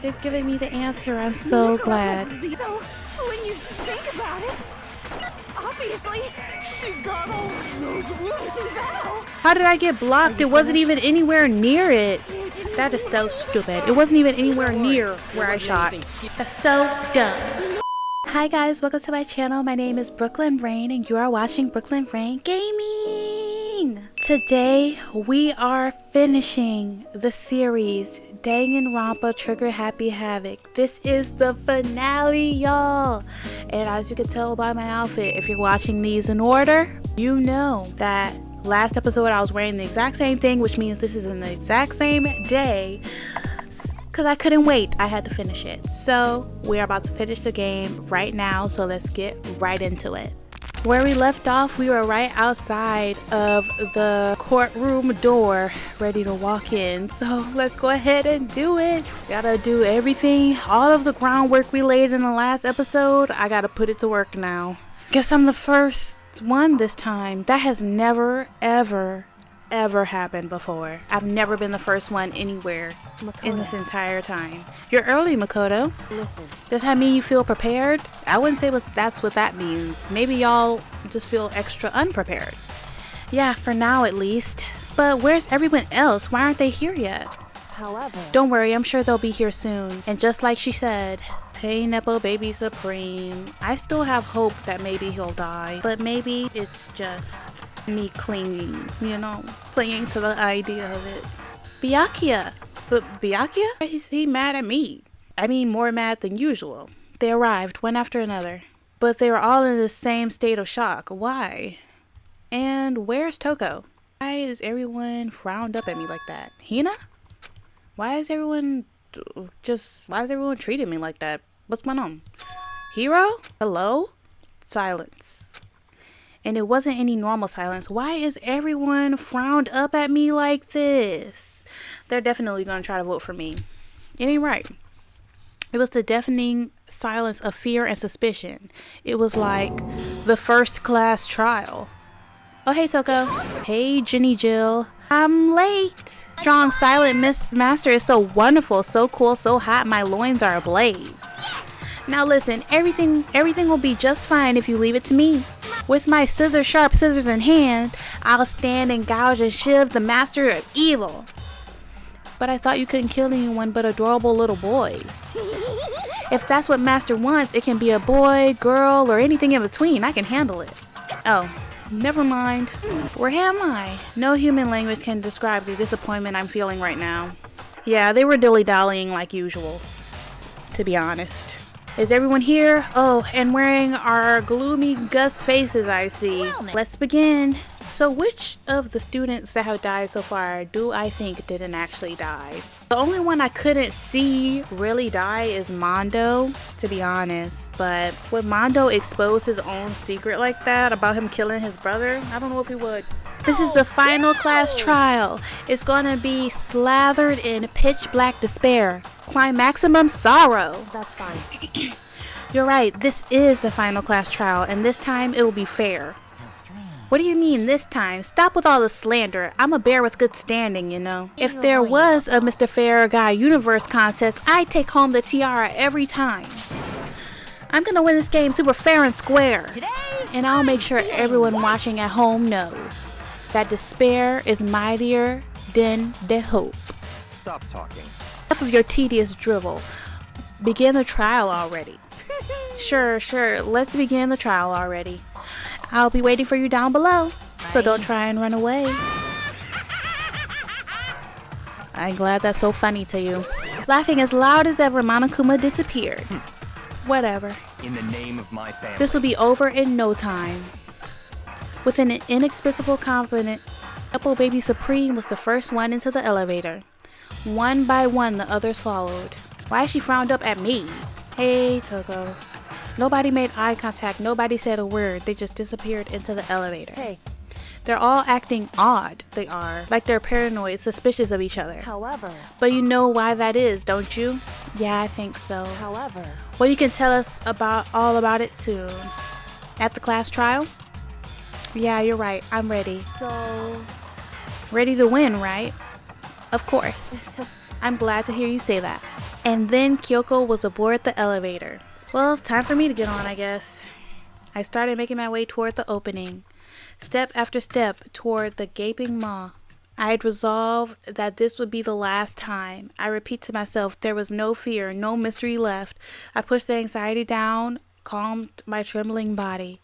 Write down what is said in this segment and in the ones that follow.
They've given me the answer. I'm so glad. So, when you think about it, obviously, she got all those wounds in battle. How did I get blocked? It wasn't even anywhere near it. That is so stupid. It wasn't even anywhere near where I shot. That's so dumb. Hi guys, welcome to my channel. My name is Brooklynrayne and you are watching Brooklynrayne Gaming. Today we are finishing the series Danganronpa Trigger Happy Havoc. This is the finale, y'all. And as you can tell by my outfit, if you're watching these in order, you know that last episode I was wearing the exact same thing, which means this is in the exact same day. Because I couldn't wait. I had to finish it. So we're about to finish the game right now. So let's get right into it. Where we left off, we were right outside of the courtroom door, ready to walk in. So let's go ahead and do it. Gotta do everything, all of the groundwork we laid in the last episode. I gotta put it to work now. Guess I'm the first one this time. That has never, ever happened before. I've never been the first one anywhere in this entire time. You're early, Makoto. Listen. Does that mean you feel prepared? I wouldn't say that's what that means. Maybe y'all just feel extra unprepared. Yeah, for now at least. But where's everyone else? Why aren't they here yet? However, don't worry, I'm sure they'll be here soon. And just like she said, hey Nepo Baby Supreme, I still have hope that maybe he'll die. But maybe it's just me clinging, you know, clinging to the idea of it. Byakuya! But Byakuya? Is he mad at me? I mean, more mad than usual. They arrived, one after another. But they were all in the same state of shock. Why? And where's Toko? Why is everyone frowned up at me like that? Hina? Why is everyone treating me like that? What's going on? Hero? Hello? Silence. And it wasn't any normal silence. Why is everyone frowned up at me like this? They're definitely going to try to vote for me. It ain't right. It was the deafening silence of fear and suspicion. It was like the first class trial. Oh, hey, Toko. Hey, Jenny Jill. I'm late. Strong, silent master is so wonderful, so cool, so hot. My loins are ablaze. Now listen, everything will be just fine if you leave it to me. With my sharp scissors in hand, I'll stand and gouge and shiv the master of evil. But I thought you couldn't kill anyone but adorable little boys. If that's what master wants, it can be a boy, girl, or anything in between. I can handle it. Oh, never mind. Where am I? No human language can describe the disappointment I'm feeling right now. Yeah, they were dilly-dallying like usual, to be honest. Is everyone here? Oh, and wearing our gloomy Gus faces, I see. Let's begin. So which of the students that have died so far do I think didn't actually die? The only one I couldn't see really die is Mondo, to be honest. But would Mondo expose his own secret like that about him killing his brother? I don't know if he would. This is the final class trial. It's gonna be slathered in pitch black despair. Climaximum sorrow. that's fine. You're right, this is the final class trial, and this time it will be fair. What do you mean this time? Stop with all the slander. I'm a bear with good standing, you know. If there was a Mr. Fair Guy Universe contest, I'd take home the tiara every time. I'm gonna win this game super fair and square. And I'll make sure everyone watching at home knows that despair is mightier than the hope. Stop talking. Enough of your tedious drivel. Begin the trial already. Sure, let's begin the trial already. I'll be waiting for you down below, so don't try and run away. I'm glad that's so funny to you. Laughing as loud as ever, Monokuma disappeared. Whatever. In the name of my family. This will be over in no time. With an inexplicable confidence, Nepo Baby Supreme was the first one into the elevator. One by one, the others followed. Why is she frowned up at me? Hey, Toko. Nobody made eye contact. Nobody said a word. They just disappeared into the elevator. Hey. They're all acting odd. They are. Like they're paranoid, suspicious of each other. However. But you know why that is, don't you? Yeah, I think so. However. Well, you can tell us all about it soon. At the class trial? Yeah, you're right. I'm ready. So. Ready to win, right? Of course. I'm glad to hear you say that. And then Kyoko was aboard the elevator. Well, it's time for me to get on, I guess. I started making my way toward the opening, step after step toward the gaping maw. I had resolved that this would be the last time. I repeat to myself, there was no fear, no mystery left. I pushed the anxiety down, calmed my trembling body,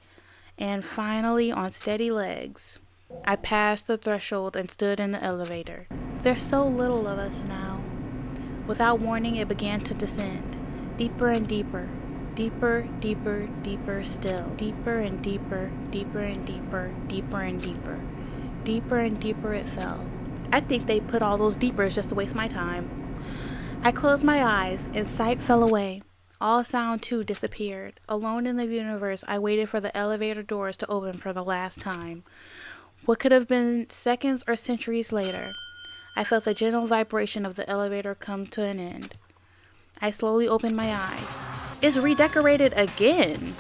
and finally, on steady legs, I passed the threshold and stood in the elevator. There's so little of us now. Without warning, it began to descend, deeper and deeper, deeper, deeper, deeper still, deeper and deeper, deeper and deeper, deeper and deeper, deeper and deeper it fell. I think they put all those deepers just to waste my time. I closed my eyes and sight fell away. All sound too disappeared. Alone in the universe, I waited for the elevator doors to open for the last time. What could have been seconds or centuries later, I felt the gentle vibration of the elevator come to an end. I slowly opened my eyes. It's redecorated again.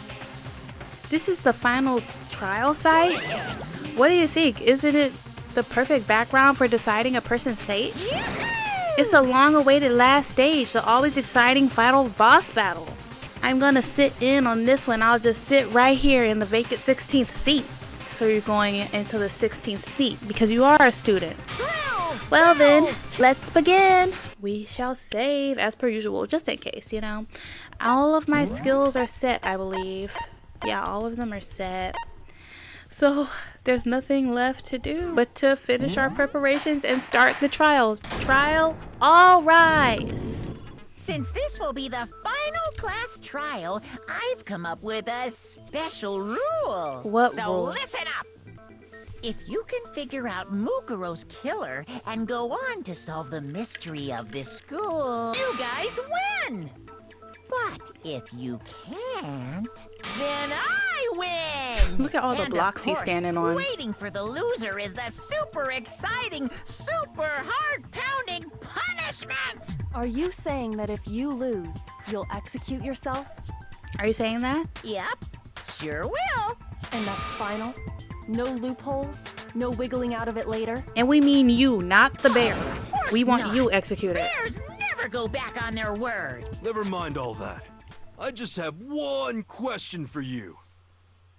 This is the final trial site? What do you think? Isn't it the perfect background for deciding a person's fate? It's the long-awaited last stage, the always exciting final boss battle. I'm gonna sit in on this one. I'll just sit right here in the vacant 16th seat. So you're going into the 16th seat because you are a student. Well then, let's begin. We shall save as per usual, just in case, you know. All of my skills are set, I believe. Yeah, all of them are set. So there's nothing left to do but to finish our preparations and start the trial. Trial, all rise. Since this will be the final class trial, I've come up with a special rule. What so rule? Listen up. If you can figure out Mukuro's killer and go on to solve the mystery of this school, you guys win. But if you can't, then I win! Look at all the And blocks of he's course, standing on. Waiting for the loser is the super exciting, super heart-pounding punishment! Are you saying that if you lose, you'll execute yourself? Are you saying that? Yep, sure will. And that's final? No loopholes? No wiggling out of it later? And we mean you, not the bear. Of course We want not. you executed. Bears never go back on their word. Never mind all that. I just have one question for you.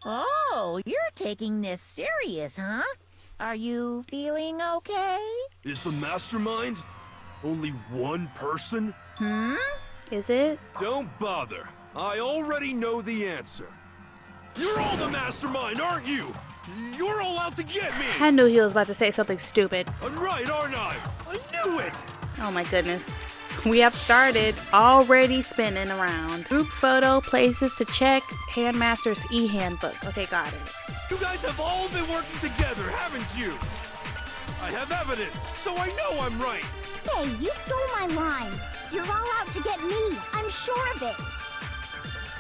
Oh, you're taking this serious, huh? Are you feeling okay? Is the Mastermind only one person? Is it? Don't bother. I already know the answer. You're all the Mastermind, aren't you? You're all out to get me! I knew he was about to say something stupid. I'm right, aren't I? I knew it! Oh my goodness. We have started already spinning around. Group photo, places to check, Handmaster's e-handbook. Okay, got it. You guys have all been working together, haven't you? I have evidence, so I know I'm right. Hey, you stole my line. You're all out to get me. I'm sure of it.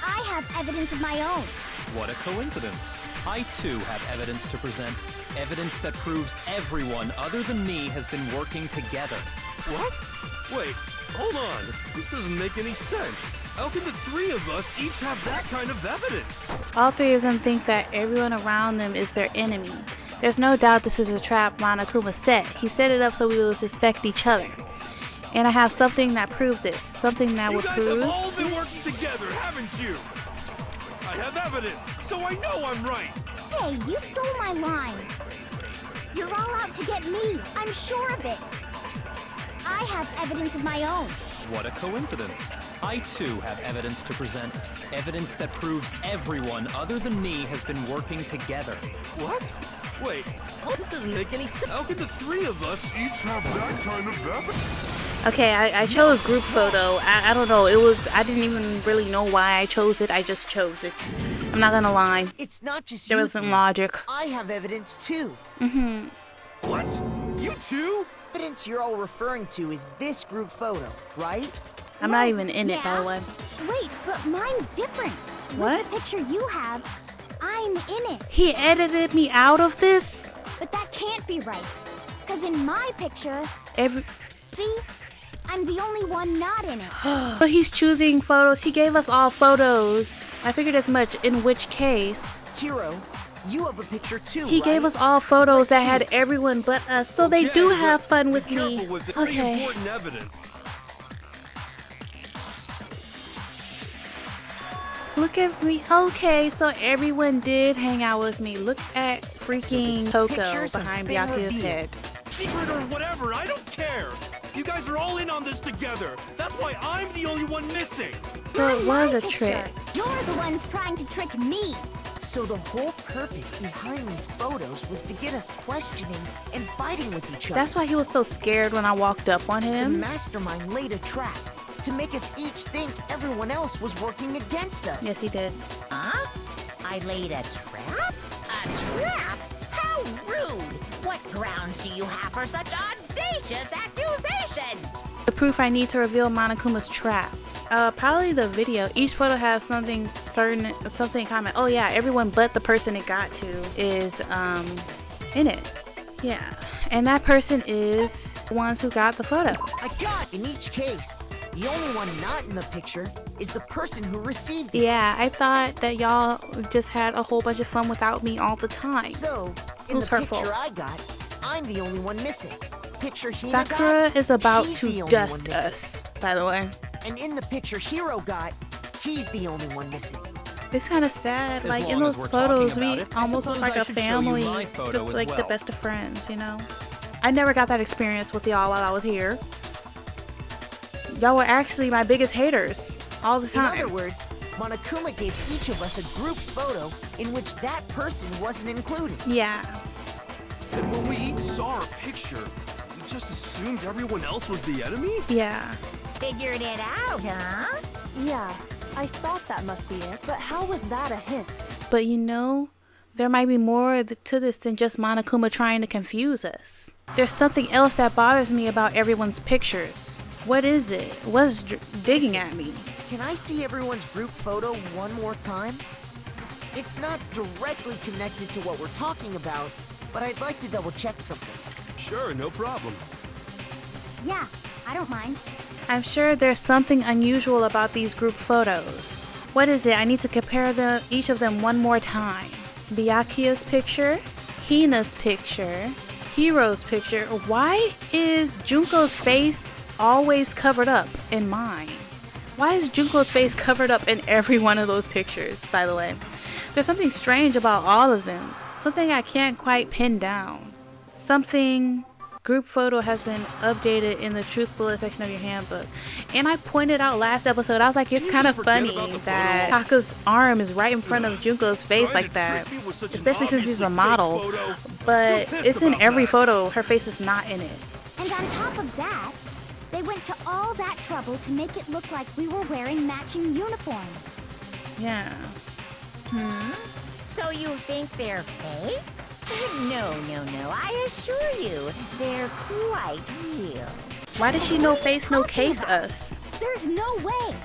I have evidence of my own. What a coincidence. I too have evidence to present. Evidence that proves everyone other than me has been working together. What? Wait, hold on. This doesn't make any sense. How can the three of us each have that kind of evidence? All three of them think that everyone around them is their enemy. There's no doubt this is a trap Monokuma set. He set it up so we will suspect each other. And I have something that proves it. Something that You would guys prove... have all been working together, haven't you? I have evidence, so I know I'm right. Hey, you stole my line. You're all out to get me. I'm sure of it. I have evidence of my own. What a coincidence. I too have evidence to present. Evidence that proves everyone other than me has been working together. What? Wait, this doesn't make any sense. How can the three of us each have that kind of evidence? Okay, I chose group photo. I don't know. I didn't even really know why I chose it. I just chose it. I'm not gonna lie. It's not just There you wasn't three. logic. I have evidence too. What? You too? Evidence you're all referring to is this group photo, right? I'm not even in it, by the Yeah. way. Wait, but mine's different. What? With the picture you have, I'm in it. He edited me out of this? But that can't be right. Because in my picture, see? I'm the only one not in it. But he's choosing photos. He gave us all photos. I figured as much, in which case... Hero, you have a picture too, He right? gave us all photos that had everyone but us, so they Okay, do but have fun with be me. careful with very Okay. important evidence. Look at me. Okay, so everyone did hang out with me. Look at freaking Coco pictures has behind been Byakuya's revealed. head. Secret or whatever, I don't care. You guys are all in on this together. That's why I'm the only one missing. So it was a Picture. trick. You're the ones trying to trick me. So the whole purpose behind these photos was to get us questioning and fighting with each other. That's why he was so scared when I walked up on The him. Mastermind laid a trap to make us each think everyone else was working against us. Yes, he did. Huh? I laid a trap? A trap? How rude! What grounds do you have for such audacious accusations? The proof I need to reveal Monokuma's trap. Probably the video. Each photo has something in common. Oh yeah, everyone but the person it got to is in it. Yeah, and that person is the ones who got the photo. In each case, the only one not in the picture is the person who received it. Yeah, I thought that y'all just had a whole bunch of fun without me all the time. So, in Who's the hurtful? picture I got, I'm the only one missing. Picture Hina Sakura got, is about she's to the only dust one missing. us, by the way. And in the picture Hiro got, he's the only one missing. It's kind of sad. As Like in long those as we're talking photos, about we it, I almost look suppose like I a should show you family, my photo just as like the well. best of friends, you know? I never got that experience with y'all while I was here. Y'all were actually my biggest haters all the In time. other words, Monokuma gave each of us a group photo in which that person wasn't included. Yeah. And when we each saw our picture, we just assumed everyone else was the enemy? Yeah. Figured it out, huh? Yeah, I thought that must be it, but how was that a hint? But you know, there might be more to this than just Monokuma trying to confuse us. There's something else that bothers me about everyone's pictures. What is it? What's digging at me? Can I see everyone's group photo one more time? It's not directly connected to what we're talking about, but I'd like to double check something. Sure, no problem. Yeah, I don't mind. I'm sure there's something unusual about these group photos. What is it? I need to compare each of them one more time. Byakuya's picture, Hina's picture, Hiro's picture. Why is Junko's face always covered up in mine? Why is Junko's face covered up in every one of those pictures, by the way? There's something strange about all of them. Something I can't quite pin down. Something. Group photo has been updated in the truth bullet section of your handbook. And I pointed out last episode, I was like, it's Can you kind of just forget funny about the that photo? Taka's arm is right in front of Junko's face Trying like to that. trick me with such an Especially since he's obviously a fake model. photo. But Still pissed it's in about every that. photo, her face is not in it. And on top of that, they went to all that trouble to make it look like we were wearing matching uniforms. Yeah. So you think they're fake? No, I assure you, they're quite real. Why did she no face, no case us? There's no way.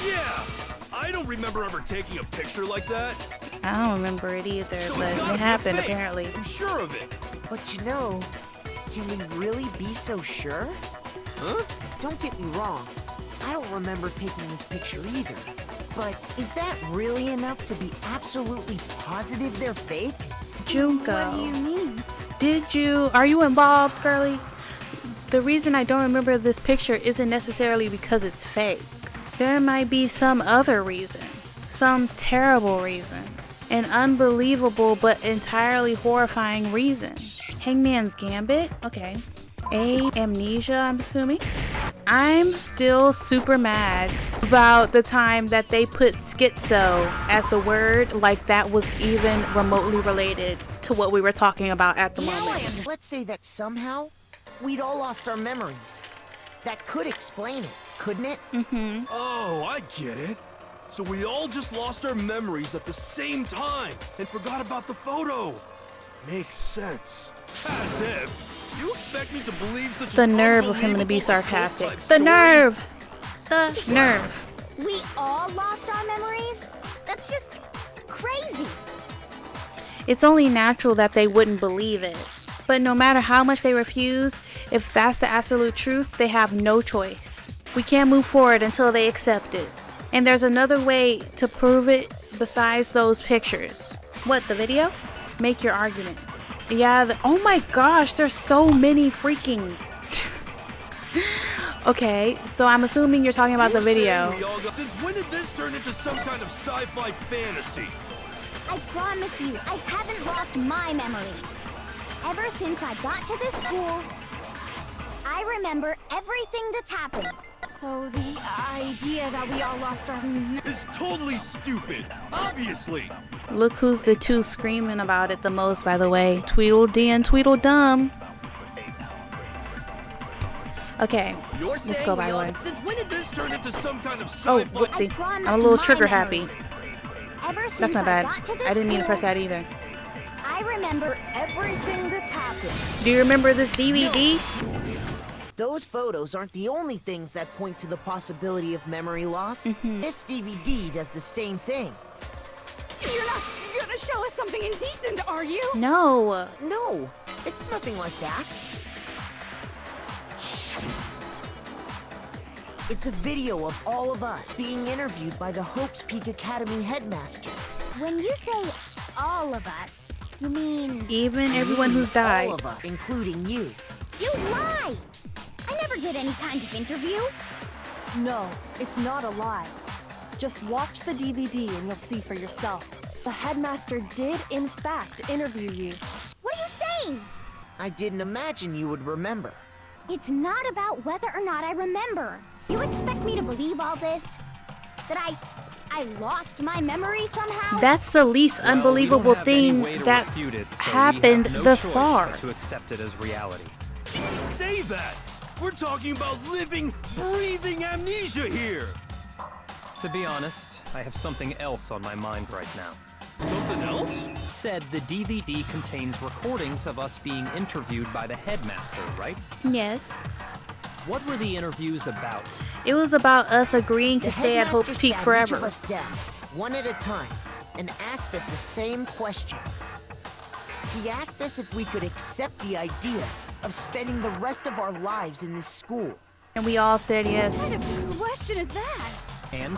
Yeah! I don't remember ever taking a picture like that. I don't remember it either, So but it's gotta it be a happened fake. apparently. I'm sure of it. But you know, can we really be so sure? Huh? Don't get me wrong, I don't remember taking this picture either. But is that really enough to be absolutely positive they're fake? Junko. What do you mean? Are you involved, girly? The reason I don't remember this picture isn't necessarily because it's fake. There might be some other reason. Some terrible reason. An unbelievable but entirely horrifying reason. Hangman's Gambit? Okay. Amnesia, I'm assuming. I'm still super mad about the time that they put schizo as the word, like that was even remotely related to what we were talking about at the moment. Let's say that somehow we'd all lost our memories. That could explain it, couldn't it? Oh, I get it. So we all just lost our memories at the same time and forgot about the photo. Makes sense. As if. You expect me to believe such The an nerve of him to be unbelievable sarcastic. occult-type The story? nerve! The nerve. We all lost our memories? That's just crazy. It's only natural that they wouldn't believe it. But no matter how much they refuse, if that's the absolute truth, they have no choice. We can't move forward until they accept it. And there's another way to prove it besides those pictures. What, the video? Make your argument. Yeah, oh my gosh, there's so many freaking... Okay, so I'm assuming you're talking about the video. Since when did this turn into some kind of sci-fi fantasy? I promise you, I haven't lost my memory. Ever since I got to this school, I remember everything that's happened. So the idea that we all lost our It's totally stupid. Obviously. Look who's the two screaming about it the most, by the way. Tweedledee and Tweedledum. Okay, let's go, by the way. Since when did this turn into some kind of Oh, sci-fi? whoopsie. I promised I'm a little my trigger memory. happy. Ever since That's my I bad. got to this I didn't mean to press school, that either. I remember everything that's happened. Do you remember this DVD? Those photos aren't the only things that point to the possibility of memory loss. This DVD does the same thing. You're not gonna show us something indecent, are you? No. No, it's nothing like that. It's a video of all of us being interviewed by the Hopes Peak Academy headmaster. When you say all of us, you mean Even everyone who's died. All of us, including you. you lie? I never did any kind of interview. No, it's not a lie. Just watch the DVD and you'll see for yourself. The headmaster did, in fact, interview you. What are you saying? I didn't imagine you would remember. It's not about whether or not I remember. You expect me to believe all this? That I lost my memory somehow? That's the least Well, we don't unbelievable have any thing way to that's refute it, so we happened have no thus choice far. but to accept it as reality. Say that. We're talking about living, breathing amnesia here. To be honest, I have something else on my mind right now. Something else? Said the DVD contains recordings of us being interviewed by the headmaster, right? Yes. What were the interviews about? It was about us agreeing to The stay at headmaster Oh, Hope's Peak sat each forever. of us down, one at a time, and asked us the same question. He asked us if we could accept the idea of spending the rest of our lives in this school. And we all said What yes. kind of question is that? And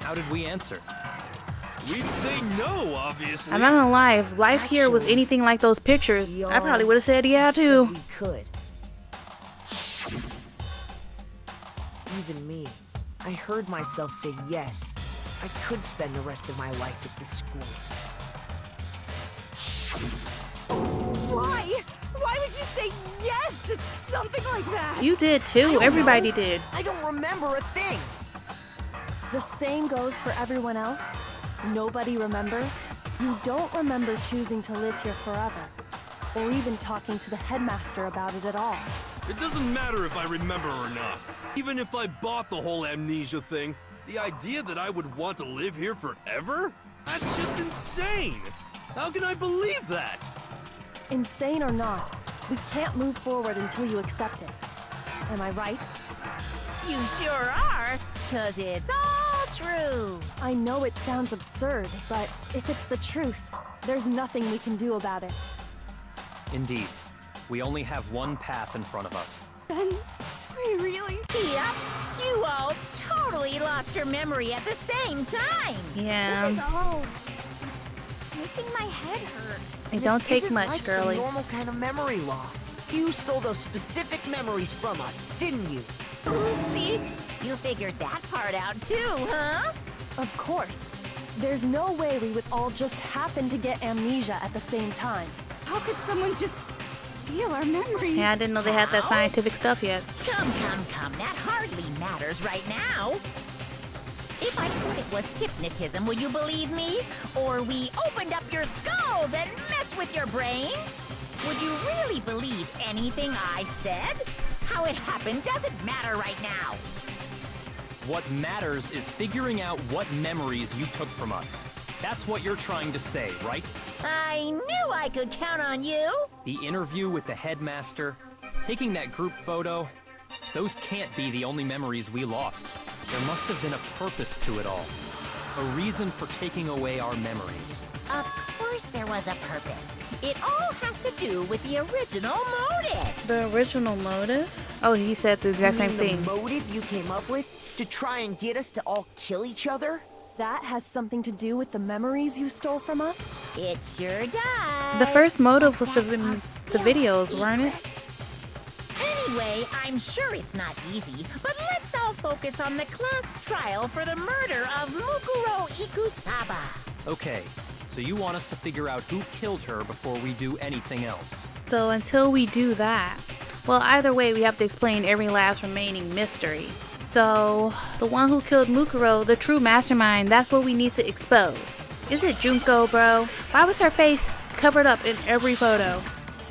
how did we answer? We'd say no, obviously. I'm not gonna lie, if life here was Actually, anything like those pictures, we I probably all would have said yeah said too. we could. Even me. I heard myself say yes. I could spend the rest of my life at this school. Why? Why would you say yes to something like that? You did too. Everybody did. I don't remember a thing. The same goes for everyone else. Nobody remembers. You don't remember choosing to live here forever, or even talking to the headmaster about it at all. It doesn't matter if I remember or not. Even if I bought the whole amnesia thing, the idea that I would want to live here forever? That's just insane! How can I believe that? Insane or not, we can't move forward until you accept it. Am I right? You sure are, 'cause it's all true. I know it sounds absurd, but if it's the truth, there's nothing we can do about it. Indeed, we only have one path in front of us. Then we really... Yep, you all totally lost your memory at the same time. Yeah. This is all making my head hurt. It don't This take isn't much, like girly. some normal kind of memory loss. You stole those specific memories from us, didn't you? Oopsie, you figured that part out too, huh? Of course. There's no way we would all just happen to get amnesia at the same time. How could someone just steal our memories? Yeah, I didn't know they had that How? scientific stuff yet. Come, that hardly matters right now. If I said it was hypnotism, would you believe me? Or we opened up your skulls and messed with your brains? Would you really believe anything I said? How it happened doesn't matter right now. What matters is figuring out what memories you took from us. That's what you're trying to say, right? I knew I could count on you. The interview with the headmaster, taking that group photo, those can't be the only memories we lost. There must have been a purpose to it all. A reason for taking away our memories. Of course there was a purpose. It all has to do with the original motive. The original motive? Oh, he said the exact You same mean thing. the motive you came up with to try and get us to all kill each other? That has something to do with the memories you stole from us? It sure does. The first motive was But the that's still a videos, weren't it? secret. Anyway, I'm sure it's not easy, but let's all focus on the class trial for the murder of Mukuro Ikusaba. Okay, so you want us to figure out who killed her before we do anything else. So until we do that, well, either way, we have to explain every last remaining mystery. So, the one who killed Mukuro, the true mastermind, that's what we need to expose. Is it Junko, bro? Why was her face covered up in every photo?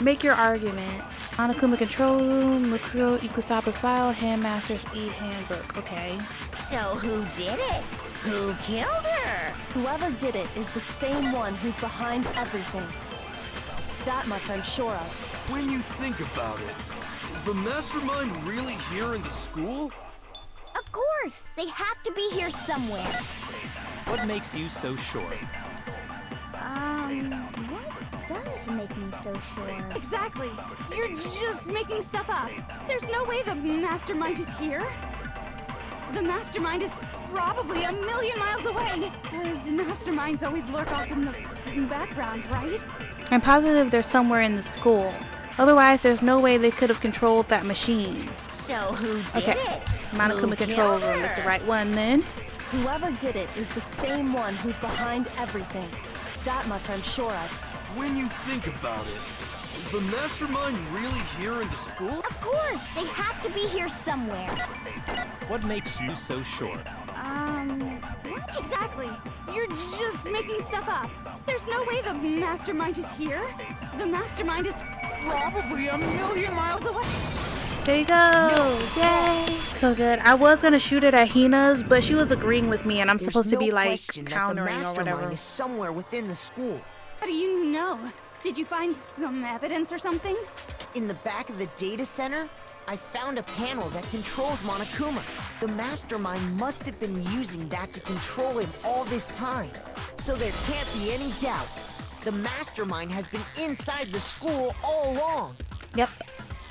Make your argument. Monokuma control room, Mukuro Ikusaba's file, Handmaster's e-handbook. Okay. So who did it? Who killed her? Whoever did it is the same one who's behind everything. That much I'm sure of. When you think about it, is the mastermind really here in the school? Of course! They have to be here somewhere. What makes you so sure? What does make me so sure? Exactly. You're just making stuff up. There's no way the Mastermind is here. The Mastermind is probably a million miles away. Because Masterminds always lurk off in the background, right? I'm positive they're somewhere in the school. Otherwise, there's no way they could have controlled that machine. So who did Okay, it? Monokuma Who control killed room is the her? right one then. Whoever did it is the same one who's behind everything. That much I'm sure of. When you think about it, is the mastermind really here in the school? Of course! They have to be here somewhere. What makes you so sure? What? Exactly. You're just making stuff up. There's no way the Mastermind is here. The Mastermind is probably a million miles away. There you go! Yay! So good. I was gonna shoot it at Hina's, but she was agreeing with me and I'm supposed to be like countering or whatever. Is somewhere within the school. How do you know? Did you find some evidence or something? In the back of the data center, I found a panel that controls Monokuma. The mastermind must have been using that to control him all this time. So there can't be any doubt. The mastermind has been inside the school all along. Yep.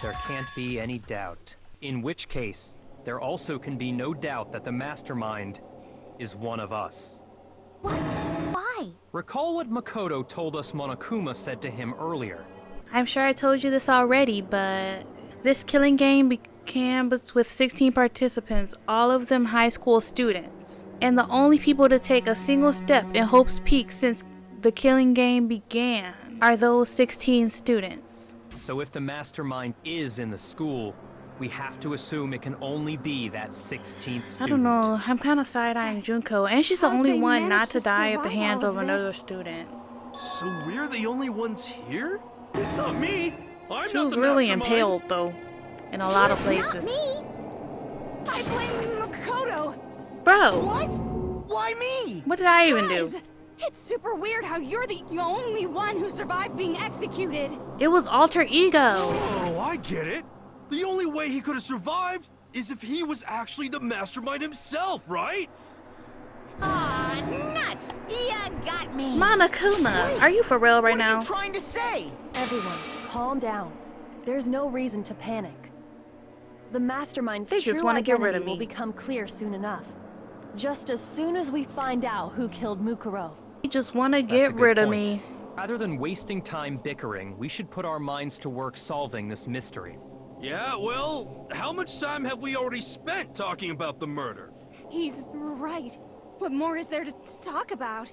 There can't be any doubt. In which case, there also can be no doubt that the mastermind is one of us. What? Why? Recall what Makoto told us Monokuma said to him earlier. I'm sure I told you this already, but this killing game began with 16 participants, all of them high school students. And the only people to take a single step in Hope's Peak since the killing game began are those 16 students. So if the mastermind is in the school, we have to assume it can only be that 16th student. I don't know, I'm kind of side-eyeing Junko, and she's the How'd only they one manage not to to die at the survive hands all of of another this? student. So we're the only ones here? It's not me. I'm She not was the really mastermind. impaled though, in a lot of Not places. me! I blame Makoto. Bro, What? Why me? what did I even do? Guys, it's super weird how you're the only one who survived being executed. It was alter ego. Oh, I get it. The only way he could have survived is if he was actually the mastermind himself, right? Aw, nuts! Ya got me! Monokuma, are you for real right What now? are you trying to say? Everyone, calm down. There's no reason to panic. The Mastermind's They just true wanna get rid identity of will me. become clear soon enough. Just as soon as we find out who killed Mukuro. You just want to That's a get good rid of point. me. Rather than wasting time bickering, we should put our minds to work solving this mystery. Yeah, well, how much time have we already spent talking about the murder? He's right. What more is there to talk about?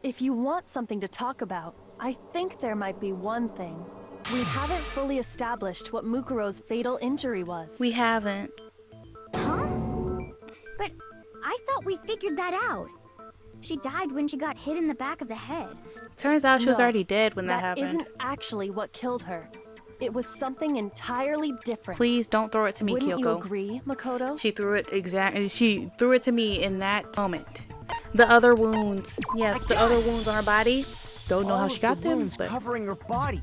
If you want something to talk about, I think there might be one thing. We haven't fully established what Mukuro's fatal injury was. We haven't. Huh? But I thought we figured that out. She died when she got hit in the back of the head. Turns out she was No, already dead when that That happened. isn't actually what killed her. It was something entirely different. Please don't throw it to me, Wouldn't you Kyoko. agree, Makoto? She threw it to me in that moment. The other wounds. Yes, the other wounds on her body. Don't know All how of she got the them, wounds but covering her body.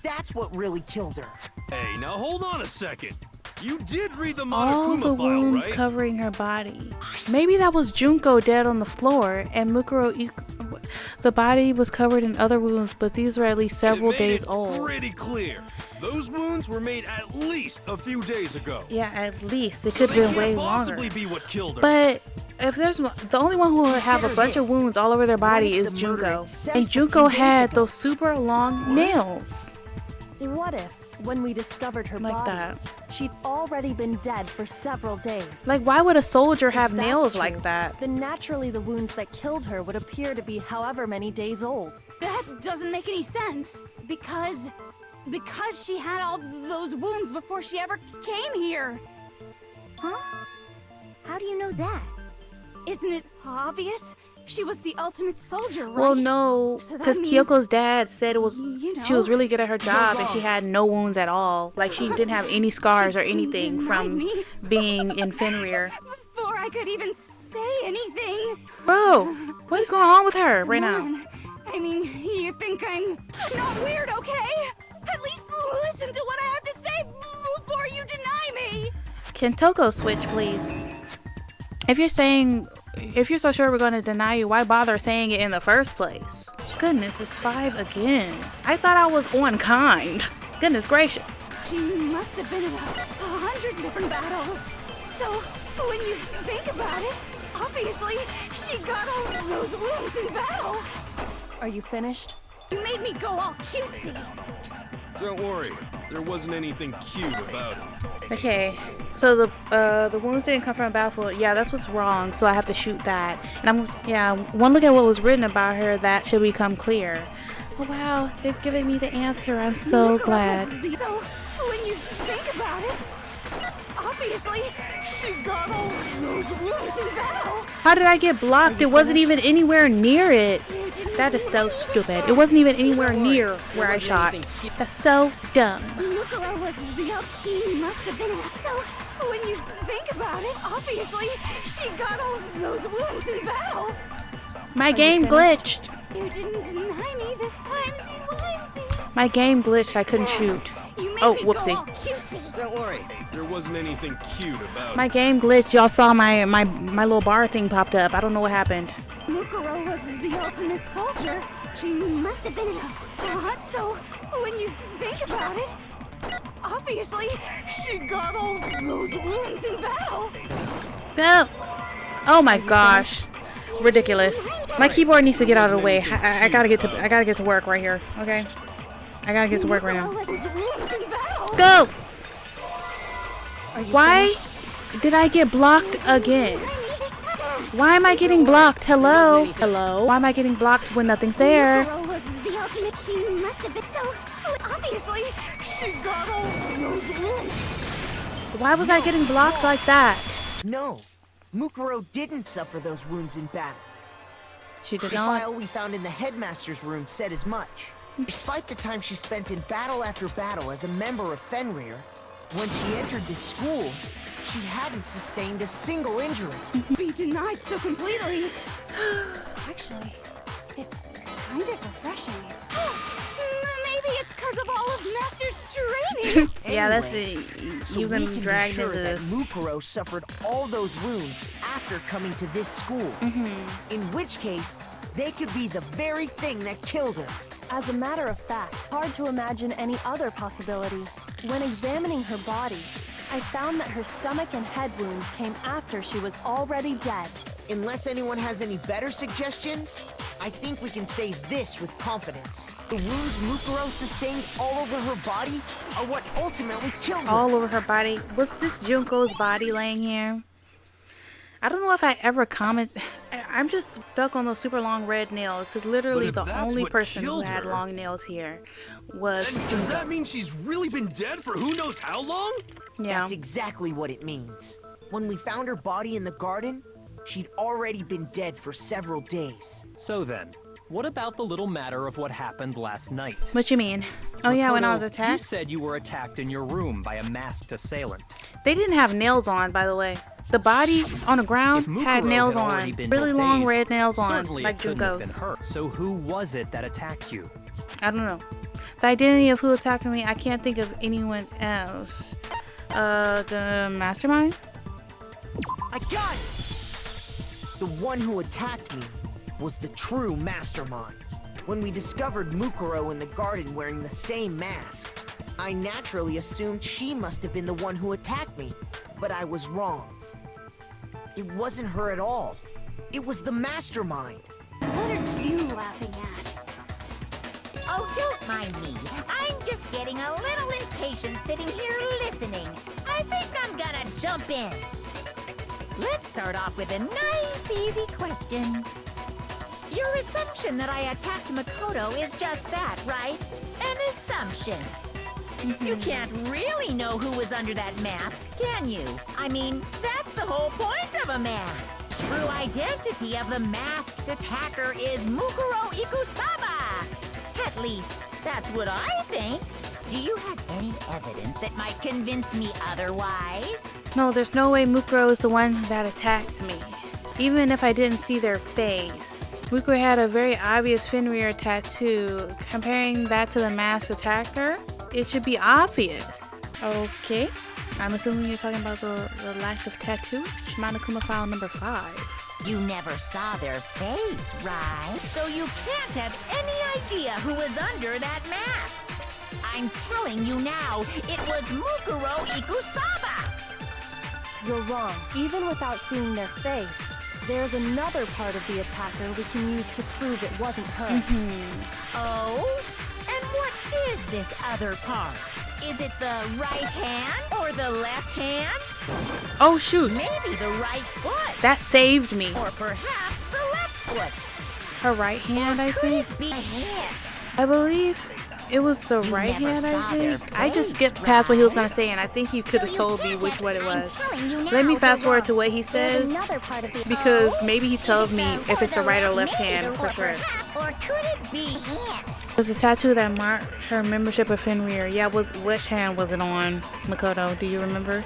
That's what really killed her. Hey, now hold on a second. You did read the all Monokuma the file, wounds right? covering her body. Maybe that was Junko dead on the floor, and the body was covered in other wounds, but these were at least several It made days it old. Pretty clear. Those wounds were made at least a few days ago. Yeah, at least it could They have been can't way possibly longer. be what killed her. But if there's the only one who would have a Consider bunch of this. wounds all over their body if is the murder Junko, incest and a Junko few days had ago? those super long nails. What if, When we discovered her Like body, that. she'd already been dead for several days. Like, why would a soldier If have that's nails true, like that? then naturally the wounds that killed her would appear to be however many days old. That doesn't make any sense. Because she had all those wounds before she ever came here. Huh? How do you know that? Isn't it obvious? She was the ultimate soldier, right? Well, no, So that because means, Kyoko's dad said it was you she was know, really good at her job and she had no wounds at all. Like, she didn't have any scars or anything denied from me. being in Fenrir. Before I could even say anything. Bro, what is going on with her right now? Come on. I mean, you think I'm not weird, okay? At least listen to what I have to say before you deny me. Can Toko switch, please? If you're so sure we're going to deny you, why bother saying it in the first place? Goodness, it's 5 again. I thought I was on kind. Goodness gracious. She must have been in 100 different battles. So, when you think about it, obviously, she got all those wounds in battle. Are you finished? You made me go all cutesy. Don't worry, there wasn't anything cute about it. Okay, so the wounds didn't come from a battlefield. Yeah, that's what's wrong. So I have to shoot that. And one look at what was written about her, that should become clear. Oh wow, they've given me the answer. I'm so glad. So, when you think about it, obviously, she got all those wounds in battle. How did I get blocked? It wasn't even anywhere near it. That is so stupid. It wasn't even anywhere near where I shot. That's so dumb. Mukuro was the she must have been. So, when you think about it, obviously, she got all those wounds in battle. My game glitched. You didn't deny me this time, Wimsey. My game glitched. I couldn't shoot. You made Oh, me whoopsie. go all cutesy. Don't worry, there wasn't anything cute about My it. game glitched. Y'all saw my little bar thing popped up. I don't know what happened. Mukuro was the ultimate soldier. She must have been in a hot. So, when you think about it, obviously, she got all those wounds in battle. Oh my gosh. Ridiculous. My keyboard needs to get out of the way. I gotta get to work right here. Okay? I gotta get to work right now. Mukuro was wounds in battle. Go! Are you Why finished? did I get blocked again? Why am I getting blocked? Hello? Hello? Why am I getting blocked when nothing's there? Mukuro was the ultimate. She must have been. So, obviously, she got all those wounds. Why was I getting blocked like that? No, Mukuro didn't suffer those wounds in battle. She did The not. file we found in the headmaster's room said as much. Despite the time she spent in battle after battle as a member of Fenrir, when she entered this school, she hadn't sustained a single injury. Be denied so completely. Actually, it's kind of refreshing. Maybe it's because of all of Master's training. Yeah, that's Anyway, it. So You've we been can dragged be sure into that this. Mukuro suffered all those wounds after coming to this school. In which case, they could be the very thing that killed her. As a matter of fact, hard to imagine any other possibility. When examining her body, I found that her stomach and head wounds came after she was already dead. Unless anyone has any better suggestions, I think we can say this with confidence. The wounds Mukuro sustained all over her body are what ultimately killed her. All over her body. Was this Junko's body laying here? I don't know if I ever comment. I'm just stuck on those super long red nails. Because literally But the if that's only what person who killed had her, long nails here was And does that Junko. mean she's really been dead for who knows how long? Yeah. That's exactly what it means. When we found her body in the garden, she'd already been dead for several days. So then, what about the little matter of what happened last night? What you mean? Oh yeah, when I was Makoto, You attacked. said you were attacked in your room by a masked assailant. They didn't have nails on, by the way. The body on the ground If had Mukuro nails had on. already been Really for long days, red nails on, certainly like it couldn't have been Junko's. her. So who was it that attacked you? I don't know. The identity of who attacked me, I can't think of anyone else. The Mastermind? I got it! The one who attacked me was the true Mastermind. When we discovered Mukuro in the garden wearing the same mask, I naturally assumed she must have been the one who attacked me, but I was wrong. It wasn't her at all. It was the Mastermind. What are you laughing at? Oh, don't mind me. I'm just getting a little impatient sitting here listening. I think I'm gonna jump in. Let's start off with a nice, easy question. Your assumption that I attacked Makoto is just that, right? An assumption. You can't really know who was under that mask, can you? I mean, that's the whole point of a mask. True identity of the masked attacker is Mukuro Ikusaba. At least, that's what I think. Do you have any evidence that might convince me otherwise? No, there's no way Mukuro is the one that attacked me. Even if I didn't see their face. Mukuro had a very obvious Fenrir tattoo. Comparing that to the masked attacker, it should be obvious. Okay. I'm assuming you're talking about the lack of tattoo? Monokuma file number 5. You never saw their face, right? So you can't have any idea who was under that mask. I'm telling you now, it was Mukuro Ikusaba. You're wrong. Even without seeing their face, there's another part of the attacker we can use to prove it wasn't her. Oh? And what is this other part? Is it the right hand or the left hand? Oh shoot, Maybe the right foot. that saved me. Or perhaps the left foot. Her right hand, I Could think. it be hands? I believe it was the You right never hand, I saw their think. I just face, skipped past what he was right? gonna say, and I think he could have So you told me can't which have- one it I'm was. telling you Let me now, fast you're forward to wrong. what he There's says, another part of the because maybe he tells me Is it if it's the right or left maybe hand the- for or sure. perhaps- Or could it be hands? It's a tattoo that marked her membership of Fenrir. Yeah, which hand was it on, Makoto? Do you remember?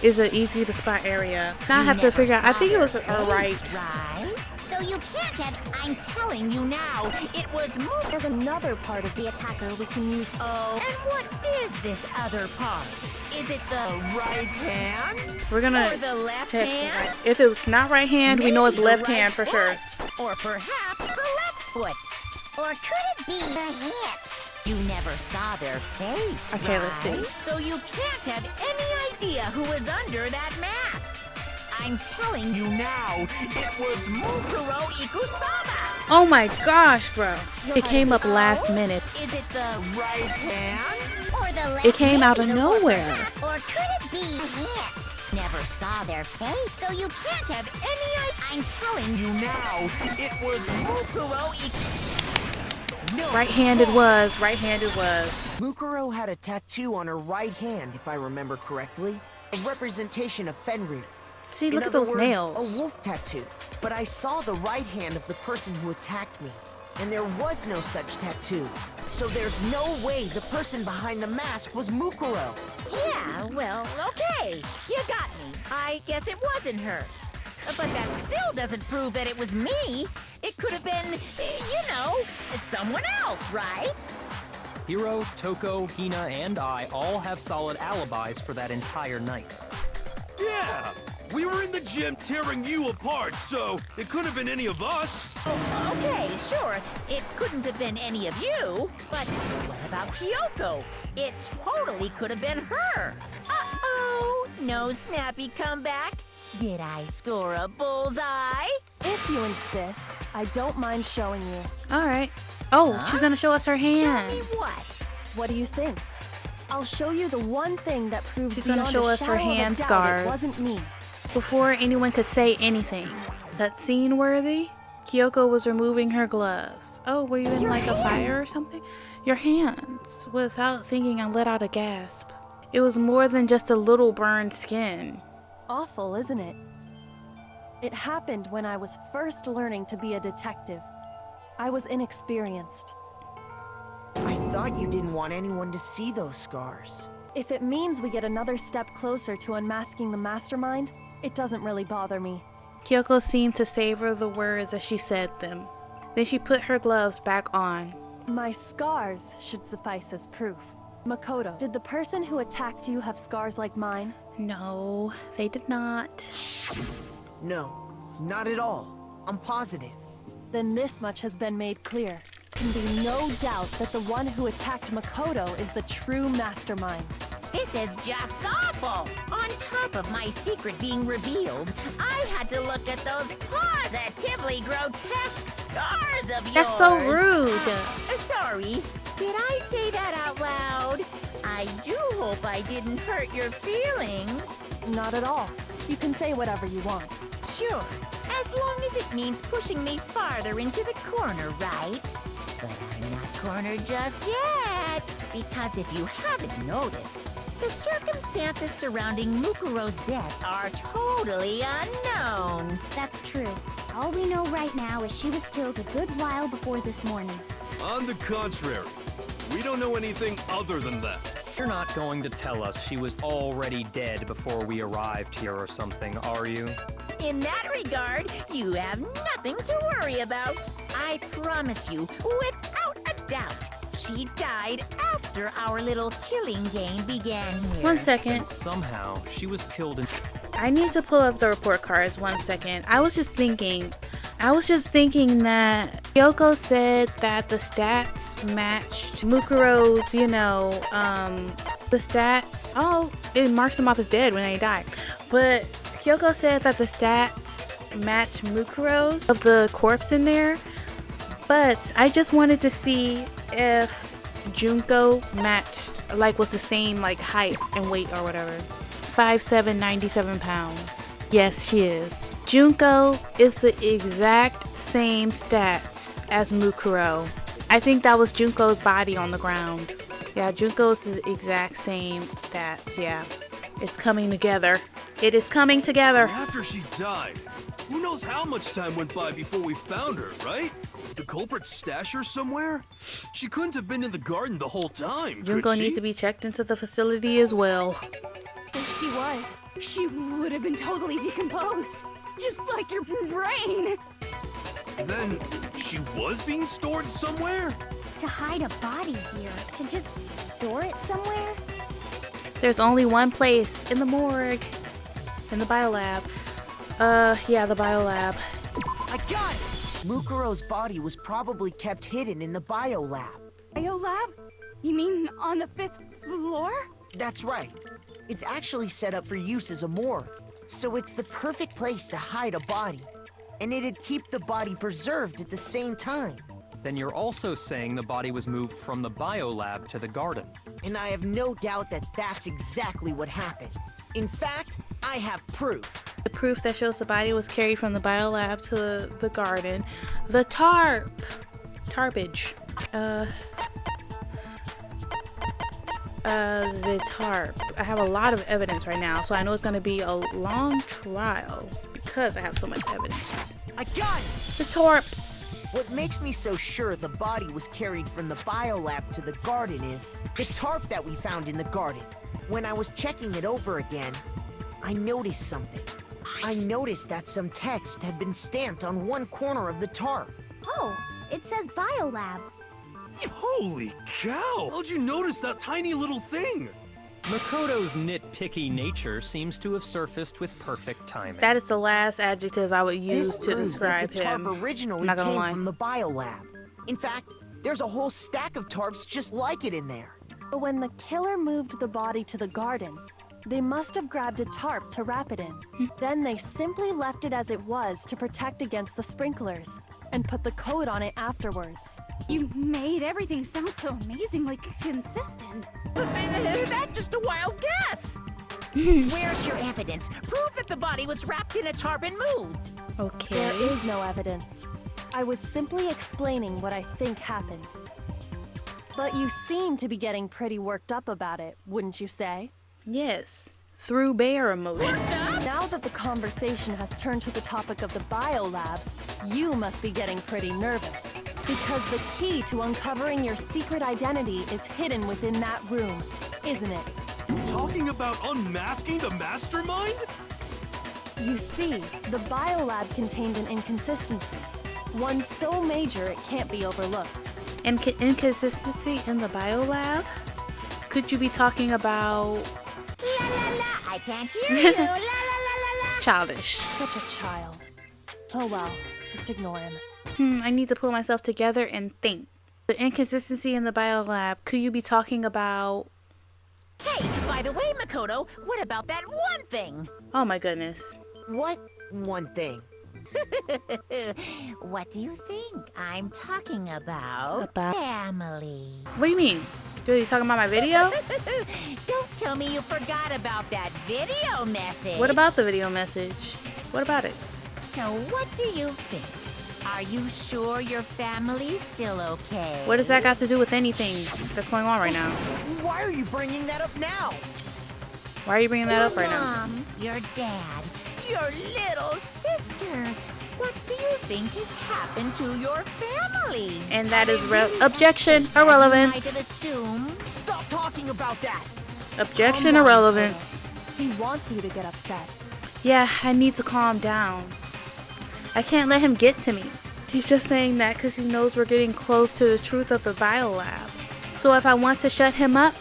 It's an easy to spot area. Now I You have to never figure out. I saw think it was their her right. face, right? So you can't have. I'm telling you now, it was Mukuro. There's another part of the attacker we can use. Oh, and what is this other part? Is it the right hand We're gonna or the left check. hand? If it's not right hand, we know it's Maybe the left right hand for sure. foot. Or perhaps the left foot. Or could it be the hands? You never saw their face, Okay, right? let's see. So you can't have any idea who was under that mask. I'm telling you now, it was Mukuro Ikusaba. Oh my gosh, bro! It came up last minute. Is it the right hand? Or the left It came out of hand? nowhere. Or could it be hands? Never saw their face. So you can't have. I'm telling you now, it was Mukuro No. Right-handed was. Right-handed was. Mukuro had a tattoo on her right hand, if I remember correctly. A representation of Fenrir. See, In look at other those words, nails. A wolf tattoo. But I saw the right hand of the person who attacked me. And there was no such tattoo. So there's no way the person behind the mask was Mukuro. Yeah, well, okay. You got me. I guess it wasn't her. But that still doesn't prove that it was me. It could have been, someone else, right? Hiro, Toko, Hina, and I all have solid alibis for that entire night. Yeah! We were in the gym tearing you apart, so it couldn't have been any of us. Oh, okay, sure. It couldn't have been any of you. But what about Kyoko? It totally could have been her. Uh-oh. No snappy comeback? Did I score a bullseye? If you insist, I don't mind showing you. All right. Oh, she's gonna show us her Show me hands. what? What do you think? I'll show you the one thing that proves She's gonna beyond show a us her shadow of a hand doubt scars. It wasn't me. Before anyone could say anything. That scene worthy? Kyoko was removing her gloves. Oh, were you in Your like a hands. fire or something? Your hands. Without thinking, I let out a gasp. It was more than just a little burned skin. Awful, isn't it? It happened when I was first learning to be a detective. I was inexperienced. I thought you didn't want anyone to see those scars. If it means we get another step closer to unmasking the Mastermind, it doesn't really bother me. Kyoko seemed to savor the words as she said them. Then she put her gloves back on. My scars should suffice as proof. Makoto, did the person who attacked you have scars like mine? No, they did not. No, not at all. I'm positive. Then this much has been made clear. Can be no doubt that the one who attacked Makoto is the true Mastermind. This is just awful. On top of my secret being revealed, I had to look at those positively grotesque scars of yours. That's so rude. Sorry, did I say that out loud? I do hope I didn't hurt your feelings. Not at all. You can say whatever you want. Sure, as long as it means pushing me farther into the corner, right? But I'm not cornered just yet, because if you haven't noticed, the circumstances surrounding Mukuro's death are totally unknown. That's true. All we know right now is she was killed a good while before this morning. On the contrary, we don't know anything other than that. You're not going to tell us she was already dead before we arrived here or something, are you? In that regard, you have nothing to worry about. I promise you, without a doubt, she died after our little killing game began here. 1 second. And somehow, she was killed in... I need to pull up the report cards 1 second. I was just thinking that Kyoko said that the stats matched Mukuro's, the stats. Oh, it marks them off as dead when they die. But Kyoko said that the stats matched Mukuro's of the corpse in there. But I just wanted to see if Junko matched, was the same height and weight or whatever. 5'7", 97 pounds. Yes, she is. Junko is the exact same stats as Mukuro. I think that was Junko's body on the ground. Yeah, Junko's the exact same stats. Yeah, it's coming together. It is coming together. After she died, who knows how much time went by before we found her, right? The culprit stash her somewhere? She couldn't have been in the garden the whole time, Junko could she? needs to be checked into the facility as well. If she was, she would have been totally decomposed. Just like your brain. Then she was being stored somewhere? To hide a body here, to just store it somewhere? There's only one place, in the morgue. In the biolab. Yeah, the biolab. I got it! Mukuro's body was probably kept hidden in the biolab. Biolab? You mean on the 5th floor? That's right. It's actually set up for use as a morgue, so it's the perfect place to hide a body. And it'd keep the body preserved at the same time. Then you're also saying the body was moved from the biolab to the garden. And I have no doubt that that's exactly what happened. In fact, I have proof. The proof that shows the body was carried from the biolab to the garden. The tarpage. The tarp. I have a lot of evidence right now, so I know it's gonna be a long trial because I have so much evidence. I got it! The tarp. What makes me so sure the body was carried from the biolab to the garden is the tarp that we found in the garden. When I was checking it over again, I noticed something. I noticed that some text had been stamped on one corner of the tarp. Oh, it says biolab. Holy cow! How'd you notice that tiny little thing? Makoto's nitpicky nature seems to have surfaced with perfect timing. That is the last adjective I would use This to proves describe that the tarp him. originally Not gonna came lie. from the biolab. In fact, there's a whole stack of tarps just like it in there. But when the killer moved the body to the garden, they must have grabbed a tarp to wrap it in. Then they simply left it as it was to protect against the sprinklers, and put the coat on it afterwards. You made everything sound so amazingly consistent. That's just a wild guess. Where's your evidence? Prove that the body was wrapped in a tarp and moved. Okay. There is no evidence. I was simply explaining what I think happened. But you seem to be getting pretty worked up about it, wouldn't you say? Yes. Through bear emotions. Now that the conversation has turned to the topic of the biolab, you must be getting pretty nervous. Because the key to uncovering your secret identity is hidden within that room, isn't it? Talking about unmasking the Mastermind? You see, the biolab contained an inconsistency. One so major it can't be overlooked. Inconsistency in the biolab? Could you be talking about La la la, I can't hear you. La la la la la. childish? Such a child. Oh well, just ignore him. I need to pull myself together and think. The inconsistency in the biolab, could you be talking about... Hey, by the way, Makoto, what about that one thing? Oh my goodness. What? one thing. What do you think? I'm talking about About- family. What do you mean? Dude, you talking about my video? Don't tell me you forgot about that video message. What about the video message? What about it? So what do you think? Are you sure your family's still okay? What does that got to do with anything that's going on right now? Why are you bringing that up now? Why are you bringing that Your up right now? Mom, your dad, your little sister. What do you think has happened to your family? And that is Really objection, upset, as you might have irrelevance. assumed. Stop talking about that. Objection, Calm down, irrelevance. He wants you to get upset. Yeah, I need to calm down. I can't let him get to me. He's just saying that because he knows we're getting close to the truth of the biolab. So if I want to shut him up,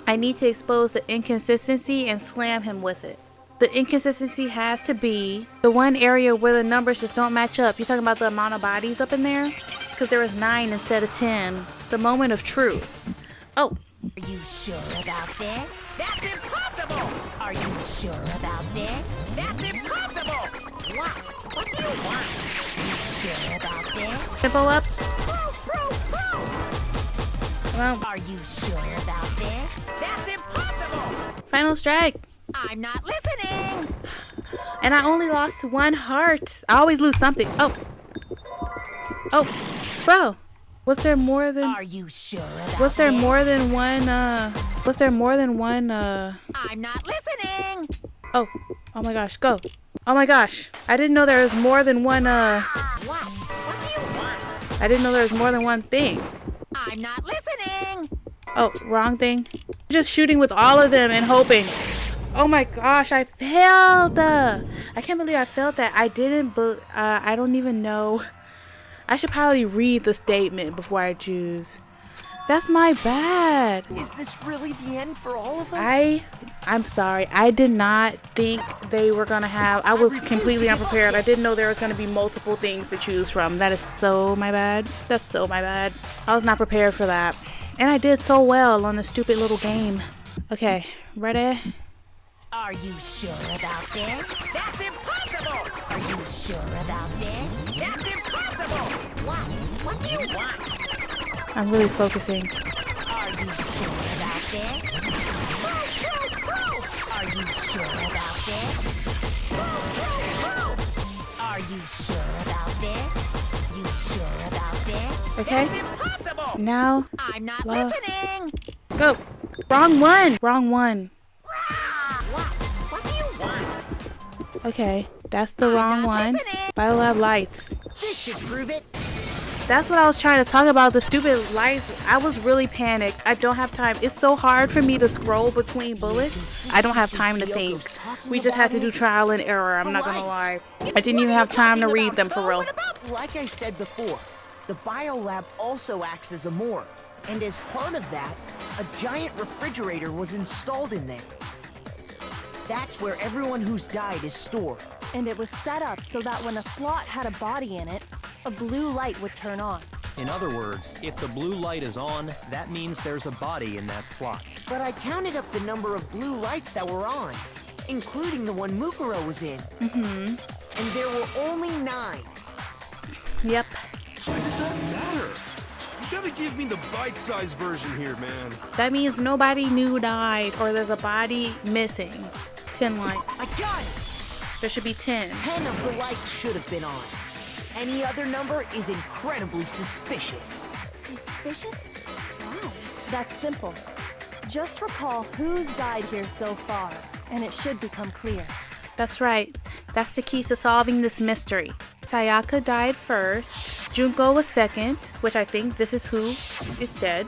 I need to expose the inconsistency and slam him with it. The inconsistency has to be the one area where the numbers just don't match up. You're talking about the amount of bodies up in there? Because there was 9 instead of 10. The moment of truth. Oh, Are you sure about this? That's impossible! Are you sure about this? That's impossible! What do you want? Are you sure about this? tempo up. Well, Are you sure about this? That's impossible! final strike. I'm not listening! And I only lost 1 heart. I always lose something. Oh. Oh, bro. Was there more than... Are you sure about Was there this? more than one, Was there more than one, I'm not listening! Oh. Oh my gosh, go. Oh my gosh. I didn't know there was more than one, What do you want? I didn't know there was more than one thing. I'm not listening! Oh, wrong thing. Just shooting with all of them and hoping. Oh my gosh, I failed. I can't believe I failed that. I didn't, I don't even know. I should probably read the statement before I choose. That's my bad. Is this really the end for all of us? I'm sorry. I did not think they were gonna have. I was completely unprepared. I didn't know there was gonna be multiple things to choose from. That is so my bad. That's so my bad. I was not prepared for that. And I did so well on the stupid little game. Okay, ready? Are you sure about this? That's impossible! Are you sure about this? That's impossible! What do you want? I'm really focusing. Are you sure about this? Are you sure about this? Are you sure about this? You sure about this? Okay. That's impossible! Now, I'm not Love. listening! go. Wrong one. Wrong one. What do you want? Okay, that's the I'm wrong not one. listening. Biolab lights. This should prove it. That's what I was trying to talk about, the stupid lights. I was really panicked. I don't have time. It's so hard for me to scroll between bullets. I don't have time to think. We just had to do trial and error, I'm not gonna lie. I didn't even have time to read them for real. Like I said before, the biolab also acts as a morgue. And as part of that, a giant refrigerator was installed in there. That's where everyone who's died is stored. And it was set up so that when a slot had a body in it, a blue light would turn on. In other words, if the blue light is on, that means there's a body in that slot. But I counted up the number of blue lights that were on, including the one Mukuro was in. And there were only 9. Yep. Why does that matter? You gotta give me the bite-sized version here, man. That means nobody new died or there's a body missing. 10 lights. I got it! There should be 10. 10 of the lights should have been on. Any other number is incredibly suspicious. Suspicious? Why? That's simple. Just recall who's died here so far, and it should become clear. That's right. That's the key to solving this mystery. Sayaka died first. Junko was second, which I think this is who is dead.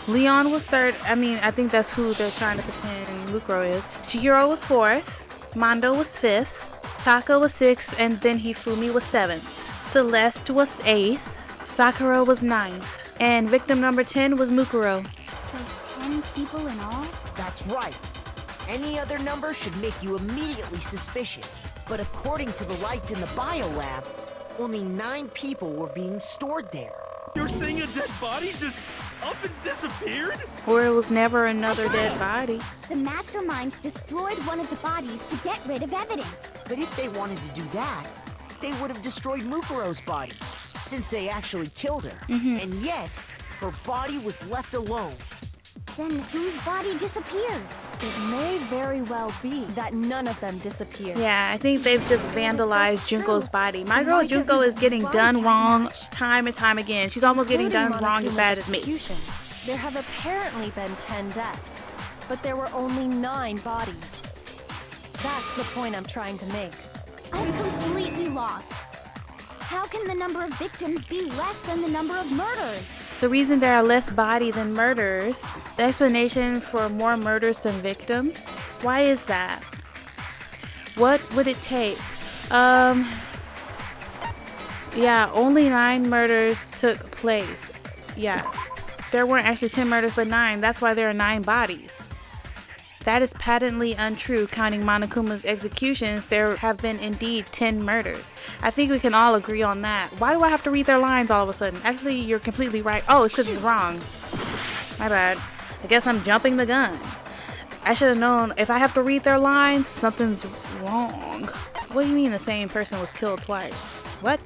Leon was third. I think that's who they're trying to pretend Mukuro is. Chihiro was fourth. Mondo was fifth. Taka was sixth, and then Hifumi was seventh. Celeste was eighth. Sakura was ninth. And victim number 10 was Mukuro. So 10 people in all? That's right. Any other number should make you immediately suspicious. But according to the lights in the biolab, only 9 people were being stored there. You're saying a dead body just up and disappeared? Or it was never another dead body. The Mastermind destroyed one of the bodies to get rid of evidence. But if they wanted to do that, they would have destroyed Mukuro's body, since they actually killed her. And yet, her body was left alone. Then whose body disappeared? It may very well be that none of them disappeared. Yeah, I think they've just vandalized Junko's body. My girl Junko is getting done wrong time and time again. She's almost getting done wrong as bad as me. Executions. There have apparently been 10 deaths, but there were only 9 bodies. That's the point I'm trying to make. I'm completely lost. How can the number of victims be less than the number of murders? The reason there are less body than murders, the explanation for more murders than victims, why is that? What would it take? Yeah, only 9 murders took place. Yeah, there weren't actually 10 murders but 9, that's why there are 9 bodies. That is patently untrue. Counting Monokuma's executions, there have been indeed 10 murders. I think we can all agree on that. Why do I have to read their lines all of a sudden? Actually, you're completely right. Oh, it's because it's wrong. My bad. I guess I'm jumping the gun. I should have known if I have to read their lines, something's wrong. What do you mean the same person was killed twice? What?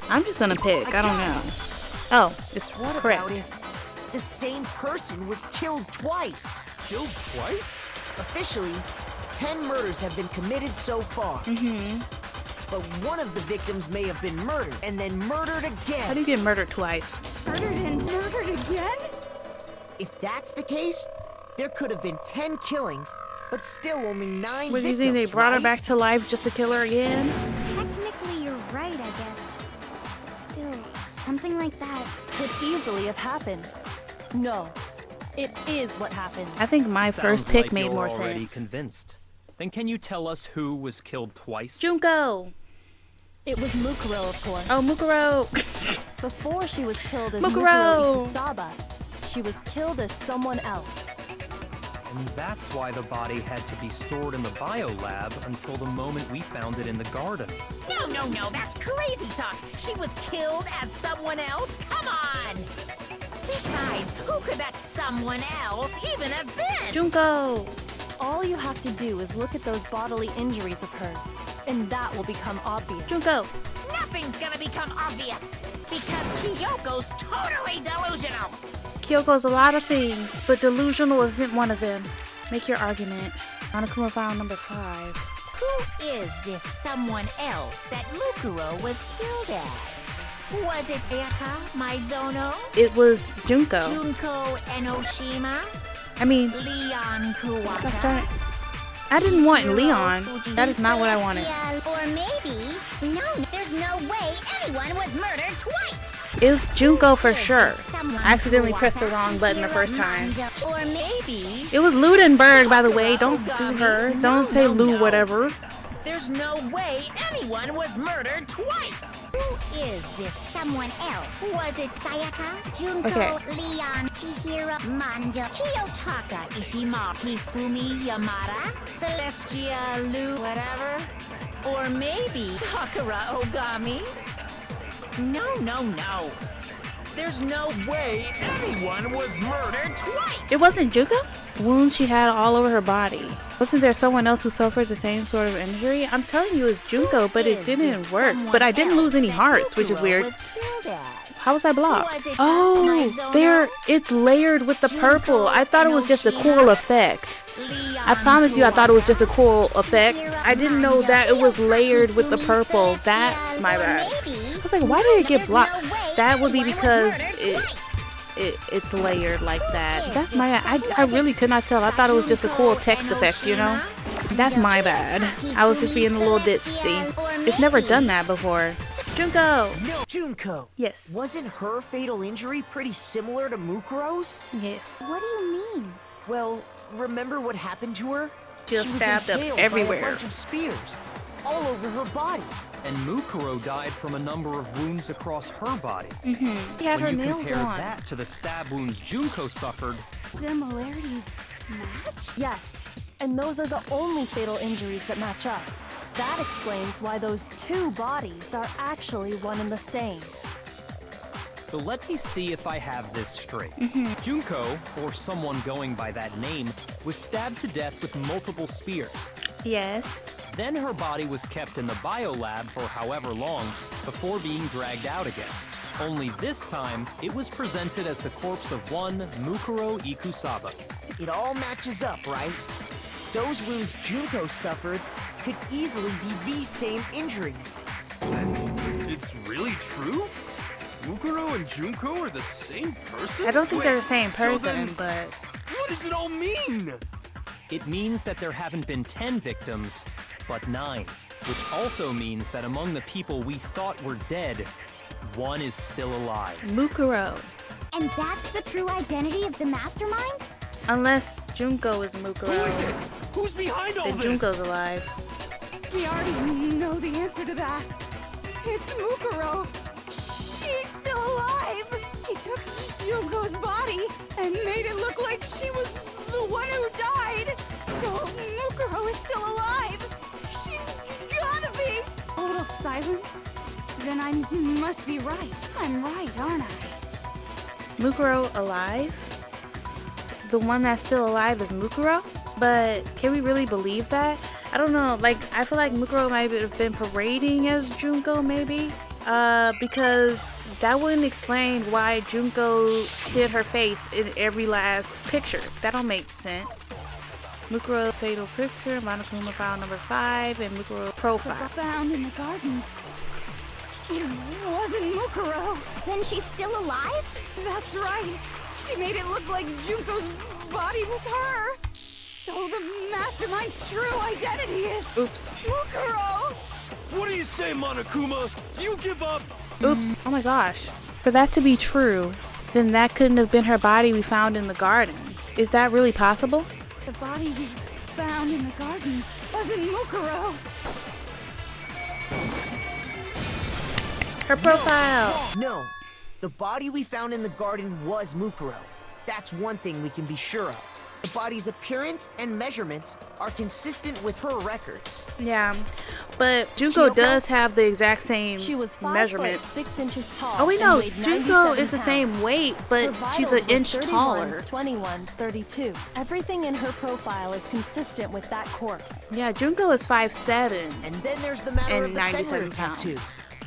I'm just gonna pick. I don't know. Oh, it's What correct. about if the same person was killed twice? Killed twice? Officially, 10 murders have been committed so far. But one of the victims may have been murdered and then murdered How again. do you get murdered twice? Murdered and murdered again? If that's the case, there could have been 10 killings, but still only 9 What do you victims, think they brought her right? back to life just to kill her again? Technically, you're right, I guess. But still, something like that. Could easily have happened. No, it is what happened. I think my first Sounds pick like made you're more already sense. convinced. Then can you tell us who was killed twice? Junko! It was Mukuro, of course. Oh, Mukuro! Before she was killed as Mukuro! Mukuro Ikusaba, she was killed as someone else. And that's why the body had to be stored in the biolab until the moment we found it in the garden. No, that's crazy talk. She was killed as someone else? Come on! Besides, who could that someone else even have been? Junko! All you have to do is look at those bodily injuries of hers, and that will become obvious. Junko! Nothing's gonna become obvious, because Kyoko's totally delusional. Kyoko's a lot of things, but delusional isn't one of them. Make your argument. Monokuma file number 5. Who is this someone else that Mukuro was killed as? Was it Ayaka Maizono? It was Junko. Junko Enoshima? I mean, Leon let's Kuwata? try it. I didn't want Leon. That is not what I wanted. Or maybe, no, there's no way anyone was murdered twice. It was Junko for sure. I accidentally pressed the wrong button the first time. Or maybe It was Ludenberg, by the way. Don't do her. Don't say Lou whatever. there's no way anyone was murdered twice. Who is this someone else? Was it Sayaka, Junko, Okay. Leon, Chihiro, Mando, Kiyotaka Ishima, Hifumi Yamada, Celestia Lu, whatever? Or maybe Takara Ogami? No. There's no way anyone was murdered twice! It wasn't Junko? Wounds she had all over her body. Wasn't there someone else who suffered the same sort of injury? I'm telling you it's Junko, but it didn't work. But I didn't lose any hearts, which is weird. How was I blocked? Oh, there, it's layered with the purple. I thought it was just a cool effect. I promise you I thought it was just a cool effect. I didn't know that it was layered with the purple. That's my bad. I was like, why did it get blocked? That would be because it's layered like that. That's my, I really could not tell. I thought it was just a cool text effect, you know? That's my bad. I was just being a little ditzy. It's never done that before. Junko! No, Junko. Yes. Wasn't her fatal injury pretty similar to Mukuro's? Yes. What do you mean? Well, remember what happened to her? She was stabbed up impaled by everywhere. a bunch of spears, all over her body. And Mukuro died from a number of wounds across her body. She had her When you nails compare on. that to the stab wounds Junko suffered, Similarities match? Yes, and those are the only fatal injuries that match up. That explains why those 2 bodies are actually one and the same. So let me see if I have this straight. Junko, or someone going by that name, was stabbed to death with multiple spears. Yes. Then her body was kept in the biolab for however long before being dragged out again. Only this time, it was presented as the corpse of one Mukuro Ikusaba. It all matches up, right? Those wounds Junko suffered could easily be these same injuries. It's really true? Mukuro and Junko are the same person? I don't think they're the same so person, then, but what does it all mean? It means that there haven't been 10 victims, but 9. Which also means that among the people we thought were dead, one is still alive. Mukuro. And that's the true identity of the Mastermind? Unless Junko is Mukuro, Who is it? Who's behind all then this? Junko's alive. We already know the answer to that. It's Mukuro. She's still alive. She took Junko's body and made it look like she was the one who died. So Mukuro is still alive. She's gotta be. A little silence. Then I must be right. I'm right, aren't I? Mukuro alive? The one that's still alive is Mukuro? But can we really believe that? I don't know, like, I feel like Mukuro might have been parading as Junko, maybe? Because that wouldn't explain why Junko hid her face in every last picture. That don't make sense. Mukuro fatal picture, Monokuma file number 5, and Mukuro profile. Found in the garden. It wasn't Mukuro. Then she's still alive? That's right. She made it look like Junko's body was her. So the Mastermind's true identity is Oops. Mukuro. What do you say, Monokuma? Do you give up? Oops. Oh my gosh. For that to be true, then that couldn't have been her body we found in the garden. Is that really possible? The body we found in the garden wasn't Mukuro. Her profile. No, the body we found in the garden was Mukuro. That's one thing we can be sure of. The body's appearance and measurements are consistent with her records. Yeah, but Junko does have the exact same She was 5 measurements. foot 6 inches tall. Oh, we and know weighed Junko 97 is the pounds. same weight, but Her she's vitals an were inch 31, taller. 21, 32. Everything in her profile is consistent with that corpse. Yeah, Junko is 5'7", And then there's the matter And of the 97 Fenrir pounds. tattoo.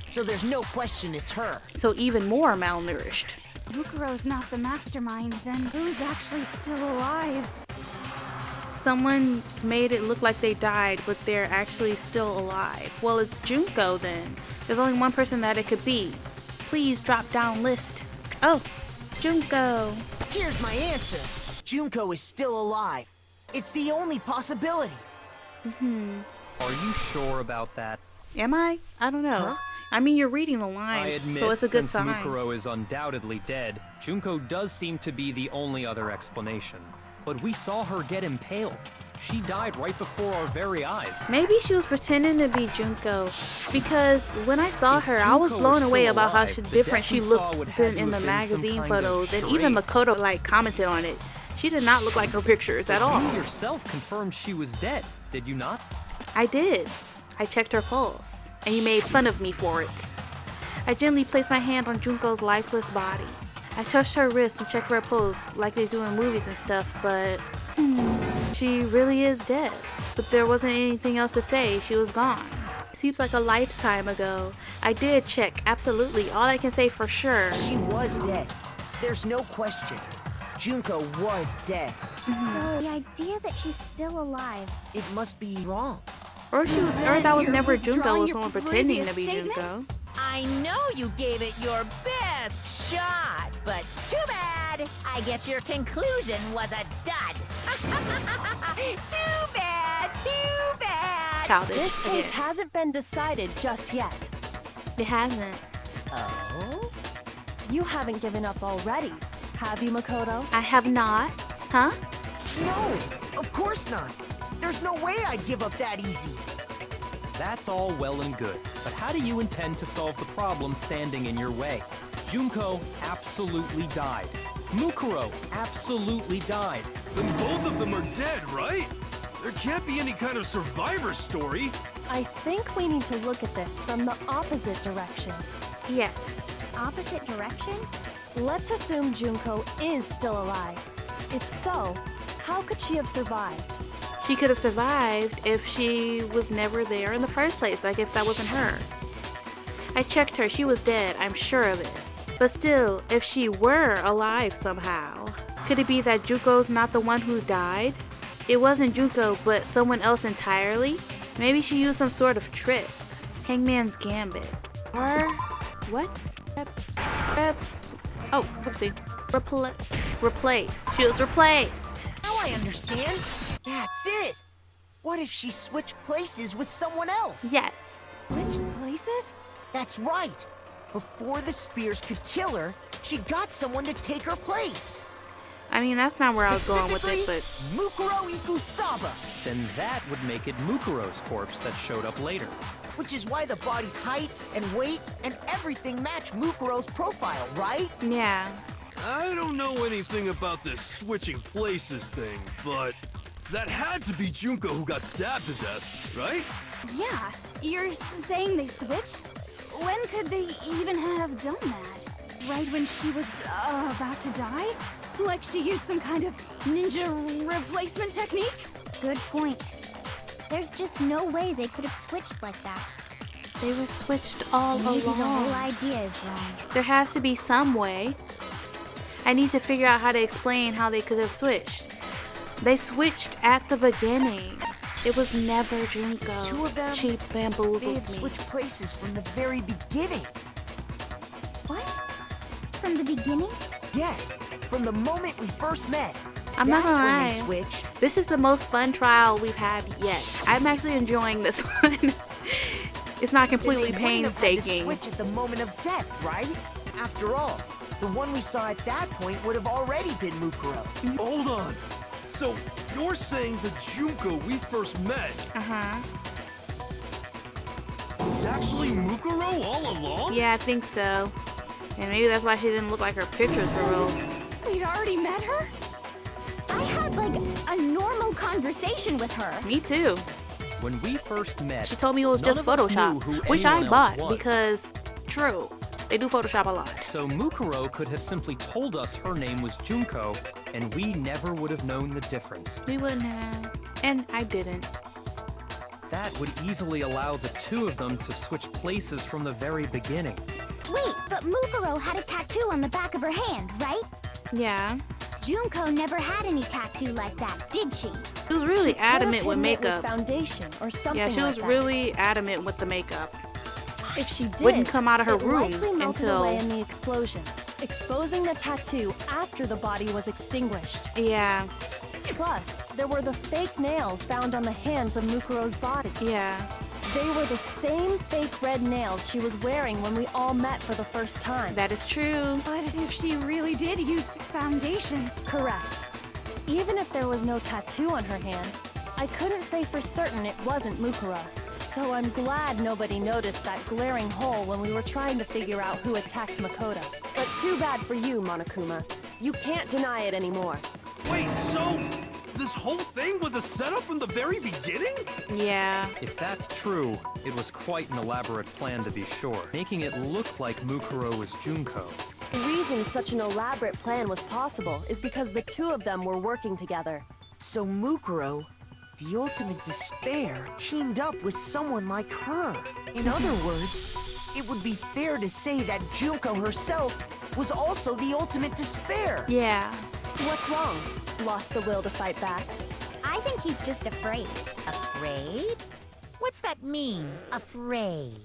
So there's no question it's her. so even more malnourished. Mukuro's not the Mastermind, then who's actually still alive? Someone's made it look like they died, but they're actually still alive. Well, it's Junko then. There's only one person that it could be. Please drop down list. Oh, Junko. Here's my answer. Junko is still alive. It's the only possibility. Are you sure about that? Am I? I don't know. Huh? I mean, you're reading the I lines, admit, so it's a good since sign. Mukuro is undoubtedly dead, Junko does seem to be the only other explanation. But we saw her get impaled. She died right before our very eyes. Maybe she was pretending to be Junko, because when I saw If her, I was Junko blown were away still about how alive, she the different death she we saw looked would have than to in the have been some magazine kind of photos, and even charade. Makoto commented on it. She did not look like her pictures at all. You yourself confirmed she was dead, did you not? I did. I checked her pulse, and you made fun of me for it. I gently placed my hand on Junko's lifeless body. I touched her wrist and checked her pulse like they do in movies and stuff, but she really is dead. But there wasn't anything else to say. She was gone. Seems like a lifetime ago. I did check, absolutely. All I can say for sure. She was dead. There's no question. Junko was dead. So the idea that she's still alive. It must be wrong. Or that was You're never Junko, withdrawing it was your someone pretending to previous be statement? Junko. I know you gave it your best shot, but too bad. I guess your conclusion was a dud. Too bad, too bad. Childish. This case again. hasn't been decided just yet. It hasn't. Oh? You haven't given up already, have you, Makoto? I have not. Huh? No, of course not. There's no way I'd give up that easy. That's all well and good, but how do you intend to solve the problem standing in your way? Junko absolutely died. Mukuro absolutely died. Then both of them are dead, right? There can't be any kind of survivor story. I think we need to look at this from the opposite direction. Yes. opposite direction? Let's assume Junko is still alive. If so, how could she have survived? She could have survived if she was never there in the first place, like if that wasn't her. I checked her, she was dead, I'm sure of it. But still, if she were alive somehow, could it be that Junko's not the one who died? It wasn't Junko, but someone else entirely? Maybe she used some sort of trick. Hangman's Gambit. Or what? Oh, whoopsie. Replaced. She was replaced. Now I understand. That's it. What if she switched places with someone else? Yes. Which places? That's right. Before the spears could kill her, she got someone to take her place. I mean, that's not where I was going with it, but... Mukuro Ikusaba. Then that would make it Mukuro's corpse that showed up later. Which is why the body's height and weight and everything match Mukuro's profile, right? Yeah. I don't know anything about this switching places thing, but that had to be Junko who got stabbed to death, right? Yeah, you're saying they switched? When could they even have done that? Right when she was about to die? Like she used some kind of ninja replacement technique? Good point. There's just no way they could have switched like that. They were switched all Maybe the whole along. idea is wrong. There has to be some way. I need to figure out how to explain how they could have switched. They switched at the beginning. It was never Junko. Two of them, She They bamboozled had me. switched places from the very beginning. What? From the beginning? Yes, from the moment we first met. I'm not That's gonna when lie. they switched. This is the most fun trial we've had yet. I'm actually enjoying this one. It's not completely Then they wouldn't have had to painstaking. switch at the moment of death, right? After all, the one we saw at that point would have already been Mukuro. Hold on. So, you're saying the Junko we first met Uh-huh. is actually Mukuro all along? Yeah, I think so. And maybe that's why she didn't look like her pictures for real. We'd already met her? I had like a normal conversation with her. Me too. When we first met, She told me it was none just of us knew Photoshop, who which I anyone bought else was. because, true, they do Photoshop a lot. So Mukuro could have simply told us her name was Junko, and we never would have known the difference. We wouldn't have. And I didn't. That would easily allow the two of them to switch places from the very beginning. Wait, but Mukuro had a tattoo on the back of her hand, right? Yeah. Junko never had any tattoo like that, did she? She was really She could have adamant with hidden it makeup. foundation or something Yeah, she was like that. really adamant with the makeup. If she did, wouldn't come out of her it room likely melted until- away in the explosion, exposing the tattoo after the body was extinguished. Yeah, Plus, there were the fake nails found on the hands of Mukuro's body. yeah. They were the same fake red nails she was wearing when we all met for the first time. That is true. But if she really did use foundation, Correct. Even if there was no tattoo on her hand, I couldn't say for certain it wasn't Mukuro. So I'm glad nobody noticed that glaring hole when we were trying to figure out who attacked Makoto. But too bad for you, Monokuma. You can't deny it anymore. Wait, so this whole thing was a setup in the very beginning? Yeah. If that's true, it was quite an elaborate plan to be sure, making it look like Mukuro was Junko. The reason such an elaborate plan was possible is because the two of them were working together. So Mukuro, the ultimate despair, teamed up with someone like her. In other words, it would be fair to say that Junko herself was also the ultimate despair. Yeah. What's wrong? Lost the will to fight back? I think he's just afraid. Afraid? What's that mean, afraid?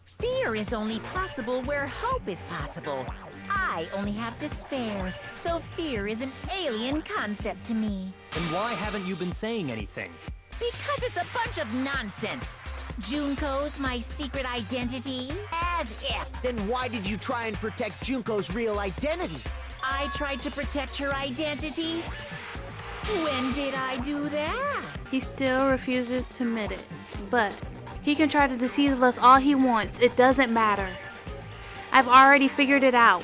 Fear is only possible where hope is possible. I only have despair, so fear is an alien concept to me. Then why haven't you been saying anything? Because it's a bunch of nonsense. Junko's my secret identity? As if. Then why did you try and protect Junko's real identity? I tried to protect her identity? When did I do that? He still refuses to admit it. But he can try to deceive us all he wants. It doesn't matter. I've already figured it out.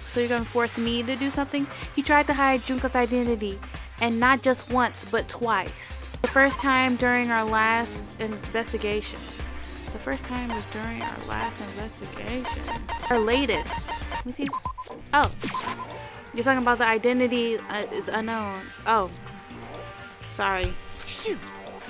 So you're gonna force me to do something? He tried to hide Junko's identity. And not just once, but twice. The first time during our last investigation. The first time was during our last investigation. Our latest. Let me see. Oh. You're talking about the identity is unknown. Oh. Sorry. Shoot!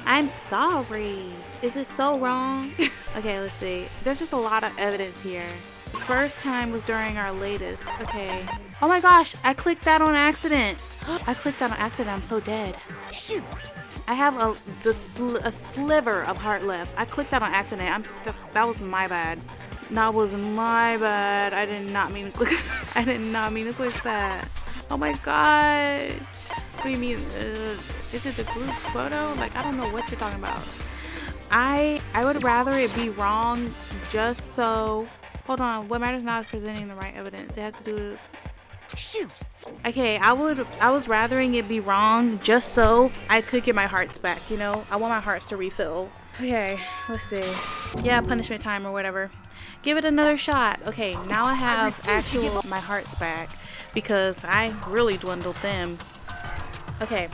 I'm sorry. Is it so wrong? Okay, let's see. There's just a lot of evidence here. The first time was during our latest. Okay. Oh my gosh, I clicked that on accident. I clicked that on accident. I'm so dead. Shoot! I have a sliver of heart left. I clicked that on accident. That was my bad. That was my bad. I did not mean to click. I did not mean to click that. Oh my gosh. What do you mean? Is it the group photo? Like, I don't know what you're talking about. I would rather it be wrong just so. Hold on. What matters now is presenting the right evidence. It has to do with. Shoot! Okay, I was rathering it be wrong just so I could get my hearts back, you know? I want my hearts to refill. Okay, let's see. Yeah, punishment time or whatever. Give it another shot. Okay, now I have my hearts back because I really dwindled them. Okay.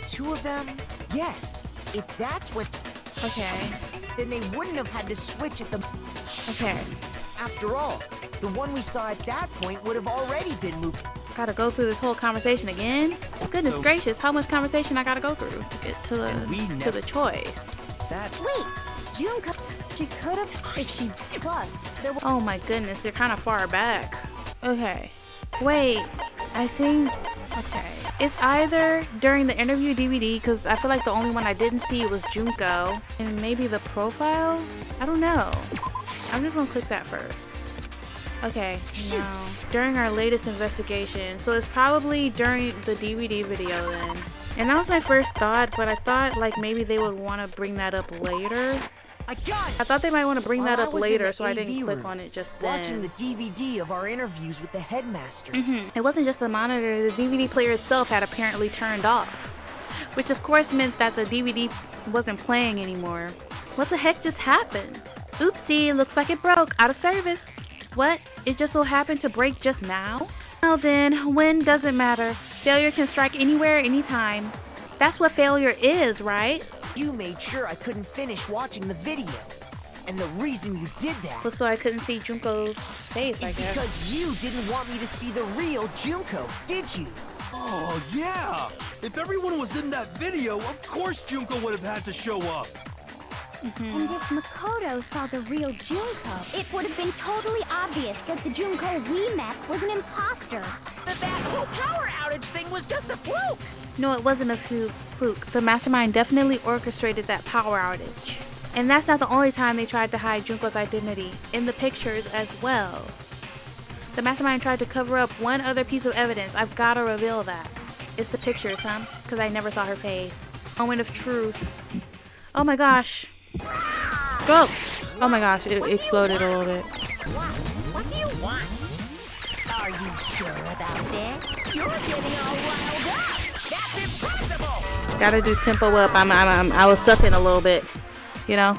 2 of them? Yes. If that's what... Okay. Then they wouldn't have had to switch at the... Okay. After all, the one we saw at that point would have already been moved. Gotta go through this whole conversation again? Goodness gracious, how much conversation I gotta go through to get to the choice. Wait, Junko. She could have if she plus. There was Oh my goodness, they're kind of far back. Okay. Wait, I think... Okay. It's either during the interview DVD, because I feel like the only one I didn't see was Junko. And maybe the profile? I don't know. I'm just gonna click that first. Okay, no. During our latest investigation. So it's probably during the DVD video then. And that was my first thought, but I thought like maybe they would want to bring that up later. I thought they might want to bring that up later, so I didn't click on it just then. Watching the DVD of our interviews with the headmaster. It wasn't just the monitor, the DVD player itself had apparently turned off. Which of course meant that the DVD wasn't playing anymore. What the heck just happened? Oopsie, looks like it broke, out of service. What? It just so happened to break just now? Well then, when doesn't matter. Failure can strike anywhere, anytime. That's what failure is, right? You made sure I couldn't finish watching the video. And the reason you did that Well, so I couldn't see Junko's face, I is guess. because you didn't want me to see the real Junko, did you? Oh, yeah! If everyone was in that video, of course Junko would have had to show up. And if Makoto saw the real Junko, it would have been totally obvious that the Junko we met was an imposter. That whole power outage thing was just a fluke. No, it wasn't a fluke. The Mastermind definitely orchestrated that power outage. And that's not the only time they tried to hide Junko's identity, in the pictures as well. The Mastermind tried to cover up one other piece of evidence. I've gotta reveal that. It's the pictures, huh? Because I never saw her face. Moment of truth. Oh my gosh. Go! Oh my gosh, it exploded a little bit. What do you want? Are you sure about this? You're getting all riled up. That's impossible. Gotta do tempo up. I was sucking a little bit, you know.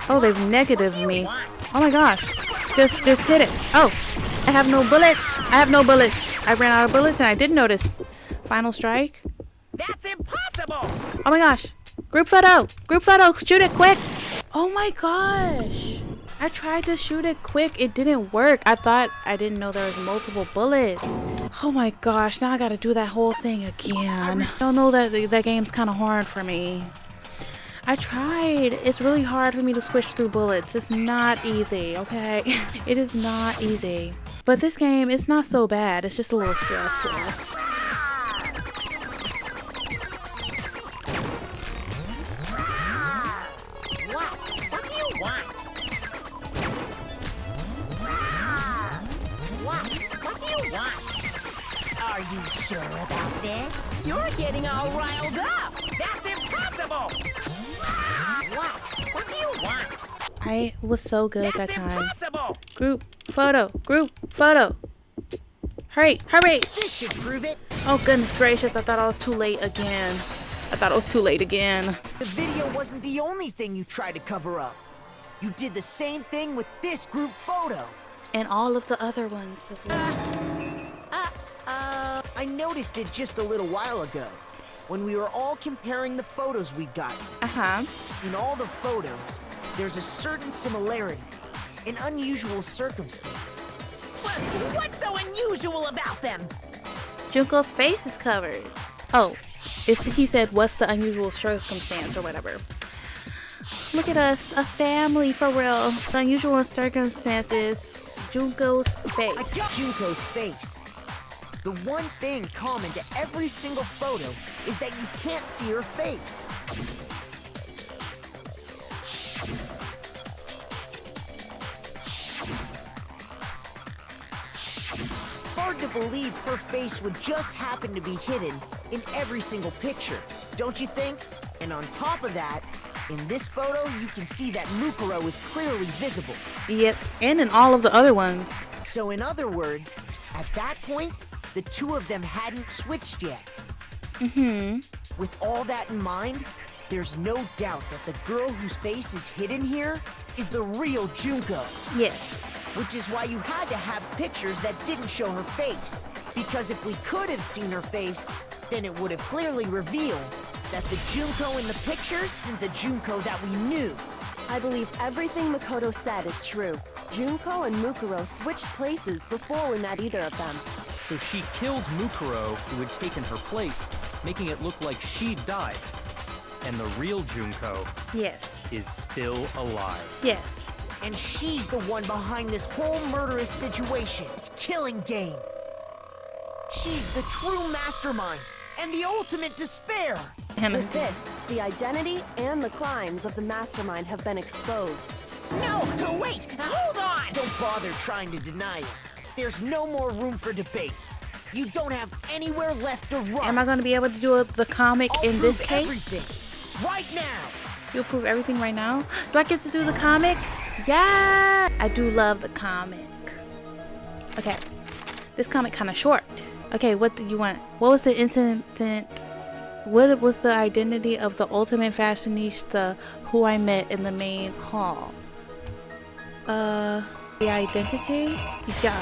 Oh, they've negatived me. Oh my gosh, just hit it. Oh, I have no bullets. I have no bullets. I ran out of bullets and I didn't notice. Final strike. That's impossible. Oh my gosh. Group photo! Group photo! Shoot it quick! Oh my gosh! I tried to shoot it quick. It didn't work. I didn't know there was multiple bullets. Oh my gosh. Now I gotta do that whole thing again. I don't know that game's kind of hard for me. I tried. It's really hard for me to switch through bullets. It's not easy, okay? It is not easy. But this game, it's not so bad. It's just a little stressful. Are you sure about this? You're getting all riled up. That's impossible. What do you want? I was so good that time. Impossible. Group photo. Group photo. Hurry, hurry. This should prove it. Oh, goodness gracious. I thought I was too late again. The video wasn't the only thing you tried to cover up. You did the same thing with this group photo. And all of the other ones as well. I noticed it just a little while ago. when we were all comparing the photos we got. In all the photos, there's a certain similarity, an unusual circumstance. What's so unusual about them? Junko's face is covered. Oh, he said, what's the unusual circumstance or whatever. Look at us, a family for real. The unusual circumstance is Junko's face. Junko's face. The one thing common to every single photo is that you can't see her face. Hard to believe her face would just happen to be hidden in every single picture, don't you think? And on top of that, in this photo, you can see that Mukuro is clearly visible. Yes, and in all of the other ones. So in other words, at that point, the two of them hadn't switched yet. With all that in mind, there's no doubt that the girl whose face is hidden here is the real Junko. Yes. Which is why you had to have pictures that didn't show her face. Because if we could have seen her face, then it would have clearly revealed that the Junko in the pictures isn't the Junko that we knew. I believe everything Makoto said is true. Junko and Mukuro switched places before we met either of them. So she killed Mukuro, who had taken her place, making it look like she'd died. And the real Junko Yes. is still alive. Yes. And she's the one behind this whole murderous situation, this killing game. She's the true mastermind and the ultimate despair. With this, the identity and the crimes of the Mastermind have been exposed. No, wait, hold on! Don't bother trying to deny it. There's no more room for debate. You don't have anywhere left to run. Am I going to be able to do the comic I'll in this prove case? everything. Right now. You'll prove everything right now? Do I get to do the comic? Yeah! I do love the comic. Okay. This comic kind of short. Okay, what do you want? What was the incident? What was the identity of the ultimate fashionista who I met in the main hall? The identity? Yeah.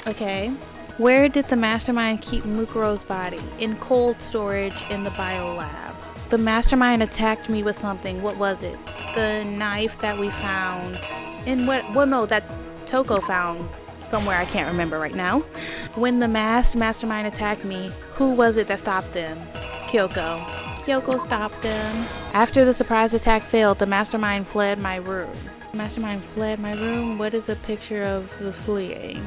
Okay. Where did the Mastermind keep Mukuro's body? In cold storage in the biolab. The Mastermind attacked me with something. What was it? The knife that we found. And that Toko found somewhere, I can't remember right now. When the Mastermind attacked me, who was it that stopped them? Kyoko. Kyoko stopped them. After the surprise attack failed, the Mastermind fled my room. Mastermind fled my room? What is a picture of the fleeing?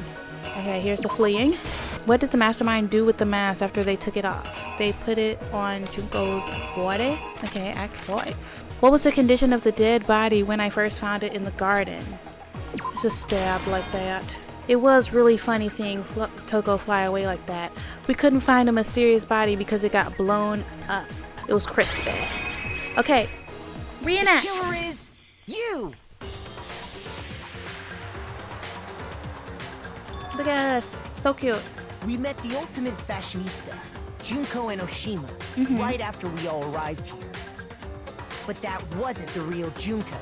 Okay, here's the fleeing. What did the Mastermind do with the mask after they took it off? They put it on Junko's body? Okay, Act 5. What was the condition of the dead body when I first found it in the garden? It's just stabbed like that. It was really funny seeing Toko fly away like that. We couldn't find a mysterious body because it got blown up. It was crispy. Okay, reenact. The killer is you. Look at us, so cute. We met the ultimate fashionista, Junko and Oshima, right after we all arrived here. But that wasn't the real Junko.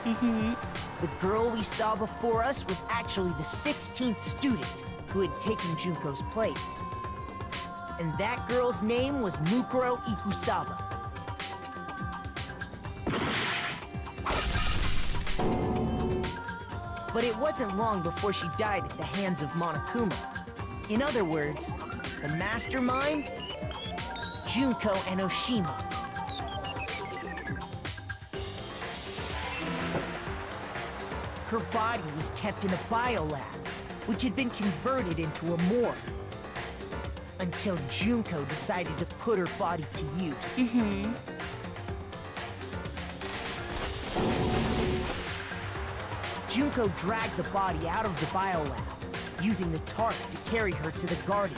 The girl we saw before us was actually the 16th student who had taken Junko's place. And that girl's name was Mukuro Ikusaba. But it wasn't long before she died at the hands of Monokuma. In other words, the Mastermind, Junko, and Oshima. Her body was kept in a biolab, which had been converted into a morgue. Until Junko decided to put her body to use. Junko dragged the body out of the biolab, using the tarp to carry her to the garden.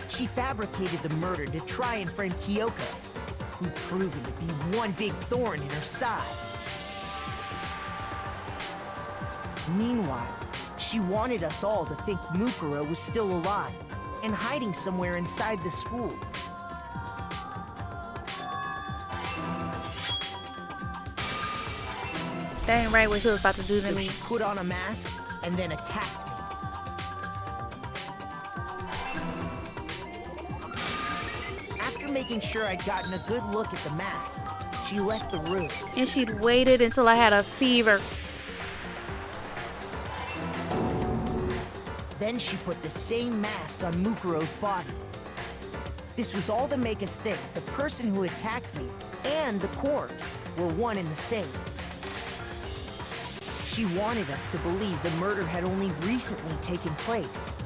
She fabricated the murder to try and frame Kyoko, who'd proven to be one big thorn in her side. Meanwhile, she wanted us all to think Mukuro was still alive and hiding somewhere inside the school. That ain't right what she was about to do to So me. she put on a mask and then attacked me. After making sure I'd gotten a good look at the mask, she left the room. And she'd waited until I had a fever. Then she put the same mask on Mukuro's body. This was all to make us think the person who attacked me and the corpse were one and the same. She wanted us to believe the murder had only recently taken place.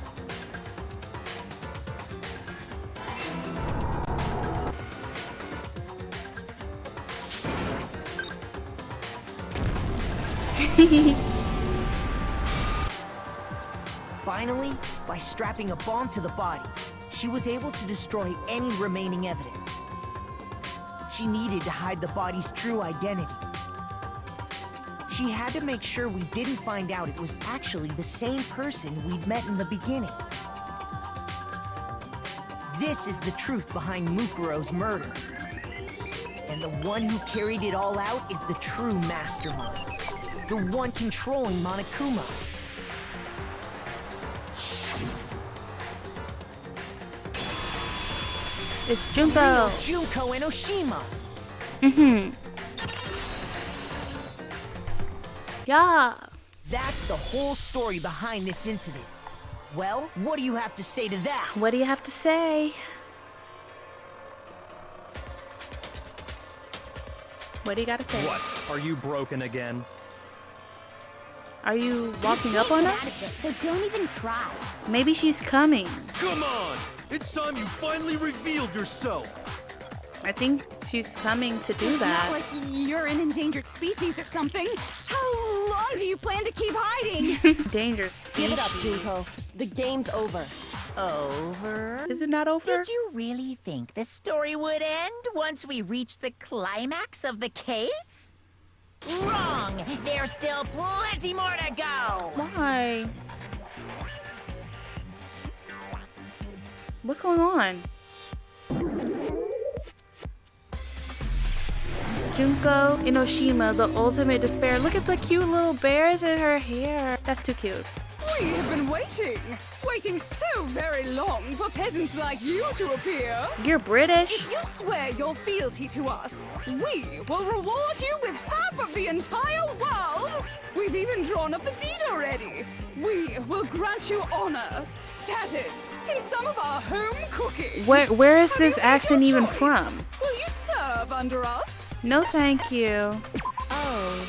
Finally, by strapping a bomb to the body, she was able to destroy any remaining evidence. She needed to hide the body's true identity. She had to make sure we didn't find out it was actually the same person we'd met in the beginning. This is the truth behind Mukuro's murder. And the one who carried it all out is the true mastermind. The one controlling Monokuma. It's Junko. Junko Enoshima. Yeah. That's the whole story behind this incident. Well, what do you have to say to that? What do you have to say? What do you gotta say? What? Are you broken again? Are you walking up on Get out of us? this, so don't even try. Maybe she's coming. Come on! It's time you finally revealed yourself! I think she's coming to do It's that. not like you're an endangered species or something. How long do you plan to keep hiding? Dangerous species. Give it up, Junko. The game's over. Over? Is it not over? Did you really think the story would end once we reached the climax of the case? Wrong! There's still plenty more to go! Why? What's going on? Junko Enoshima, the ultimate despair. Look at the cute little bears in her hair. That's too cute. We have been waiting so very long for peasants like you to appear. You're British. If you swear your fealty to us, we will reward you with half of the entire world. We've even drawn up the deed already. We will grant you honor, status, in some of our home cooking. Where is Have this you made accent your even choice? from? Will you serve under us? No, thank you. Oh,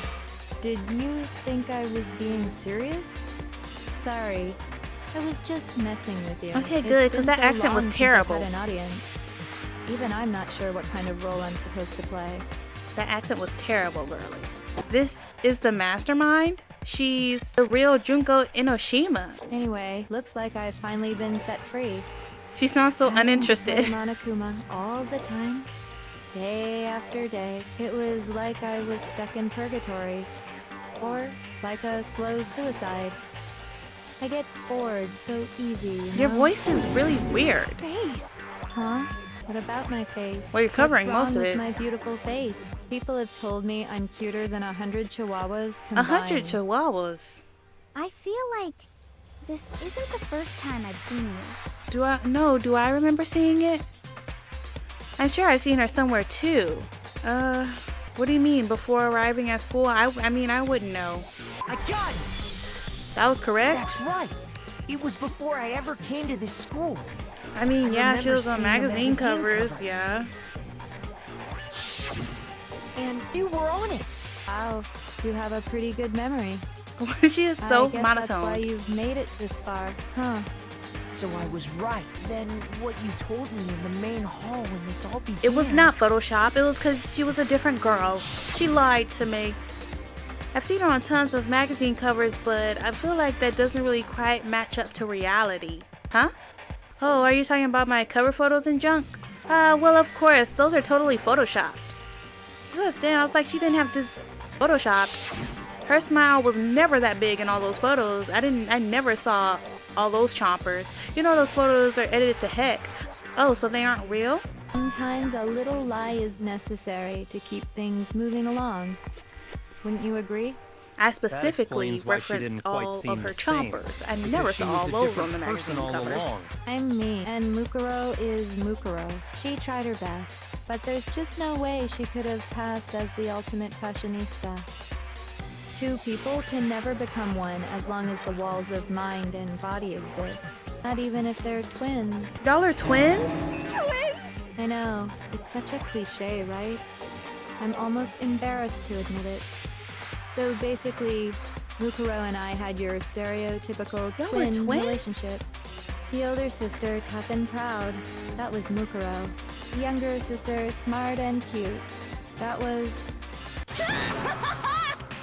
did you think I was being serious? Sorry, I was just messing with you. Okay, It's good, 'cause been that so accent was long since I've terrible. had an audience. Even I'm not sure what kind of role I'm supposed to play. That accent was terrible, girly. This is the mastermind? She's the real Junko Enoshima. Anyway, looks like I've finally been set free. She sounds so I uninterested. played Monokuma all the time, day after day. It was like I was stuck in purgatory, or like a slow suicide. I get bored so easy. Your voice is really weird. Face. Huh? What about my face? Well, you're covering What's wrong most of with it. my beautiful face. People have told me I'm cuter than 100 chihuahuas combined. 100 chihuahuas. I feel like this isn't the first time I've seen you. Do I remember seeing it? I'm sure I've seen her somewhere too. What do you mean? Before arriving at school? I mean, I wouldn't know. I got it! That was correct? That's right. It was before I ever came to this school. I mean, I yeah, she remember was on seeing the magazine magazine covers, cover. yeah. And you were on it. Wow, you have a pretty good memory. She is so I guess that's why monotone. you've made it this far, huh? So I was right. Then what you told me in the main hall when this all began. It was not Photoshop. It was because she was a different girl. She lied to me. I've seen her on tons of magazine covers, but I feel like that doesn't really quite match up to reality. Huh? Oh, are you talking about my cover photos and junk? Well, of course, those are totally photoshopped. That's what I was saying. I was like, she didn't have this photoshopped. Her smile was never that big in all those photos. I never saw all those chompers. You know, those photos are edited to heck. Oh, so they aren't real? Sometimes a little lie is necessary to keep things moving along. Wouldn't you agree? I specifically explains why she referenced didn't quite all seem of her the same, chompers. I because never she saw was all a those different on the person magazine all covers. along. I'm me, and Mukuro is Mukuro. She tried her best, but there's just no way she could have passed as the ultimate fashionista. Two people can never become one as long as the walls of mind and body exist. Not even if they're twins. Y'all are twins? Twins! I know, it's such a cliche, right? I'm almost embarrassed to admit it. So basically, Mukuro and I had your stereotypical Y'all were twin twins? relationship. The older sister, tough and proud. That was Mukuro. The younger sister, smart and cute. That was...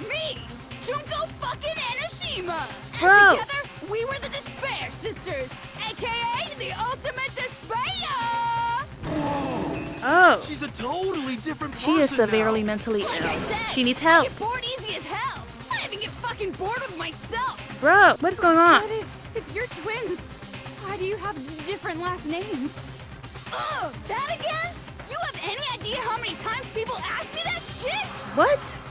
Me! Junko fucking Enoshima! And Bro. together, we were the Despair Sisters, aka the Ultimate Despair! Oh, She's a totally different person she is severely now. mentally Like I ill. said, She needs I help. get bored easy as hell. I even get fucking bored with myself. Bro, what is going on? But if you're twins, why do you have different last names? Oh, that again? You have any idea how many times people ask me that shit? What?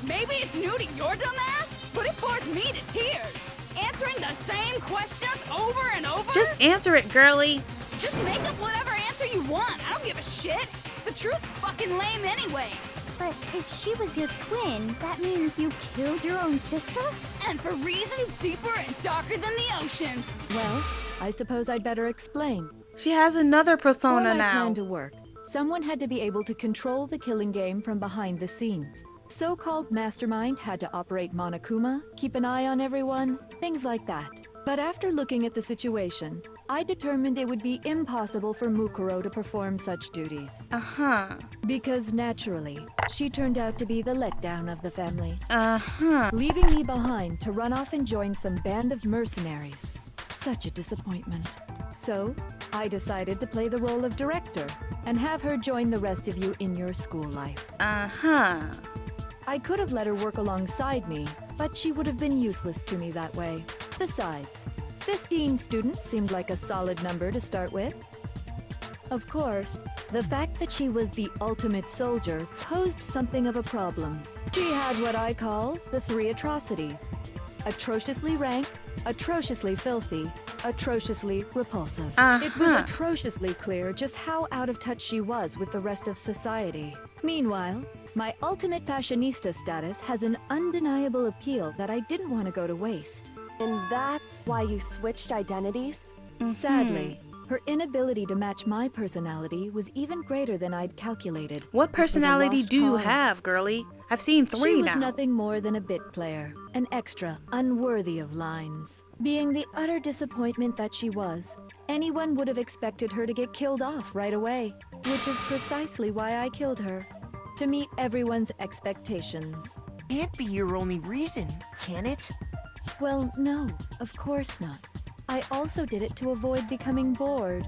Maybe it's new to your dumb ass, but it bores me to tears. Answering the same questions over and over? Just answer it, girly. Just make up whatever answer you want. I don't give a shit. The truth's fucking lame anyway. But if she was your twin, that means you killed your own sister? And for reasons deeper and darker than the ocean. Well, I suppose I'd better explain. She has another For persona my now. plan to work, someone had to be able to control the killing game from behind the scenes. So-called Mastermind had to operate Monokuma, keep an eye on everyone, things like that. But after looking at the situation, I determined it would be impossible for Mukuro to perform such duties. Uh-huh. Because naturally, she turned out to be the letdown of the family, Uh-huh. leaving me behind to run off and join some band of mercenaries. Such a disappointment. So, I decided to play the role of director and have her join the rest of you in your school life. Uh-huh. I could have let her work alongside me, but she would have been useless to me that way. Besides, 15 students seemed like a solid number to start with. Of course, the fact that she was the ultimate soldier posed something of a problem. She had what I call the three atrocities: atrociously rank, atrociously filthy, atrociously repulsive. It was atrociously clear just how out of touch she was with the rest of society. Meanwhile, my ultimate fashionista status has an undeniable appeal that I didn't want to go to waste. And that's why you switched identities? Sadly, her inability to match my personality was even greater than I'd calculated. What personality lost do you cause. have, girly? I've seen She three was now. nothing more than a bit player, an extra, unworthy of lines. Being the utter disappointment that she was, anyone would have expected her to get killed off right away, which is precisely why I killed her. To meet everyone's expectations. Can't be your only reason, can it? Well, no, of course not. I also did it to avoid becoming bored.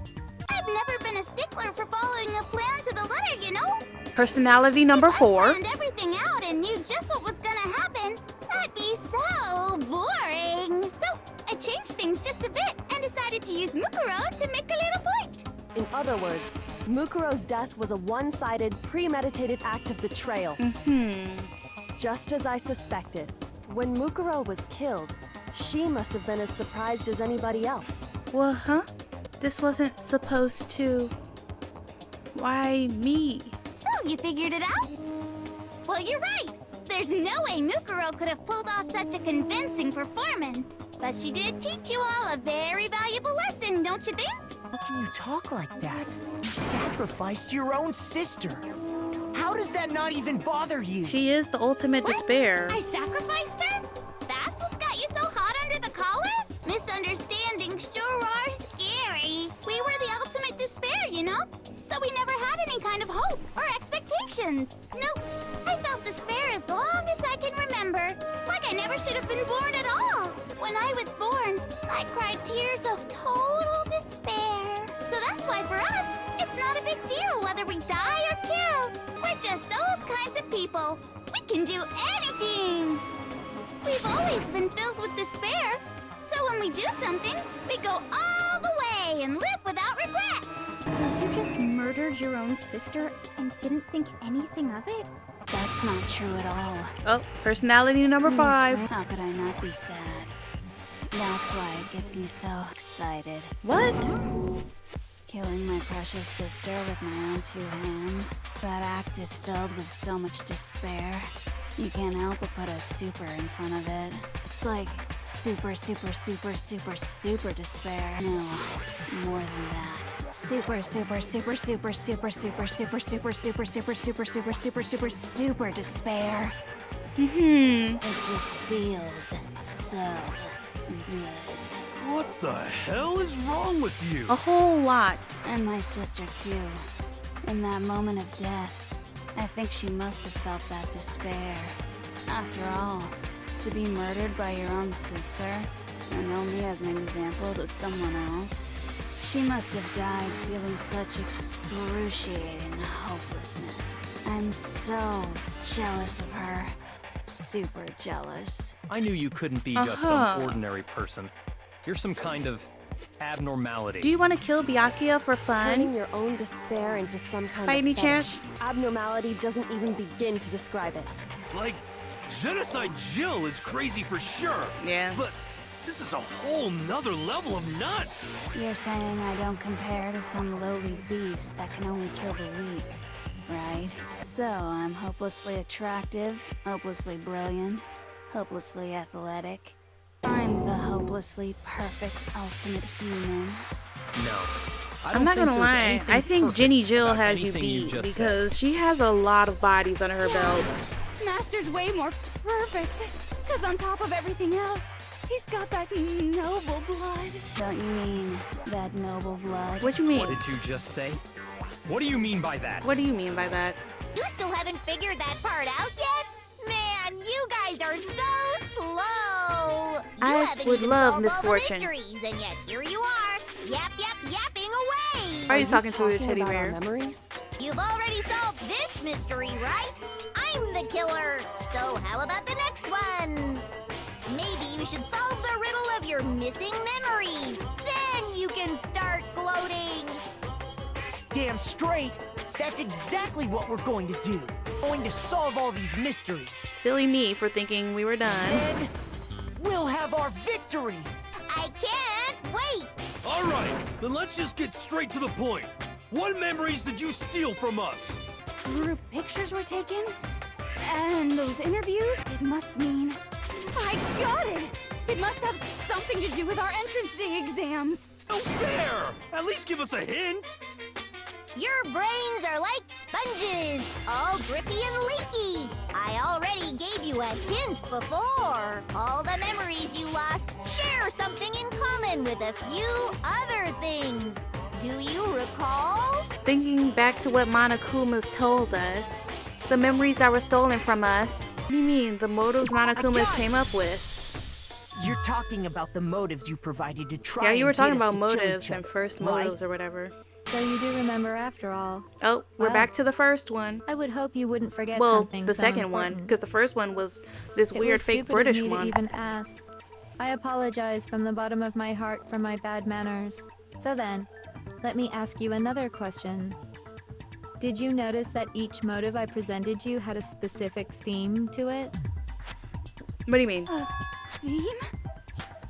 I've never been a stickler for following a plan to the letter, you know? Personality number If I 4. planned everything out and knew just what was gonna happen, that'd be so boring. So I changed things just a bit and decided to use Mukuro to make a little point. In other words, Mukuro's death was a one-sided, premeditated act of betrayal. Just as I suspected. When Mukuro was killed, she must have been as surprised as anybody else. Well, huh? This wasn't supposed to... Why me? So you figured it out? Well, you're right. There's no way Mukuro could have pulled off such a convincing performance. But she did teach you all a very valuable lesson, don't you think? How can you talk like that? You sacrificed your own sister. How does that not even bother you? She is the ultimate What? despair. I sacrificed her? That's what's got you so hot under the collar? Misunderstandings sure are scary. We were the ultimate despair, you know? So we never had any kind of hope or expectations. Nope. I felt despair as long as I can remember. Like I never should have been born at all. When I was born, I cried tears of total despair. So that's why for us, it's not a big deal whether we die or kill. We're just those kinds of people. We can do anything. We've always been filled with despair. So when we do something, we go all the way and live without regret. So you just murdered your own sister and didn't think anything of it? That's not true at all. Oh, personality number 5. How could I not be sad? That's why it gets me so excited. What? Killing my precious sister with my own 2 hands. That act is filled with so much despair. You can't help but put a super in front of it. It's like super, super, super, super, super despair. No, more than that. Super, super, super, super, super, super, super, super, super, super, super, super, super, super, super despair. It just feels so good. What the hell is wrong with you? A whole lot. And my sister too. In that moment of death, I think she must have felt that despair. After all, to be murdered by your own sister, and only as an example to someone else, she must have died feeling such excruciating hopelessness. I'm so jealous of her. Super jealous. I knew you couldn't be just some ordinary person. You're some kind of abnormality. Do you want to kill Byakuya for Turning fun? your own despair into some kind By of any fetish. chance? Abnormality doesn't even begin to describe it. Like, Genocide Jill is crazy for sure. Yeah. But this is a whole nother level of nuts. You're saying I don't compare to some lowly beast that can only kill the weak, right? So I'm hopelessly attractive, hopelessly brilliant, hopelessly athletic. I'm the hopelessly perfect ultimate human. No. I'm not gonna lie. I think Jenny Jill has you anything you beat just because she has a lot of bodies under her belt. Master's way more perfect, because on top of everything else, he's got that noble blood. Don't you mean that noble blood? What you mean? What did you just say? What do you mean by that? What do you mean by that? You still haven't figured that part out yet? Man, you guys are so slow! I You haven't would even love solved Miss all the Fortune. mysteries, and yet here you are, yapping away! Are you talking to a Talking teddy about our bear? memories? You've already solved this mystery, right? I'm the killer, so how about the next one? Maybe you should solve the riddle of your missing memories. Then you can start gloating. Damn straight. That's exactly what we're going to do. Going to solve all these mysteries. Silly me for thinking we were done. Then we'll have our victory. I can't wait. All right, then let's just get straight to the point. What memories did you steal from us? Group pictures were taken? And those interviews? It must mean... I got it! It must have something to do with our entrancing exams. No fair! At least give us a hint. Your brains are like sponges, all drippy and leaky. I already gave you a hint before. All the memories you lost share something in common with a few other things. Do you recall? Thinking back to what Monokuma's told us, the memories that were stolen from us. What do you mean, the motives Monokuma came up with? You're talking about the motives you provided to try. Yeah, you were and get talking us about to kill motives each and other, first right? motives or whatever. So you do remember after all. Oh, we're Wow. back to the first one. I would hope you wouldn't forget Well, something the so second one, important. because the first one was this It weird was fake stupid of British me one. to even ask. I apologize from the bottom of my heart for my bad manners. So then, let me ask you another question. Did you notice that each motive I presented you had a specific theme to it? What do you mean? Theme?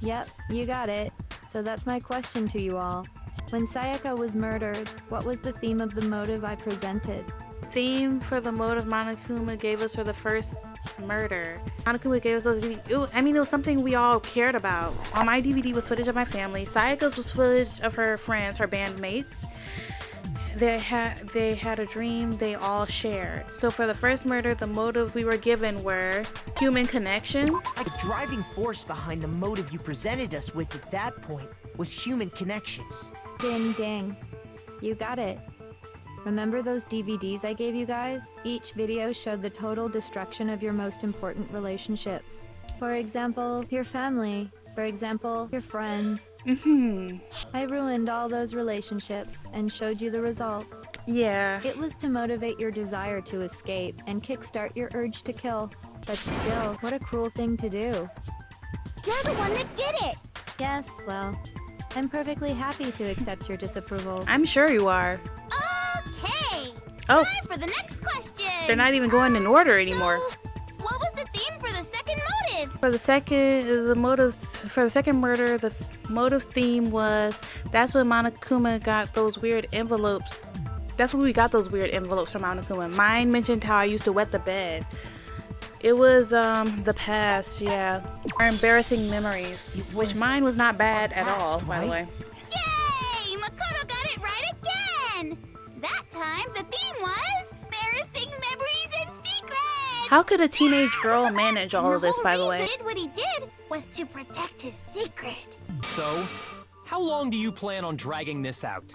Yep, you got it. So that's my question to you all. When Sayaka was murdered, what was the theme of the motive I presented? Theme for the motive Monokuma gave us for the first murder. Monokuma gave us those DVD. I mean, it was something we all cared about. On my DVD was footage of my family. Sayaka's was footage of her friends, her bandmates. They had a dream they all shared. So for the first murder, the motive we were given were human connections. The driving force behind the motive you presented us with at that point was human connections. Ding ding. You got it. Remember those DVDs I gave you guys? Each video showed the total destruction of your most important relationships. For example, your family. For example, your friends. I ruined all those relationships and showed you the results. Yeah. It was to motivate your desire to escape and kickstart your urge to kill. But still, what a cruel thing to do. You're the one that did it. Yes, well, I'm perfectly happy to accept your disapproval. I'm sure you are. Okay. Oh. Time for the next question. They're not even going in order anymore. So, what was the theme for the second motive? For the second murder, the motive's theme was that's when Monokuma got those weird envelopes. That's when we got those weird envelopes from Monokuma. Mine mentioned how I used to wet the bed. It was the past, yeah. Our embarrassing memories, which mine was not bad at all, by the way. Yay! Makoto got it right again! That time, the theme was embarrassing memories and secrets! How could a teenage girl manage all of this, by the way? The whole reason what he did was to protect his secret. So, how long do you plan on dragging this out?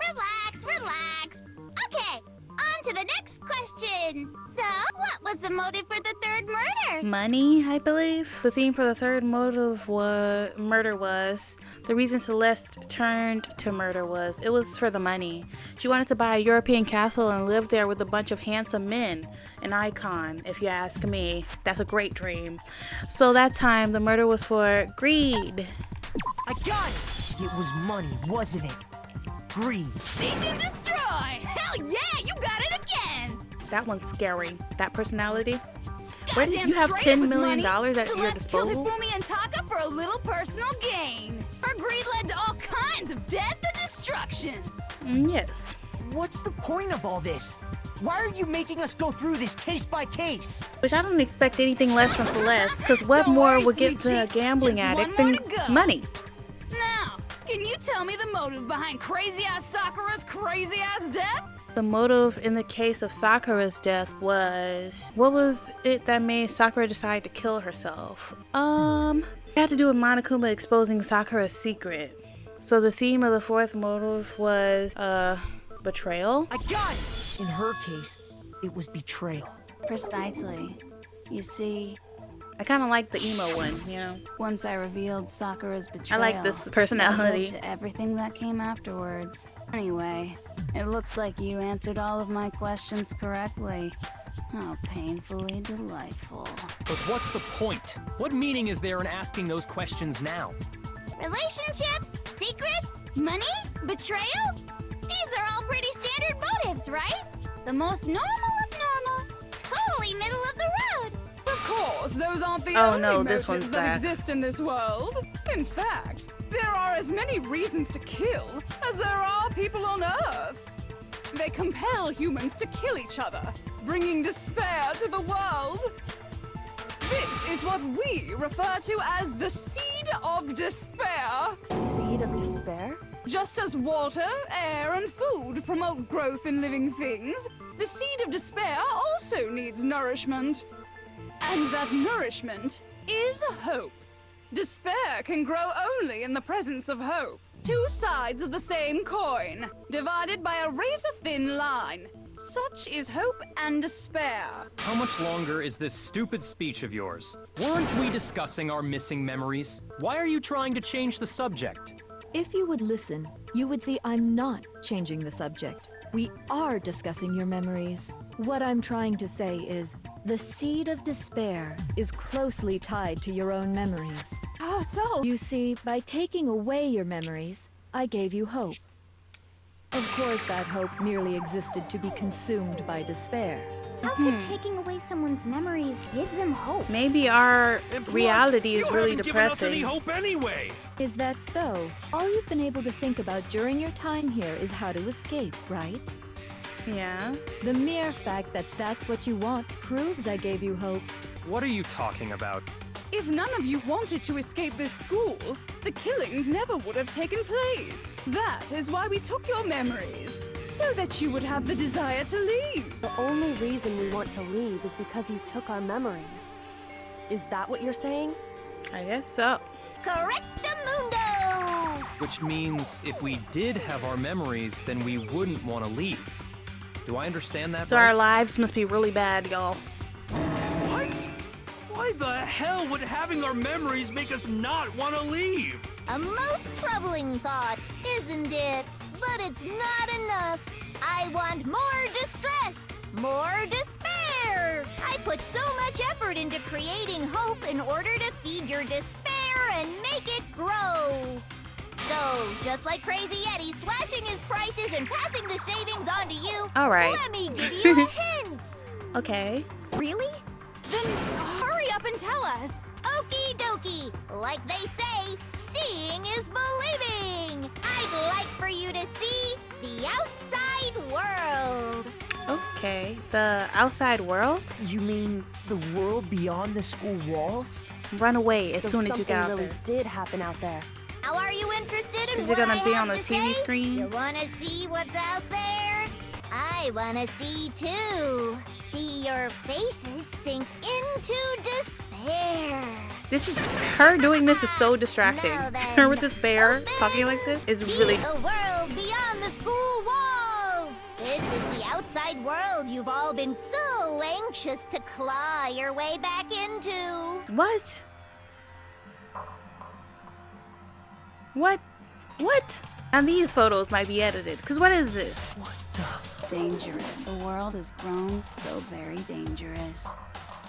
Relax, relax. Okay, on to the next question. So, what was the motive for the third murder? Money, I believe. The theme for the third murder was the reason Celeste turned to murder was it was for the money. She wanted to buy a European castle and live there with a bunch of handsome men. An icon, if you ask me. That's a great dream. So that time, the murder was for greed. I got it! It was money, wasn't it? Greed. Seek and destroy! Hell yeah, you got it again! That one's scary. That personality. Where did Goddamn you have straight it $10 was million money. at your Celeste killed disposal? Ifumi and Taka for a little personal gain. Her greed led to all kinds of death and destruction. Yes. What's the point of all this? Why are you making us go through this case by case? Which I don't expect anything less from Celeste, because what Don't more worry, would get sweet the cheeks. gambling Just addict one than more to go. money? Now, can you tell me the motive behind crazy-ass Sakura's crazy-ass death? The motive in the case of Sakura's death was... What was it that made Sakura decide to kill herself? It had to do with Monokuma exposing Sakura's secret. So the theme of the fourth motive was, betrayal? I got it! In her case, it was betrayal. Precisely. You see, I kind of like the emo one, you know? once I revealed Sakura's I betrayal, like this it personality. led to everything that came afterwards. Anyway, it looks like you answered all of my questions correctly. How painfully delightful. But what's the point? What meaning is there in asking those questions now? Relationships, secrets, money, betrayal? These are all pretty standard motives, right? The most normal of normal. Totally middle of the road. Of course, those aren't the Oh, only no, motives this one's that that. exist in this world. In fact, there are as many reasons to kill as there are people on Earth. They compel humans to kill each other, bringing despair to the world. This is what we refer to as the seed of despair. Seed of despair? Just as water, air, and food promote growth in living things, the seed of despair also needs nourishment. And that nourishment is hope. Despair can grow only in the presence of hope. Two sides of the same coin, divided by a razor-thin line. Such is hope and despair. How much longer is this stupid speech of yours? Weren't we discussing our missing memories? Why are you trying to change the subject? If you would listen, you would see I'm not changing the subject. We are discussing your memories. What I'm trying to say is, the seed of despair is closely tied to your own memories. How so? You see, by taking away your memories, I gave you hope. Of course, that hope merely existed to be consumed by despair. How could taking away someone's memories give them hope? Maybe our And plus, reality is you really haven't given us any depressing. hope anyway. Is that so? All you've been able to think about during your time here is how to escape, right? Yeah. The mere fact that that's what you want proves I gave you hope. What are you talking about? If none of you wanted to escape this school, the killings never would have taken place. That is why we took your memories, so that you would have the desire to leave. The only reason we want to leave is because you took our memories. Is that what you're saying? I guess so. Correctamundo! Which means if we did have our memories, then we wouldn't want to leave. Do I understand that So right? our lives must be really bad, y'all. What? Why the hell would having our memories make us not want to leave? A most troubling thought, isn't it? But it's not enough. I want more distress, more despair. I put so much effort into creating hope in order to feed your despair and make it grow. So, just like Crazy Eddie slashing his prices and passing the savings on to you, Alright. let me give you a hint. Okay. Really? Then hurry up and tell us. Okie dokie. Like they say, seeing is believing. I'd like for you to see the outside world. Okay. The outside world? You mean the world beyond the school walls? Run away as So soon as you get out something really there. did happen out there. Now, are you interested in Is it what gonna I be have on the to TV say? screen? You wanna see what's out there? I wanna see too. See your faces sink into despair. This is her doing this is so distracting. Now then, Her with this bear open talking like this is See really. the world beyond the school walls. This is the outside world you've all been so anxious to claw your way back into. What? What? What? And these photos might be edited. Cause what is this? Dangerous. The world has grown so very dangerous.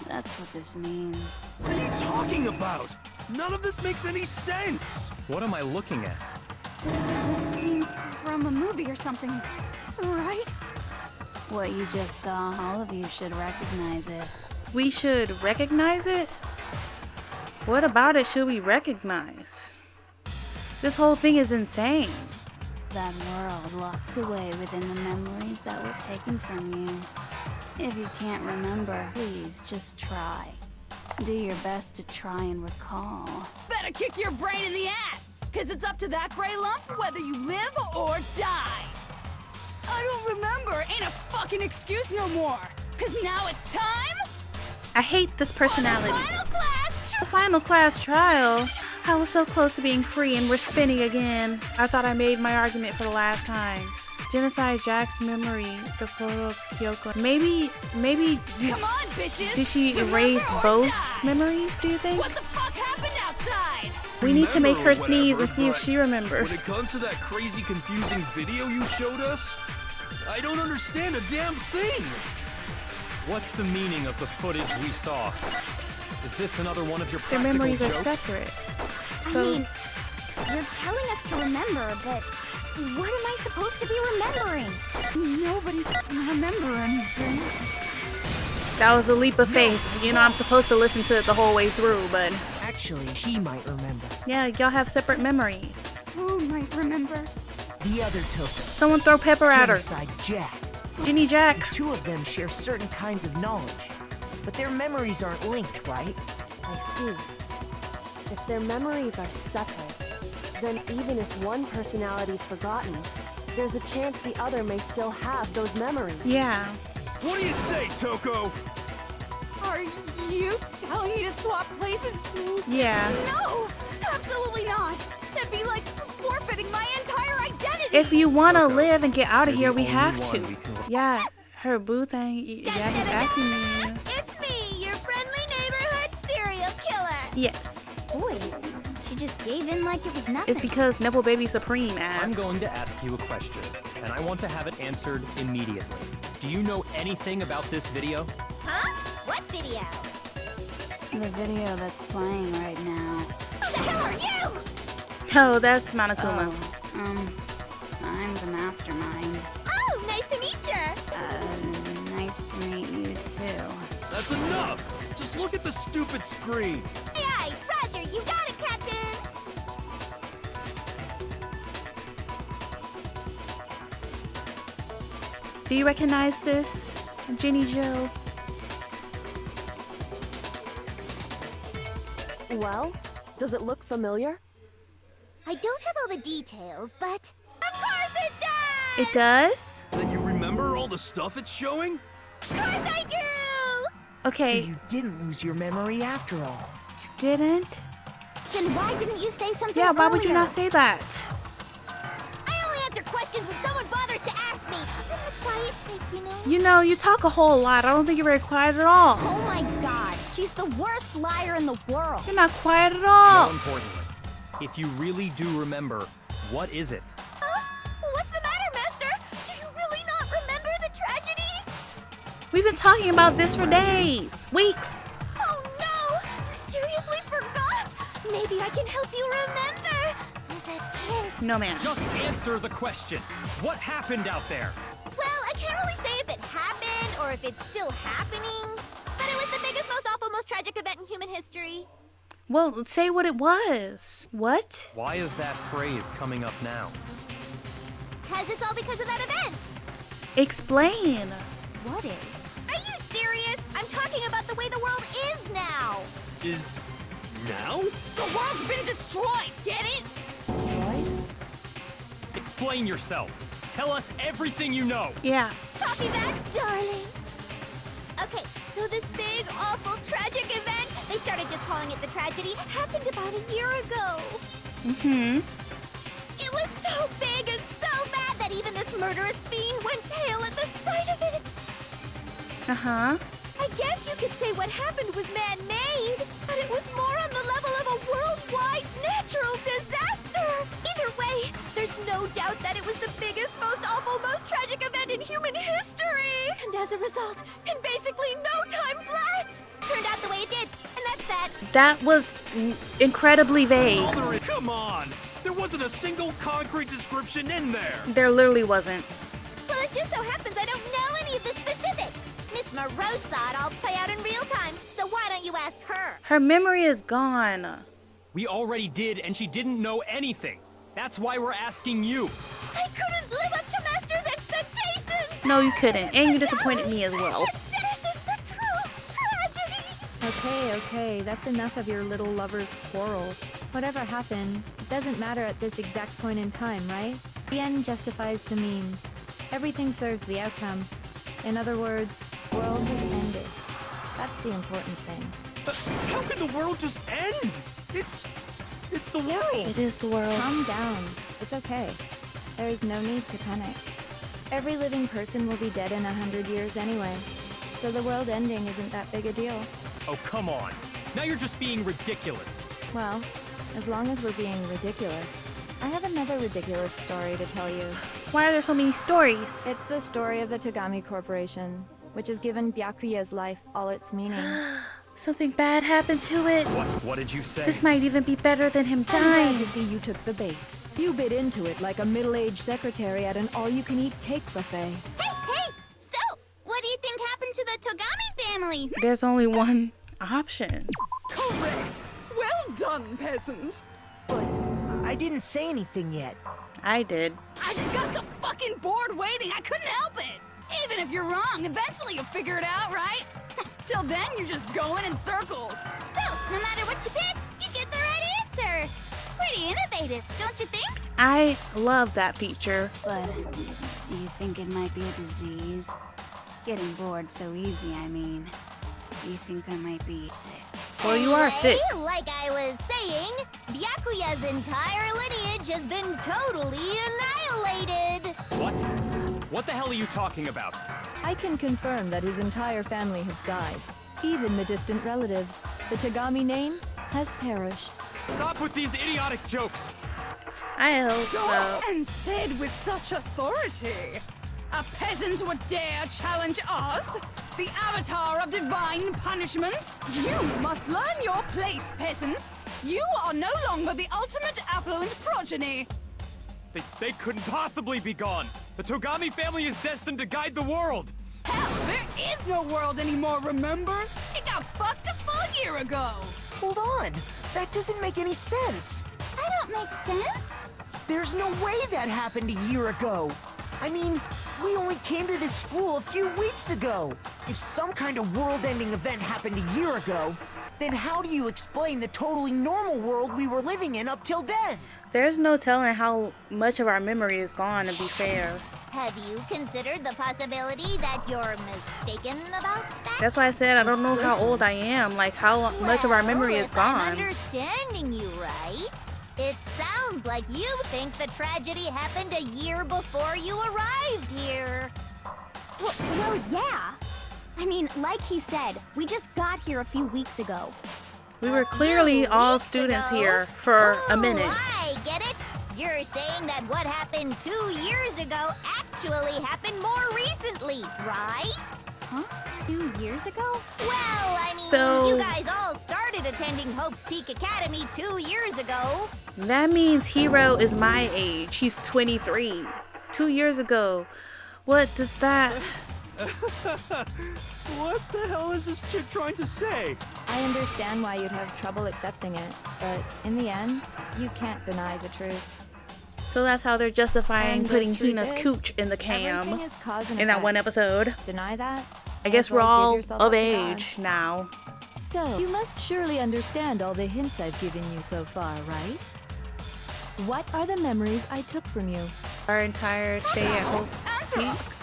That's what this means. What are you talking about? None of this makes any sense. What am I looking at? This is a scene from a movie or something, right? What you just saw, all of you should recognize it. We should recognize it? What about it should we recognize? This whole thing is insane. That world locked away within the memories that were taken from you. If you can't remember, please just try. Do your best to try and recall. Better kick your brain in the ass, cause it's up to that gray lump whether you live or die. I don't remember ain't a fucking excuse no more, cause now it's time I hate this personality. for the final class. The final class trial? I was so close to being free and we're spinning again. I thought I made my argument for the last time. Genocide Jack's memory, the photo of Kyoko. Maybe Come on, bitches. did she Remember erase or both die. memories, do you think? What the fuck happened outside? We need to make her Remember or sneeze and whatever, see if but she When it remembers. comes to that crazy, confusing video you showed us, I don't understand a damn thing. What's the meaning of the footage we saw? Is this another one of your Their practical memories are jokes? separate. I So mean, you're telling us to remember, but what am I supposed to be remembering? Nobody can remember anything. that was a leap of faith. You know, I'm supposed to listen to it the whole way through, but Actually, she might remember. yeah, y'all have separate memories. Who might remember? The other token, Someone throw pepper at her. Genocide Jack. Ginny Jack. Two of them share certain kinds of knowledge, but their memories aren't linked, right? I see. If their memories are separate, then even if one personality's forgotten, there's a chance the other may still have those memories. Yeah. What do you say, Toko? Are you telling me to swap places? Yeah. No, absolutely not. That'd be like forfeiting my entire identity. If you want to live and get out of You're here, the we only have one to. we can- Yeah. Her boo thing. Yeah, he's asking me. It's me, your friendly neighborhood serial killer. Yes. Boy, she just gave in like it was nothing. It's because Nipple Baby Supreme I'm asked. going to ask you a question, and I want to have it answered immediately. Do you know anything about this video? Huh? What video? The video that's playing right now. Who the hell are you? Oh, that's Monokuma. I'm the Mastermind. Oh, nice to meet you. Nice to meet you too. That's enough. Just look at the stupid screen. Aye, Roger, you got it, Captain. Do you recognize this, Jenny Joe? Well, does it look familiar? I don't have all the details, but of course it does. It does? Then you remember all the stuff it's showing? Of course I do. Okay, So you didn't lose your memory after all. didn't? Then why didn't you say something Yeah, why would you earlier? not say that? I only answer questions when someone bothers to ask me. I'm the quiet type, you know. You know, you talk a whole lot. I don't think you're very quiet at all. Oh my god, she's the worst liar in the world. You're not quiet at More all. importantly, if you really do remember, what is it? What's the matter, mister? Do you really not remember the tragedy? We've been talking about this for days, weeks. Oh no! You seriously forgot? Maybe I can help you remember. The kiss No, ma'am. Just answer the question. What happened out there? Well, I can't really say if it happened or if it's still happening, but it was the biggest, most awful, most tragic event in human history. Well, say what it was. What? Why is that phrase coming up now? Because it's all because of that event. Explain. What is? Are you serious? I'm talking about the way the world is now. Is now? The world's been destroyed, get it? Destroyed? Explain yourself. Tell us everything you know. Yeah. Copy that, darling. Okay, so this big, awful, tragic event, they started just calling it the tragedy, happened about a year ago. Mm-hmm. It was so big and so bad that even this murderous fiend went pale at the sight of it. Uh-huh. I guess you could say what happened was man-made, but it was more on the level of a worldwide natural disaster. Either way, there's no doubt that it was the biggest, most awful, most tragic event in human history. And as a result, in basically no time flat, turned out the way it did, and that's that. That was incredibly vague. Come on! There wasn't a single concrete description in there! There literally wasn't. Well, it just so happens I don't know any of the specifics. Miss Moreau saw it all play out in real time, so why don't you ask her? Her memory is gone. We already did, and she didn't know anything. That's why we're asking you. I couldn't live up to Master's expectations! No, you couldn't. And you disappointed me as well. This is the true tragedy! Okay, that's enough of your little lover's quarrel. Whatever happened, it doesn't matter at this exact point in time, right? The end justifies the means. Everything serves the outcome. In other words, the world has ended. That's the important thing. How can the world just end? It's the world! It is the world. Calm down. It's okay. There's no need to panic. Every living person will be dead in 100 years anyway. So the world ending isn't that big a deal. Oh, come on. Now you're just being ridiculous. Well, as long as we're being ridiculous. I have another ridiculous story to tell you. Why are there so many stories? It's the story of the Togami Corporation, which has given Byakuya's life all its meaning. Something bad happened to it. What did you say? This might even be better than him I'm glad dying. to see you took the bait. You bit into it like a middle-aged secretary at an all-you-can-eat cake buffet. Hey! So, what do you think happened to the Togami family? There's only one option. Correct. Well done, peasant. But I didn't say anything yet. I did. I just got so fucking bored waiting, I couldn't help it. Even if you're wrong, eventually you'll figure it out, right? Till then, you're just going in circles. So, no matter what you pick, you get the right answer. Pretty innovative, don't you think? I love that feature. But do you think it might be a disease? Getting bored so easy, I mean. Do you think I might be sick? Well, you are sick. Like I was saying, Byakuya's entire lineage has been totally annihilated. What? What the hell are you talking about? I can confirm that his entire family has died. Even the distant relatives. The Togami name has perished. Stop with these idiotic jokes. I hope So, so. and said with such authority. A peasant would dare challenge us? The avatar of divine punishment? You must learn your place, peasant. You are no longer the ultimate affluent progeny. They couldn't possibly be gone. The Togami family is destined to guide the world. Hell, there is no world anymore, remember? It got fucked a full year ago. Hold on. That doesn't make any sense. I don't make sense. There's no way that happened a year ago. I mean, we only came to this school a few weeks ago. If some kind of world-ending event happened a year ago, then how do you explain the totally normal world we were living in up till then? There's no telling how much of our memory is gone, to be fair. Have you considered the possibility that you're mistaken about that? That's why I said I don't know how old I am, like how much of our memory is If I'm gone. understanding you right, it sounds like you think the tragedy happened a year before you arrived here. Well, yeah. I mean, like he said, we just got here a few weeks ago. We were clearly all students here for a minute. I get it. You're saying that what happened 2 years ago actually happened more recently, right? Huh? 2 years ago? Well, I mean, So- you guys all started attending Hope's Peak Academy 2 years ago. That means Hero is my age. He's 23. 2 years ago. What does that... What the hell is this chick trying to say? I understand why you'd have trouble accepting it, but in the end, you can't deny the truth. So that's how they're justifying And the putting truth Hina's is, cooch in the everything cam is cause and in that one effect. episode. Deny that? I guess we're Well, give all yourself of up to God. age now. So, you must surely understand all the hints I've given you so far, right? What are the memories I took from you? Our entire stay at Hope's Answer Peak. us!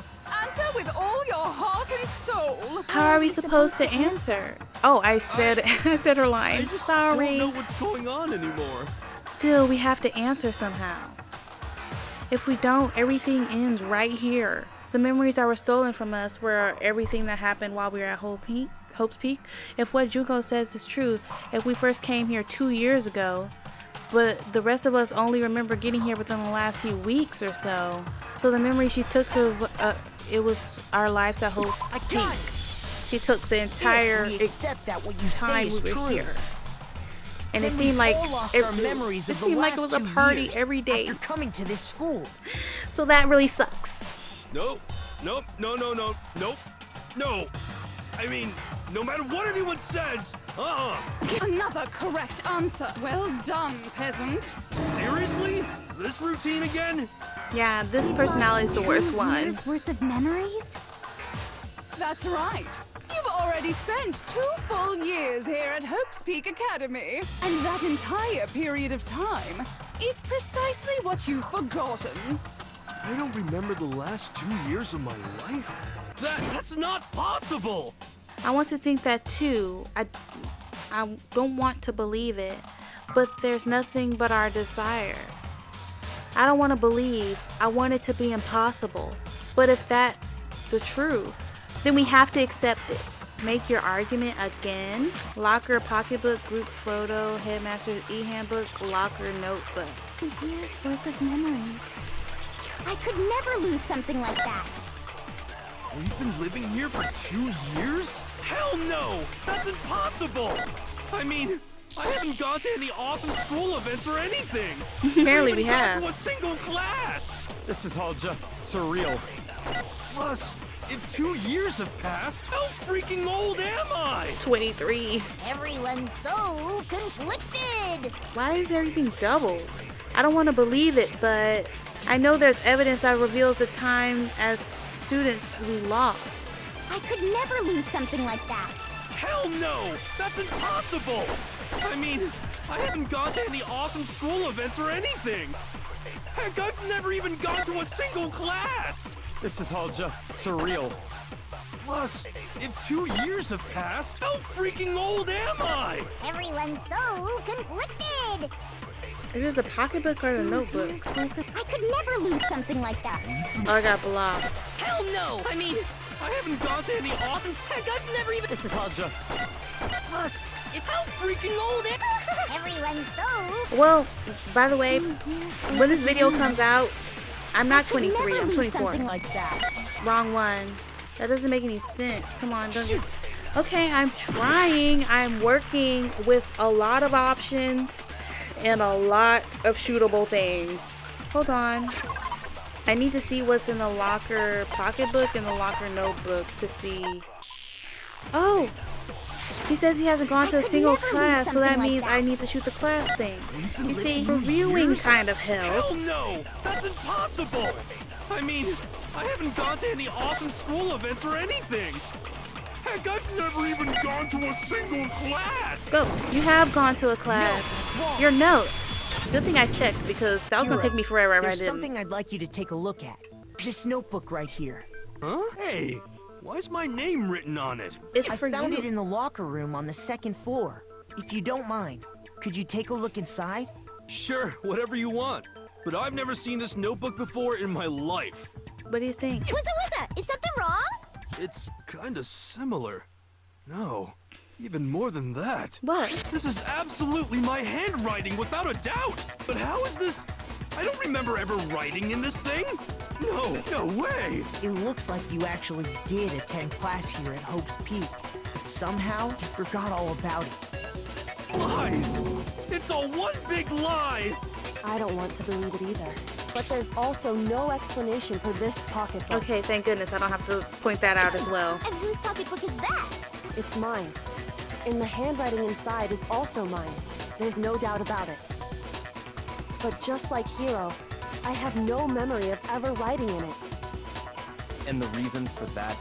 Answer with all your heart and soul! How are we supposed to answer? Oh, I said I said her I line. just Sorry. don't know what's going on anymore. Still, we have to answer somehow. If we don't, everything ends right here. The memories that were stolen from us were everything that happened while we were at Hope's Peak. If what Junko says is true, if we first came here 2 years ago, but the rest of us only remember getting here within the last few weeks or so. So the memory she took to, it was our lives at Hope's Peak. She took the entire If we accept that what you say time is we were true, here. And then it seemed we like all lost it our memories of the seemed like it last was a 2 party years every day. after coming to this school. So that really sucks. Nope. Nope. No. Nope. No. I mean, no matter what anyone says, Another correct answer. Well done, peasant. Seriously? This routine again? Yeah, this personality is the worst one. Years worth of memories? That's right. You've already spent 2 full years here at Hope's Peak Academy. And that entire period of time is precisely what you've forgotten. I don't remember the last 2 years of my life. That's not possible! I want to think that too. I don't want to believe it, but there's nothing but our desire. I don't want to believe. I want it to be impossible. But if that's the truth, then we have to accept it. Make your argument again. Locker, pocketbook, group photo, headmaster's e-handbook, locker, notebook. Years worth of memories. I could never lose something like that. We've been living here for 2 years? Hell no! That's impossible! I mean, I haven't gone to any awesome school events or anything! Apparently we Never even have. gone to a single class! This is all just surreal. Plus, if 2 years have passed, how freaking old am I? 23. Everyone's so conflicted. Why is everything doubled? I don't want to believe it, but I know there's evidence that reveals the time as students we lost. I could never lose something like that. Hell no! That's impossible! I mean, I haven't gone to any awesome school events or anything! Heck, I've never even gone to a single class! This is all just surreal. Plus, if 2 years have passed, how freaking old am I? Everyone's so conflicted. Is it the pocketbook or the notebook? I could never lose something like that. Oh, I got blocked. Hell no! I mean, I haven't gone to any awesome... Heck, I've never even... This is all just... Plus, how freaking old am I? Everyone's so... Well, by the way, when this video comes out, I'm not 23, I'm 24. Something like that. Wrong one. That doesn't make any sense. Come on, don't. Okay, I'm trying. I'm working with a lot of options and a lot of shootable things. Hold on. I need to see what's in the locker pocketbook and the locker notebook to see. Oh! He says he hasn't gone to a single class, so that means I need to shoot the class thing. You see, reviewing kind of helps. Hell no! That's impossible! I mean, I haven't gone to any awesome school events or anything! Heck, I've never even gone to a single class! Go. You have gone to a class. Your notes. Good thing I checked because that was going to take me forever if I There's didn't. something I'd like you to take a look at. This notebook right here. Huh? Hey, why is my name written on it? It's I for found you. it in the locker room on the 2nd floor. If you don't mind, could you take a look inside? Sure, whatever you want. But I've never seen this notebook before in my life. What do you think? Wizza, is something wrong? It's kinda similar. No, even more than that. What? This is absolutely my handwriting, without a doubt! But how is this I don't remember ever writing in this thing. No way. It looks like you actually did attend class here at Hope's Peak, but somehow you forgot all about it. Lies! It's all one big lie! I don't want to believe it either. But there's also no explanation for this pocketbook. Okay, thank goodness I don't have to point that out as well. And whose pocketbook is that? It's mine. And the handwriting inside is also mine. There's no doubt about it. But just like Hiro, I have no memory of ever writing in it. And the reason for that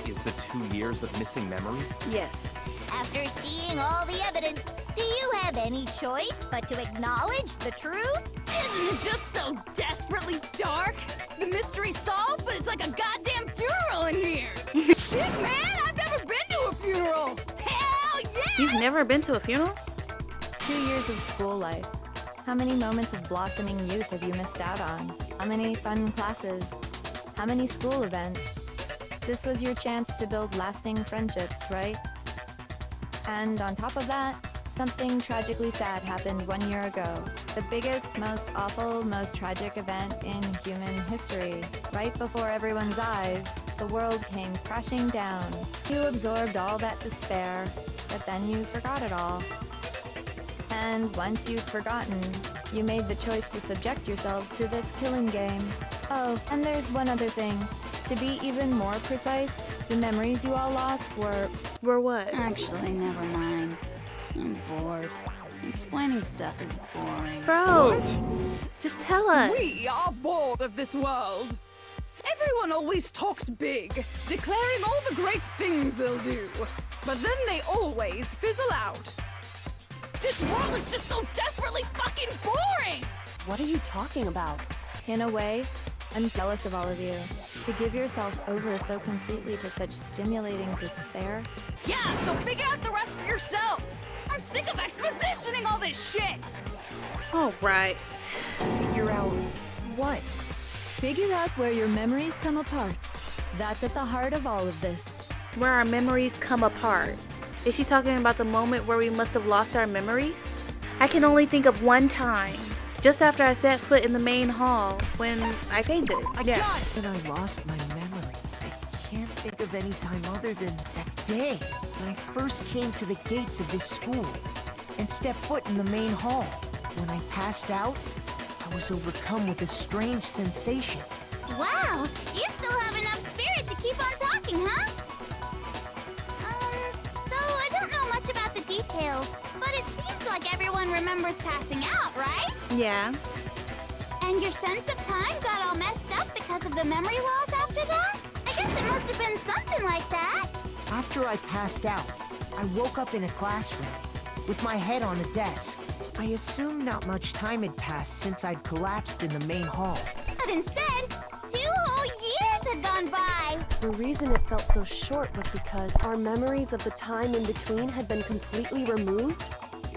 is the 2 years of missing memories? Yes. After seeing all the evidence, do you have any choice but to acknowledge the truth? Isn't it just so desperately dark? The mystery's solved, but it's like a goddamn funeral in here. Shit, man, I've never been to a funeral. Hell yeah! You've never been to a funeral? 2 years of school life. How many moments of blossoming youth have you missed out on? How many fun classes? How many school events? This was your chance to build lasting friendships, right? And on top of that, something tragically sad happened 1 year ago. The biggest, most awful, most tragic event in human history. Right before everyone's eyes, the world came crashing down. You absorbed all that despair, but then you forgot it all. And once you'd forgotten, you made the choice to subject yourselves to this killing game. Oh, and there's one other thing. To be even more precise, the memories you all lost were... Were what? Actually, never mind. I'm bored. Explaining stuff is boring. Bro, just tell us. We are bored of this world. Everyone always talks big, declaring all the great things they'll do. But then they always fizzle out. This world is just so desperately fucking boring! What are you talking about? In a way, I'm jealous of all of you. To give yourself over so completely to such stimulating despair. Yeah, so figure out the rest for yourselves! I'm sick of expositioning all this shit! All right. Figure out what? Figure out where your memories come apart. That's at the heart of all of this. Where our memories come apart. Is she talking about the moment where we must have lost our memories? I can only think of one time. Just after I set foot in the main hall when I fainted. When I lost my memory, I can't think of any time other than that day when I first came to the gates of this school and stepped foot in the main hall. When I passed out, I was overcome with a strange sensation. Wow, you still have enough spirit to keep on talking, huh? So I don't know much about the details, but it seems like everyone remembers passing out, right? Yeah. And your sense of time got all messed up because of the memory loss after that? I guess it must have been something like that. After I passed out, I woke up in a classroom with my head on a desk. I assumed not much time had passed since I'd collapsed in the main hall. But instead, 2 whole years had gone by. The reason it felt so short was because our memories of the time in between had been completely removed.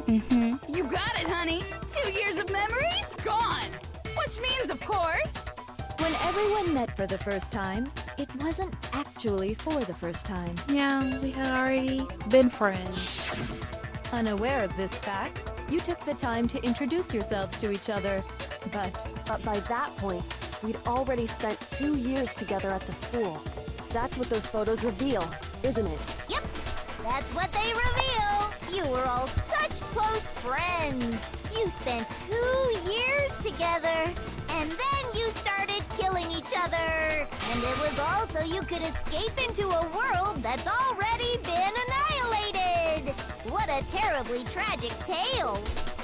You got it, honey. 2 years of memories gone. Which means, of course, When everyone met for the first time, it wasn't actually for the first time. Yeah, we had already been friends. Unaware of this fact, you took the time to introduce yourselves to each other. But by that point, we'd already spent 2 years together at the school. That's what those photos reveal, isn't it? Yep, that's what they reveal. You were all such close friends. You spent 2 years together, and then you started killing each other. And it was all so you could escape into a world that's already been annihilated. What a terribly tragic tale.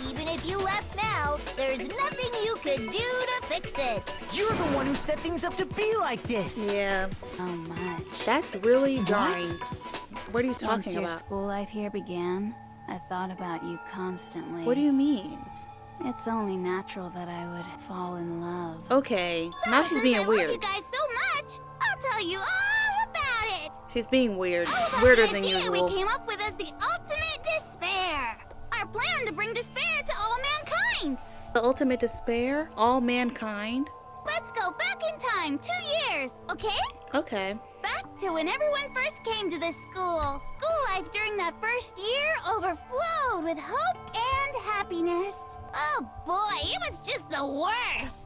Even if you left now, there's nothing you could do to fix it. You're the one who set things up to be like this. Yeah. So much. That's really jarring. What are you Once talking your about? school life here began, I thought about you constantly. What do you mean? It's only natural that I would fall in love. Okay, So, now she's since being I love weird. you guys so much, I'll tell you all about it. She's being weird. All about Weirder the than idea usual. we came up with as the ultimate despair. Our plan to bring despair to all mankind. The ultimate despair? All mankind? Let's go back in time 2 years, okay? Okay. Back to when everyone first came to this school. School life during that first year overflowed with hope and happiness. Oh boy, it was just the worst.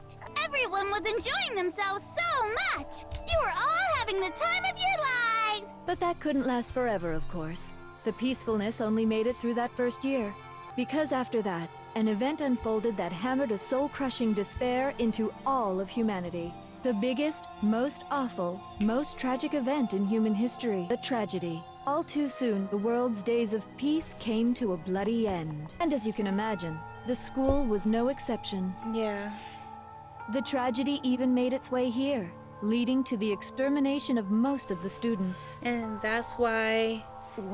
Everyone was enjoying themselves so much. You were all having the time of your lives. But that couldn't last forever, of course. The peacefulness only made it through that first year. Because after that, an event unfolded that hammered a soul-crushing despair into all of humanity. The biggest, most awful, most tragic event in human history. The tragedy. All too soon, the world's days of peace came to a bloody end. And as you can imagine, the school was no exception. Yeah. The tragedy even made its way here, leading to the extermination of most of the students. And that's why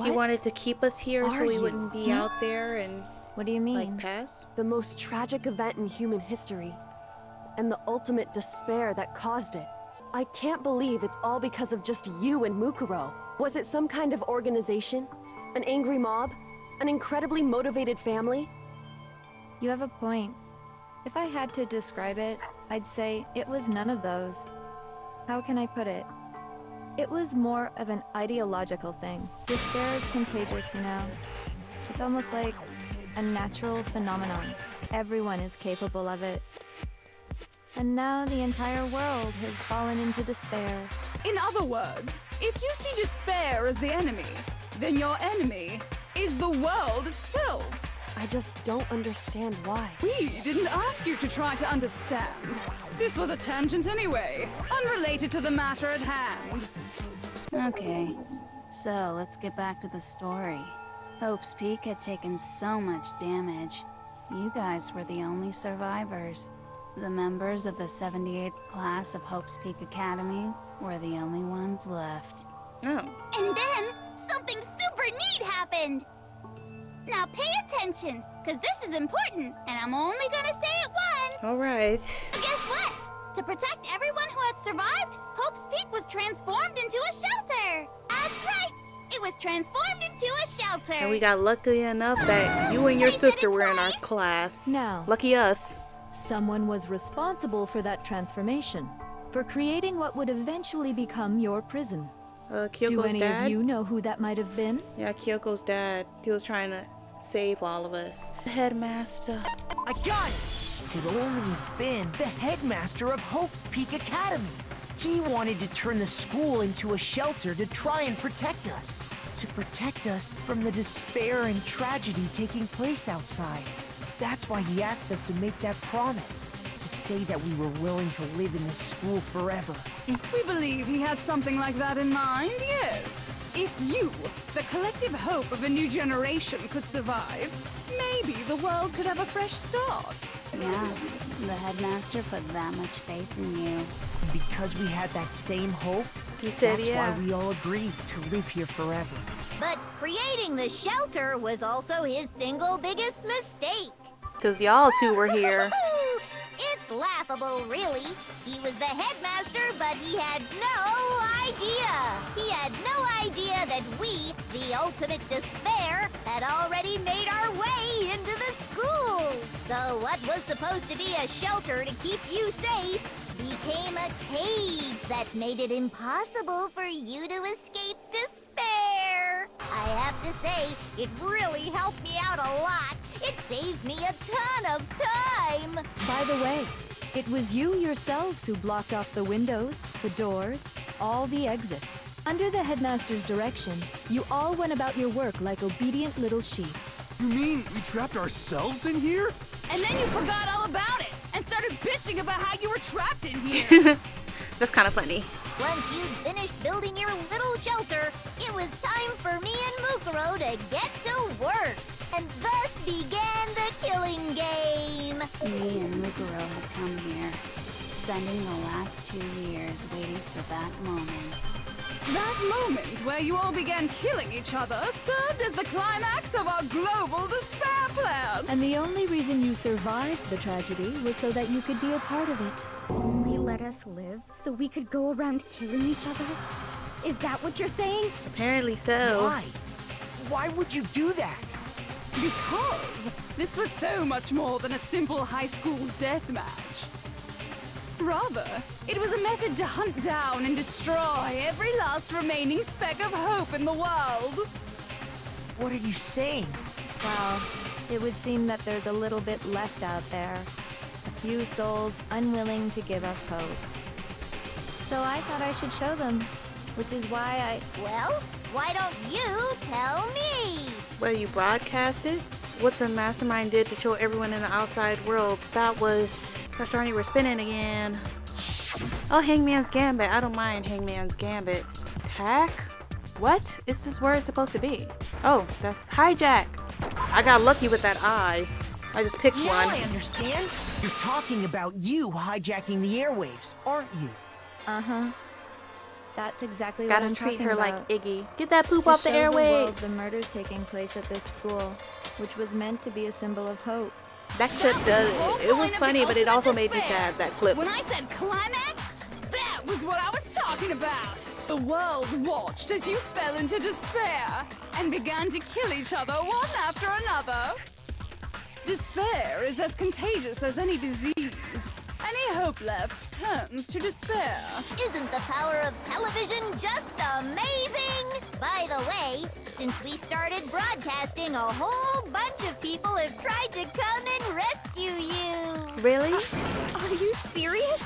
he wanted to keep us here so we wouldn't be out there and... What do you mean? Like pass? The most tragic event in human history. And the ultimate despair that caused it. I can't believe it's all because of just you and Mukuro. Was it some kind of organization? An angry mob? An incredibly motivated family? You have a point. If I had to describe it, I'd say it was none of those. How can I put it? It was more of an ideological thing. Despair is contagious, you know. It's almost like a natural phenomenon. Everyone is capable of it. And now the entire world has fallen into despair. In other words, if you see despair as the enemy, then your enemy is the world itself. I just don't understand why. We didn't ask you to try to understand. This was a tangent anyway, unrelated to the matter at hand. Okay, so let's get back to the story. Hope's Peak had taken so much damage. You guys were the only survivors. The members of the 78th class of Hope's Peak Academy were the only ones left. Oh. And then, something super neat happened! Now pay attention, because this is important, and I'm only gonna say it once! Alright. Guess what? To protect everyone who had survived, Hope's Peak was transformed into a shelter! That's right! It was transformed into a shelter! And we got lucky enough that you and your sister were in our class. Now. Lucky us. Someone was responsible for that transformation, for creating what would eventually become your prison. Kyoko's Do any dad? of you know who that might have been? Yeah, Kyoko's dad. He was trying to save all of us. The headmaster. I got it! Could only have been the headmaster of Hope's Peak Academy. He wanted to turn the school into a shelter to try and protect us. To protect us from the despair and tragedy taking place outside. That's why he asked us to make that promise. To say that we were willing to live in this school forever. We believe he had something like that in mind, yes. If you, the collective hope of a new generation, could survive, maybe the world could have a fresh start. Yeah, the headmaster put that much faith in you. Because we had that same hope, He said, that's yeah. why we all agreed to live here forever. But creating the shelter was also his single biggest mistake. Because y'all two were here. It's laughable, really. He was the headmaster, but he had no idea. He had no idea that we, the ultimate despair, had already made our way into the school. So what was supposed to be a shelter to keep you safe became a cage that made it impossible for you to escape despair. I have to say, it really helped me out a lot. It saved me a ton of time. By the way, it was you yourselves who blocked off the windows, the doors, all the exits. Under the headmaster's direction, you all went about your work like obedient little sheep. You mean we trapped ourselves in here? And then you forgot all about it and started bitching about how you were trapped in here. That's kind of funny. Once you'd finished building your little shelter, it was time for me and Mukuro to get to work. And thus began the killing game. Me and Mukuro had come here, spending the last 2 years waiting for that moment. That moment where you all began killing each other served as the climax of our global despair plan. And the only reason you survived the tragedy was so that you could be a part of it. Only let us live so we could go around killing each other? Is that what you're saying? Apparently so. Why? Why would you do that? Because this was so much more than a simple high school death match. Rather, it was a method to hunt down and destroy every last remaining speck of hope in the world. What are you saying? Well, It would seem that there's a little bit left out there. A few souls unwilling to give up hope. So I thought I should show them, which is why Well, why don't you tell me? Well, you broadcasted what the Mastermind did to show everyone in the outside world. That was... Gosh darn it, we're spinning again. Oh, Hangman's Gambit. I don't mind Hangman's Gambit. Tack? What is this word supposed to be? Oh, that's hijack. I got lucky with that eye. I just picked Now one. I understand. You're talking about you hijacking the airwaves, aren't you? Uh-huh. That's exactly what Gotta I'm treat talking her about. like Iggy. Get that poop To off the show the world airwaves. the murders taking place at this school, which was meant to be a symbol of hope. That clip does it. It was funny, but it also made me sad, that clip. When I said climax, that was what I was talking about. The world watched as you fell into despair and began to kill each other one after another. Despair is as contagious as any disease. Any hope left turns to despair. Isn't the power of television just amazing? By the way, since we started broadcasting, a whole bunch of people have tried to come and rescue you. Really? Are you serious?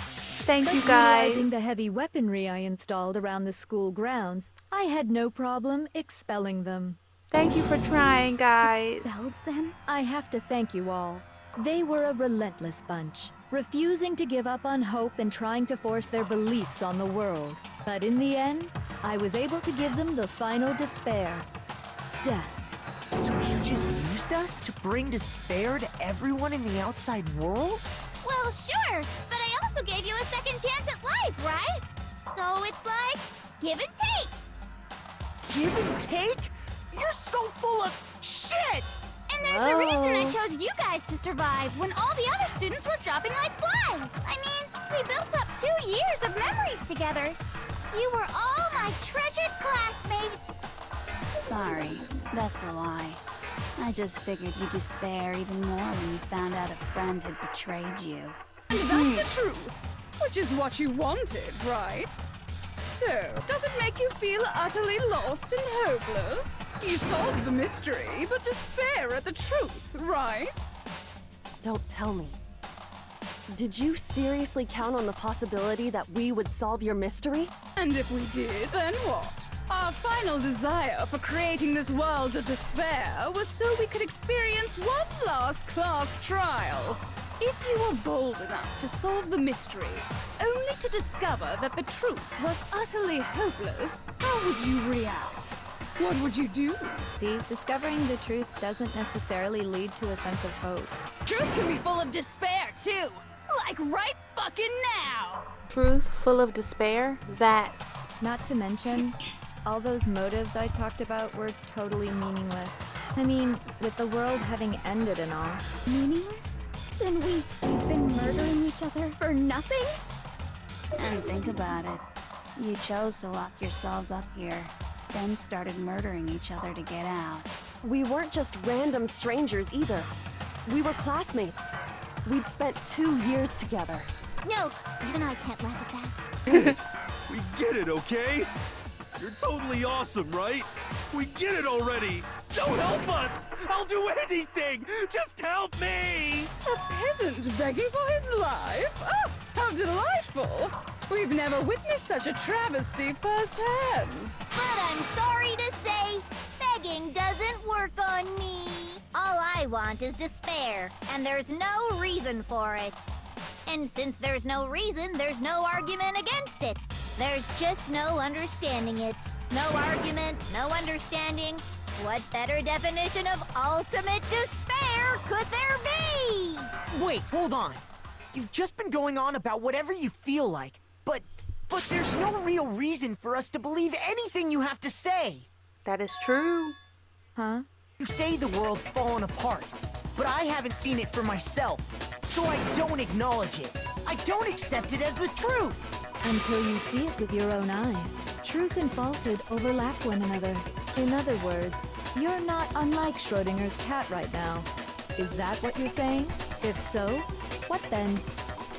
Thank you, Realizing guys. the heavy weaponry I installed around the school grounds, I had no problem expelling them. Thank you for trying, guys. Expelled them? I have to thank you all. They were a relentless bunch, refusing to give up on hope and trying to force their beliefs on the world. But in the end, I was able to give them the final despair. Death. So you just used us to bring despair to everyone in the outside world? Well, sure, but I also gave you a second chance at life, right? So it's like, give and take. Give and take? You're so full of shit! And there's a reason I chose you guys to survive when all the other students were dropping like flies. I mean, we built up 2 years of memories together. You were all my treasured classmates. Sorry, that's a lie. I just figured you'd despair even more when you found out a friend had betrayed you. And that's the truth, which is what you wanted, right? So, does it make you feel utterly lost and hopeless? You solved the mystery, but despair at the truth, right? Don't tell me. Did you seriously count on the possibility that we would solve your mystery? And if we did, then what? Our final desire for creating this world of despair was so we could experience one last class trial. If you were bold enough to solve the mystery, only to discover that the truth was utterly hopeless, how would you react? What would you do? See, discovering the truth doesn't necessarily lead to a sense of hope. Truth can be full of despair, too. Like right fucking now. Truth full of despair? That's... Not to mention, all those motives I talked about were totally meaningless. I mean, with the world having ended and all. Meaningless? Then we've been murdering each other for nothing? And think about it. You chose to lock yourselves up here, then started murdering each other to get out. We weren't just random strangers either. We were classmates. We'd spent 2 years together. No, even I can't laugh at that. We get it, okay? You're totally awesome, right? We get it already! Don't help us! I'll do anything! Just help me! A peasant begging for his life? Oh, how delightful! We've never witnessed such a travesty firsthand. But I'm sorry to say, begging doesn't work on me. All I want is despair, and there's no reason for it. And since there's no reason, there's no argument against it. There's just no understanding it. No argument, no understanding. What better definition of ultimate despair could there be? Wait, hold on. You've just been going on about whatever you feel like, but there's no real reason for us to believe anything you have to say. That is true. Huh? You say the world's fallen apart, but I haven't seen it for myself, so I don't acknowledge it. I don't accept it as the truth. Until you see it with your own eyes. Truth and falsehood overlap one another. In other words, you're not unlike Schrodinger's cat right now. Is that what you're saying? If so, what then?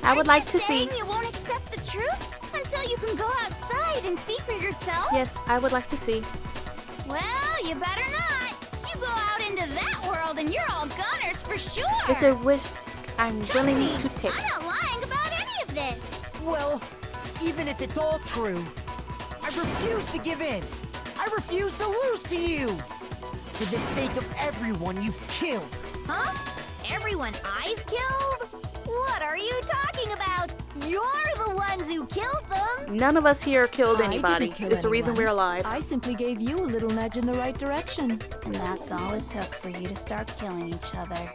I would like to see... Saying you won't accept the truth until you can go outside and see for yourself? Yes, I would like to see. Well, you better not. You go out into into that world and you're all goners for sure. It's a risk I'm willing to take. I'm not lying about any of this. Well, even if it's all true, I refuse to give in. I refuse to lose to you. For the sake of everyone you've killed. Huh? Everyone I've killed? What are you talking about? You're the ones who killed them. None of us here killed I anybody. didn't kill It's the reason anyone. we're alive. I simply gave you a little nudge in the right direction. And that's all it took for you to start killing each other.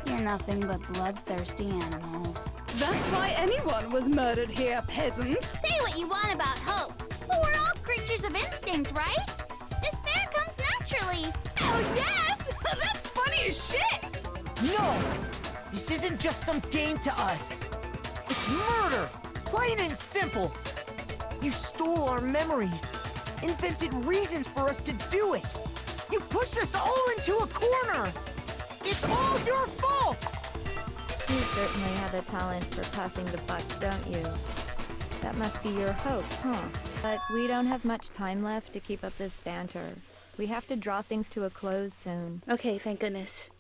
You're nothing but bloodthirsty animals. That's why anyone was murdered here, peasant. Say what you want about hope, but we're all creatures of instinct, right? Despair comes naturally. Oh, yes! That's funny as shit! No! This isn't just some game to us. It's murder! Plain and simple! You stole our memories, invented reasons for us to do it. You pushed us all into a corner! It's all your fault! You certainly have a talent for passing the buck, don't you? That must be your hope, huh? But we don't have much time left to keep up this banter. We have to draw things to a close soon. Okay, thank goodness.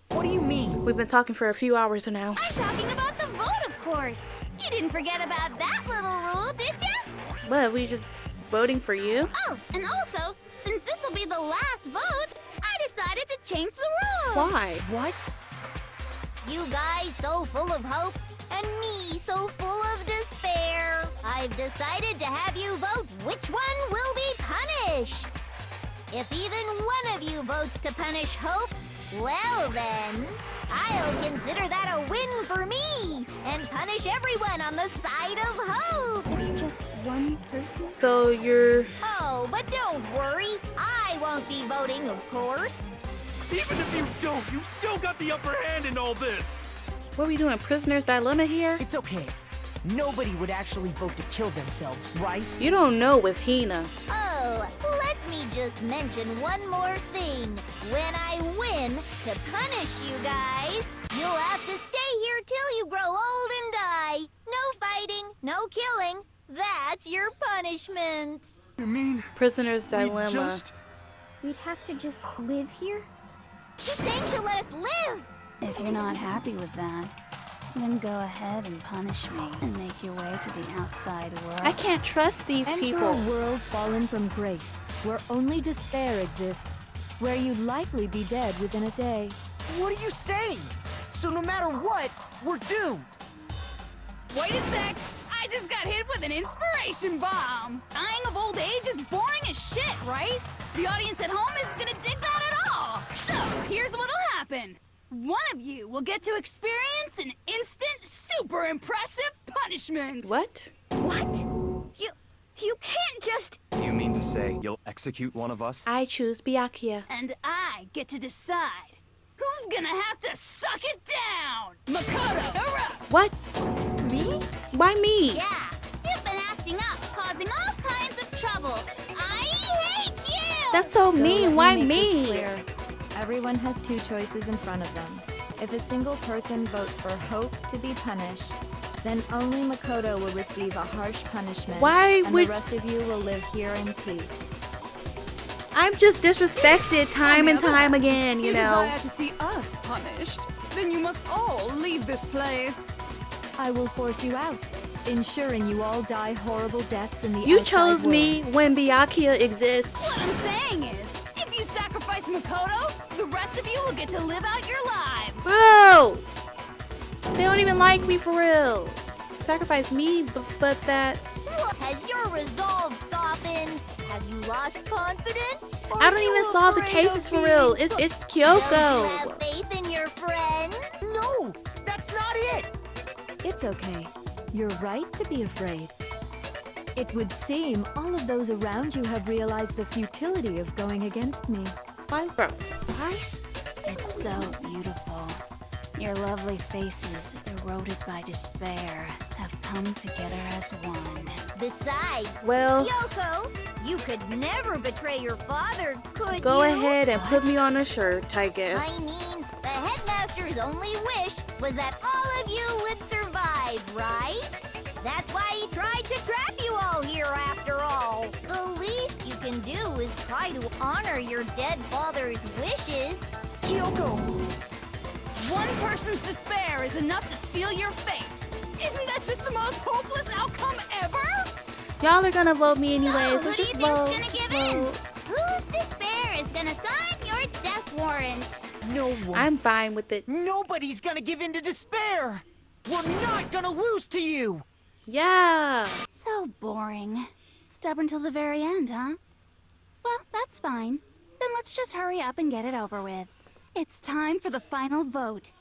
What do you mean? We've been talking for a few hours now. I'm talking about the vote, of course. You didn't forget about that little rule, did you? But we just voting for you? Oh, and also, since this will be the last vote, I decided to change the rules. Why? What? You guys so full of hope, and me so full of despair. I've decided to have you vote which one will be punished. If even one of you votes to punish Hope, well then, I'll consider that a win for me, and punish everyone on the side of Hope. It's just one person? So you're... Oh, but don't worry, I won't be voting, of course. Even if you don't, you've still got the upper hand in all this. What are we doing? Prisoner's dilemma here? It's okay. Nobody would actually vote to kill themselves, right? You don't know with Hina. Oh, let me just mention one more thing. When I win, to punish you guys, you'll have to stay here till you grow old and die. No fighting, no killing. That's your punishment. You mean Prisoner's dilemma. We'd have to just live here? She's saying she'll let us live. If you're not happy with that, then go ahead and punish me and make your way to the outside world. I can't trust these Enter people. a world fallen from grace, where only despair exists, where you'd likely be dead within a day. What are you saying? So no matter what, we're doomed. Wait a sec! I just got hit with an inspiration bomb! Dying of old age is boring as shit, right? The audience at home isn't gonna dig that at all! So, here's what'll happen. One of you will get to experience an instant, super impressive punishment! What? What? You can't just... Do you mean to say you'll execute one of us? I choose Byakuya. And I get to decide who's gonna have to suck it down! Makoto, hurrah! What? Me? Why me? Yeah, you've been acting up, causing all kinds of trouble. I hate you! That's so So mean. let Why make this me? clear. Everyone has two choices in front of them. If a single person votes for Hope to be punished, then only Makoto will receive a harsh punishment. Why and would- the rest of you will live here in peace. I'm just disrespected time and On the other time hand, again, if you know. desire to see us punished, then you must all leave this place. I will force you out, ensuring you all die horrible deaths in the You outside chose me world. when Byakuya exists. What I'm saying is, if you sacrifice Makoto, the rest of you will get to live out your lives. Bro! They don't even like me for real. Sacrifice me, but that's... Has your resolve softened? Have you lost confidence? Or I don't you even solve the afraid of cases for real. It's Don't you Kyoko. have faith in your friends? No, that's not it. It's okay. You're right to be afraid. It would seem all of those around you have realized the futility of going against me. Why, bro? Guys? It's so beautiful. Your lovely faces, eroded by despair, have come together as one. Besides, Well, Yoko, you could never betray your father, could go you? ahead and put me on a shirt, I I guess. mean, the headmaster's only wish was that all of you would survive, right? That's why he tried to trap you all here after all. The least you can do is try to honor your dead father's wishes. Kyoko! One person's despair is enough to seal your fate. Isn't that just the most hopeless outcome ever? Y'all are gonna vote me anyway, so who do just you think's vote. gonna Just give in? vote. Whose despair is gonna sign your death warrant? No one. I'm fine with it. Nobody's gonna give in to despair! We're not gonna lose to you! Yeah. So boring. Stubborn till the very end, huh? Well, that's fine. Then let's just hurry up and get it over with. It's time for the final vote.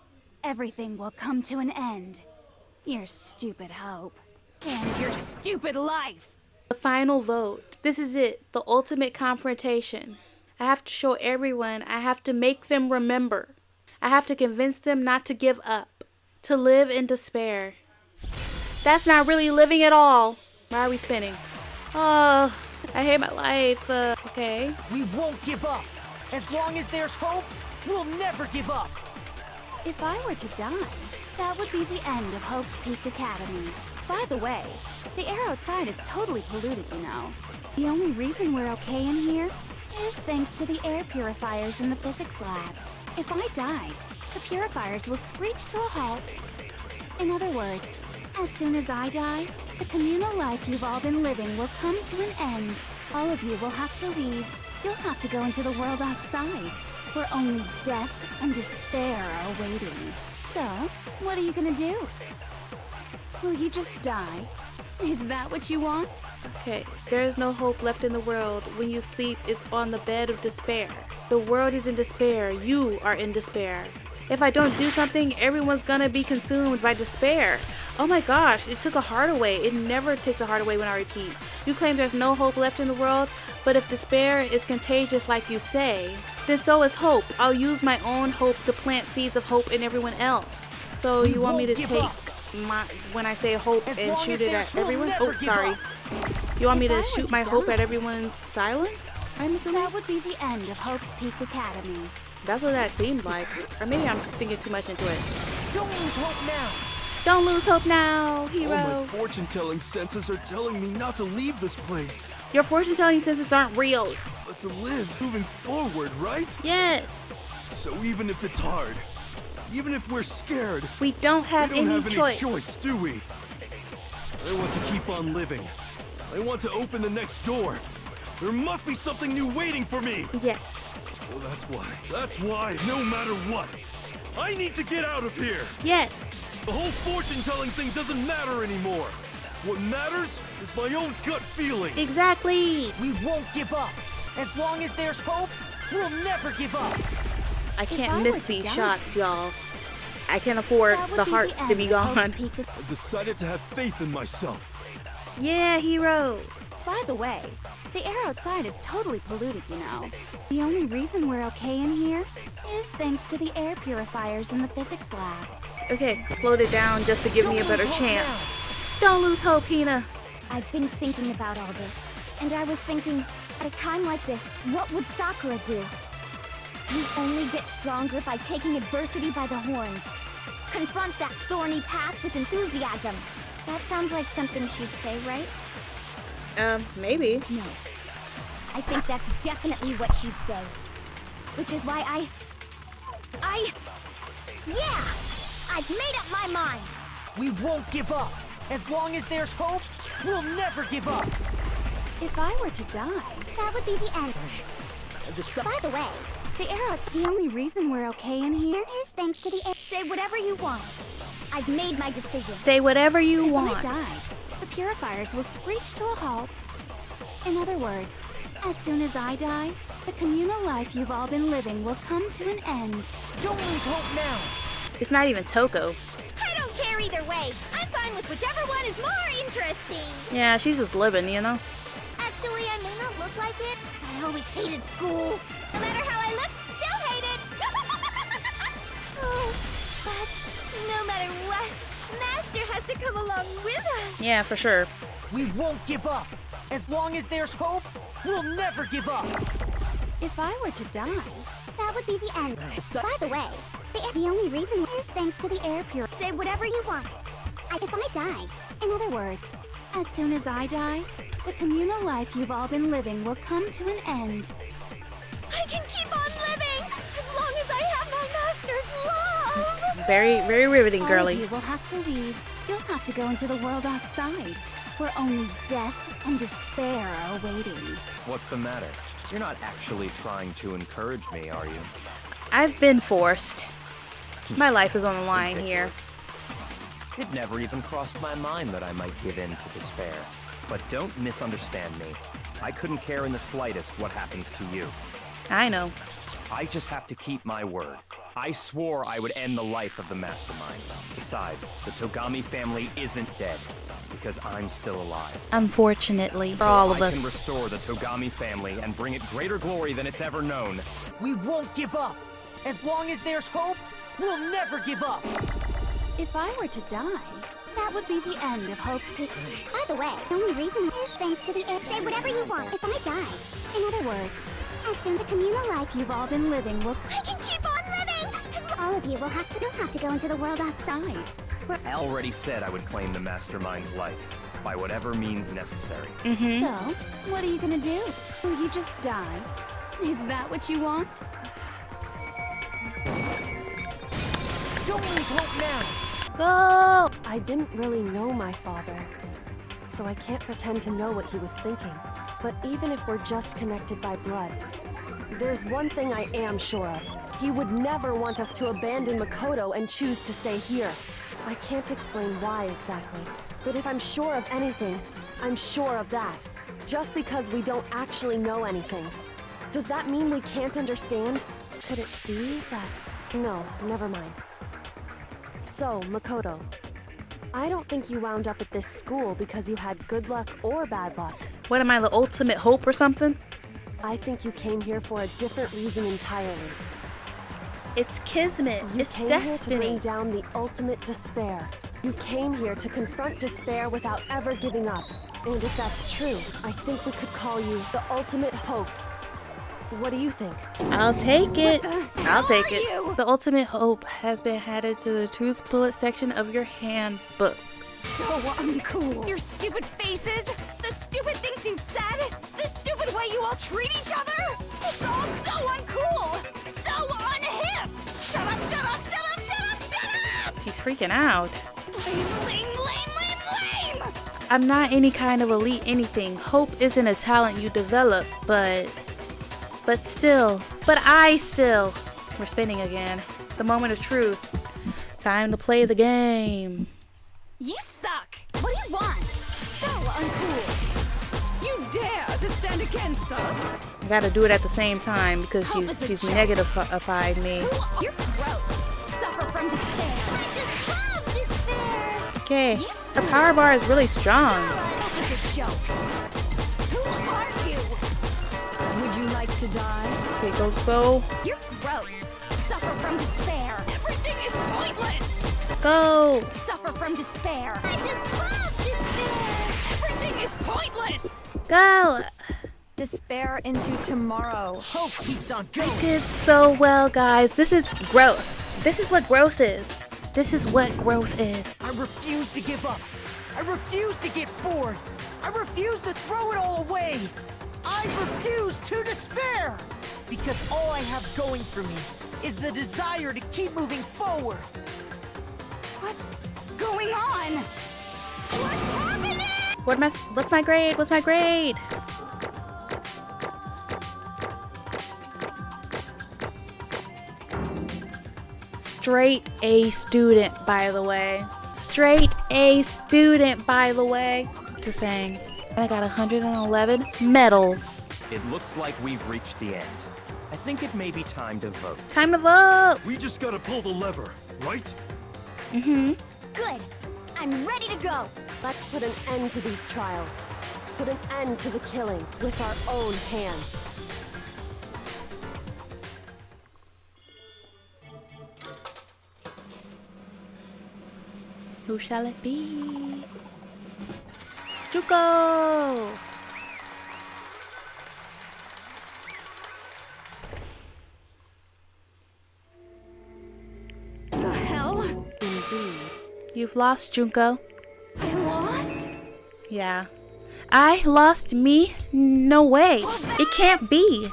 Everything will come to an end. Your stupid hope. And your stupid life. The final vote. This is it. The ultimate confrontation. I have to show everyone. I have to make them remember. I have to convince them not to give up. To live in despair. That's not really living at all. Why are we spinning? Oh, I hate my life. Okay. We won't give up. As long as there's hope, we'll never give up. If I were to die, that would be the end of Hope's Peak Academy. By the way, the air outside is totally polluted, you know. The only reason we're okay in here is thanks to the air purifiers in the physics lab. If I die, the purifiers will screech to a halt. In other words, as soon as I die, the communal life you've all been living will come to an end. All of you will have to leave. You'll have to go into the world outside, where only death and despair are awaiting. So, what are you gonna do? Will you just die? Is that what you want? Okay. There is no hope left in the world. When you sleep, it's on the bed of despair. The world is in despair. You are in despair. If I don't do something, everyone's gonna be consumed by despair. Oh my gosh, it took a heart away. It never takes a heart away when I repeat. You claim there's no hope left in the world, but if despair is contagious like you say, then so is hope. I'll use my own hope to plant seeds of hope in everyone else. So you want me to take my, when I say hope, and shoot it at everyone? Oh, sorry. You want me to shoot my hope at everyone's silence? I'm assuming? That would be the end of Hope's Peak Academy. That's what that seemed like. Or maybe I'm thinking too much into it. Don't lose hope now! Don't lose hope now, All hero. my fortune-telling senses are telling me not to leave this place. Your fortune-telling senses aren't real. But to live, moving forward, right? Yes. So even if it's hard, even if we're scared, We don't have we don't any have choice. any choice, do we? I want to keep on living. I want to open the next door. There must be something new waiting for me. Yes. So that's why, no matter what, I need to get out of here. Yes. The whole fortune-telling thing doesn't matter anymore. What matters is my own gut feelings. Exactly. We won't give up. As long as there's hope, we'll never give up. I I can't miss were to these die, shots, y'all. I can't afford That would the be hearts to end be of Hope's gone. Peak I've decided to have faith in myself. Yeah, hero. By the way, the air outside is totally polluted, you know. The only reason we're okay in here is thanks to the air purifiers in the physics lab. Okay, slowed it down just to give me a better chance. Don't lose hope, Hina. I've been thinking about all this, and I was thinking, at a time like this, what would Sakura do? You only get stronger by taking adversity by the horns. Confront that thorny path with enthusiasm. That sounds like something she'd say, right? Maybe. No. I think that's definitely what she'd say. Which is why yeah! I've made up my mind! We won't give up. As long as there's hope, we'll never give up. If I were to die, That would be the end. By the way, the air outside, the only reason we're okay in here is thanks to the air. Say whatever you want. I've made my decision. Say whatever you If want. I die, the purifiers will screech to a halt. In other words, as soon as I die, the communal life you've all been living will come to an end. Don't lose hope now. It's not even Toko. I don't care either way. I'm fine with whichever one is more interesting. Yeah, she's just living, you know? Actually, I may not look like it. I always hated school. No matter how I look, still hate it. Oh, but no matter what, Master has to come along with us. Yeah, for sure. We won't give up. As long as there's hope, we'll never give up. If I were to die, That would be the end. By the way, the only reason is thanks to the air pure. Say whatever you want. If I die. in other words, as soon as I die, The communal life you've all been living will come to an end. I can keep on living as long as I have my master's love! Very, very riveting, All girly. of you will have to leave. You'll have to go into the world outside, where only death and despair are awaiting. What's the matter? You're not actually trying to encourage me, are you? I've been forced. My life is on the line here. It never even crossed my mind that I might give in to despair. But don't misunderstand me. I couldn't care in the slightest what happens to you. I know. I just have to keep my word. I swore I would end the life of the Mastermind. Besides, the Togami family isn't dead, because I'm still alive. Unfortunately, for all of I us. can restore the Togami family and bring it greater glory than it's ever known. We won't give up. As long as there's hope, we'll never give up. If I were to die, that would be the end of Hope's picture. By the way, the only reason is thanks to the if. Say whatever you want if I die. In other words, as soon the communal life You've all been living will... I can keep on living! All of you will have to go into the world outside. I already said I would claim the Mastermind's life, by whatever means necessary. So, what are you gonna do? Will you just die? Is that what you want? Don't lose hope now! Go! I didn't really know my father, so I can't pretend to know what he was thinking. But even if we're just connected by blood, there's one thing I am sure of. He would never want us to abandon Makoto and choose to stay here. I can't explain why exactly, but if I'm sure of anything, I'm sure of that. Just because we don't actually know anything. Does that mean we can't understand? Could it be that... No, never mind. So, Makoto, I don't think you wound up at this school because you had good luck or bad luck. What am I, the ultimate hope or something? I think you came here for a different reason entirely. It's kismet. You It's came destiny. here to bring down the ultimate despair. You came here to confront despair without ever giving up. And if that's true, I think we could call you the ultimate hope. What do you think? I'll take it. I'll take it. The ultimate hope has been added to the truth bullet section of your handbook. So uncool. Your stupid faces, the stupid things you've said, the stupid way you all treat each other. It's all so uncool, so unhip. Shut up, shut up, shut up, shut up, shut up! She's freaking out. Lame, lame, lame, lame, lame! I'm not any kind of elite anything. Hope isn't a talent you develop, but I still. We're spinning again. The moment of truth. Time to play the game. You suck! What do you want? So uncool! You dare to stand against us? I gotta do it at the same time because she's negatified me. You're gross. Suffer from despair. I just love despair! Okay, her power bar is really strong. That was a joke. Who are you? Would you like to die? Okay, go. You're gross. Suffer from despair. Everything is pointless. Go. Suffer from despair. I just love despair. Everything is pointless. Go. Despair into tomorrow. Hope keeps on going. I did so well, guys. This is growth. This is what growth is. This is what growth is. I refuse to give up. I refuse to get bored. I refuse to throw it all away. I refuse to despair. Because all I have going for me is the desire to keep moving forward. What's going on? What's happening? What's my grade? What's my grade? Straight A student, by the way. Straight A student, by the way. Just saying. I got 111 medals. It looks like we've reached the end. I think it may be time to vote. Time to vote! We just gotta pull the lever, right? Mm-hmm. Good. I'm ready to go. Let's put an end to these trials. Put an end to the killing with our own hands. Who shall it be? Juko! The hell? Indeed. You've lost, Junko. I lost? Yeah. I lost me? No way. It can't be.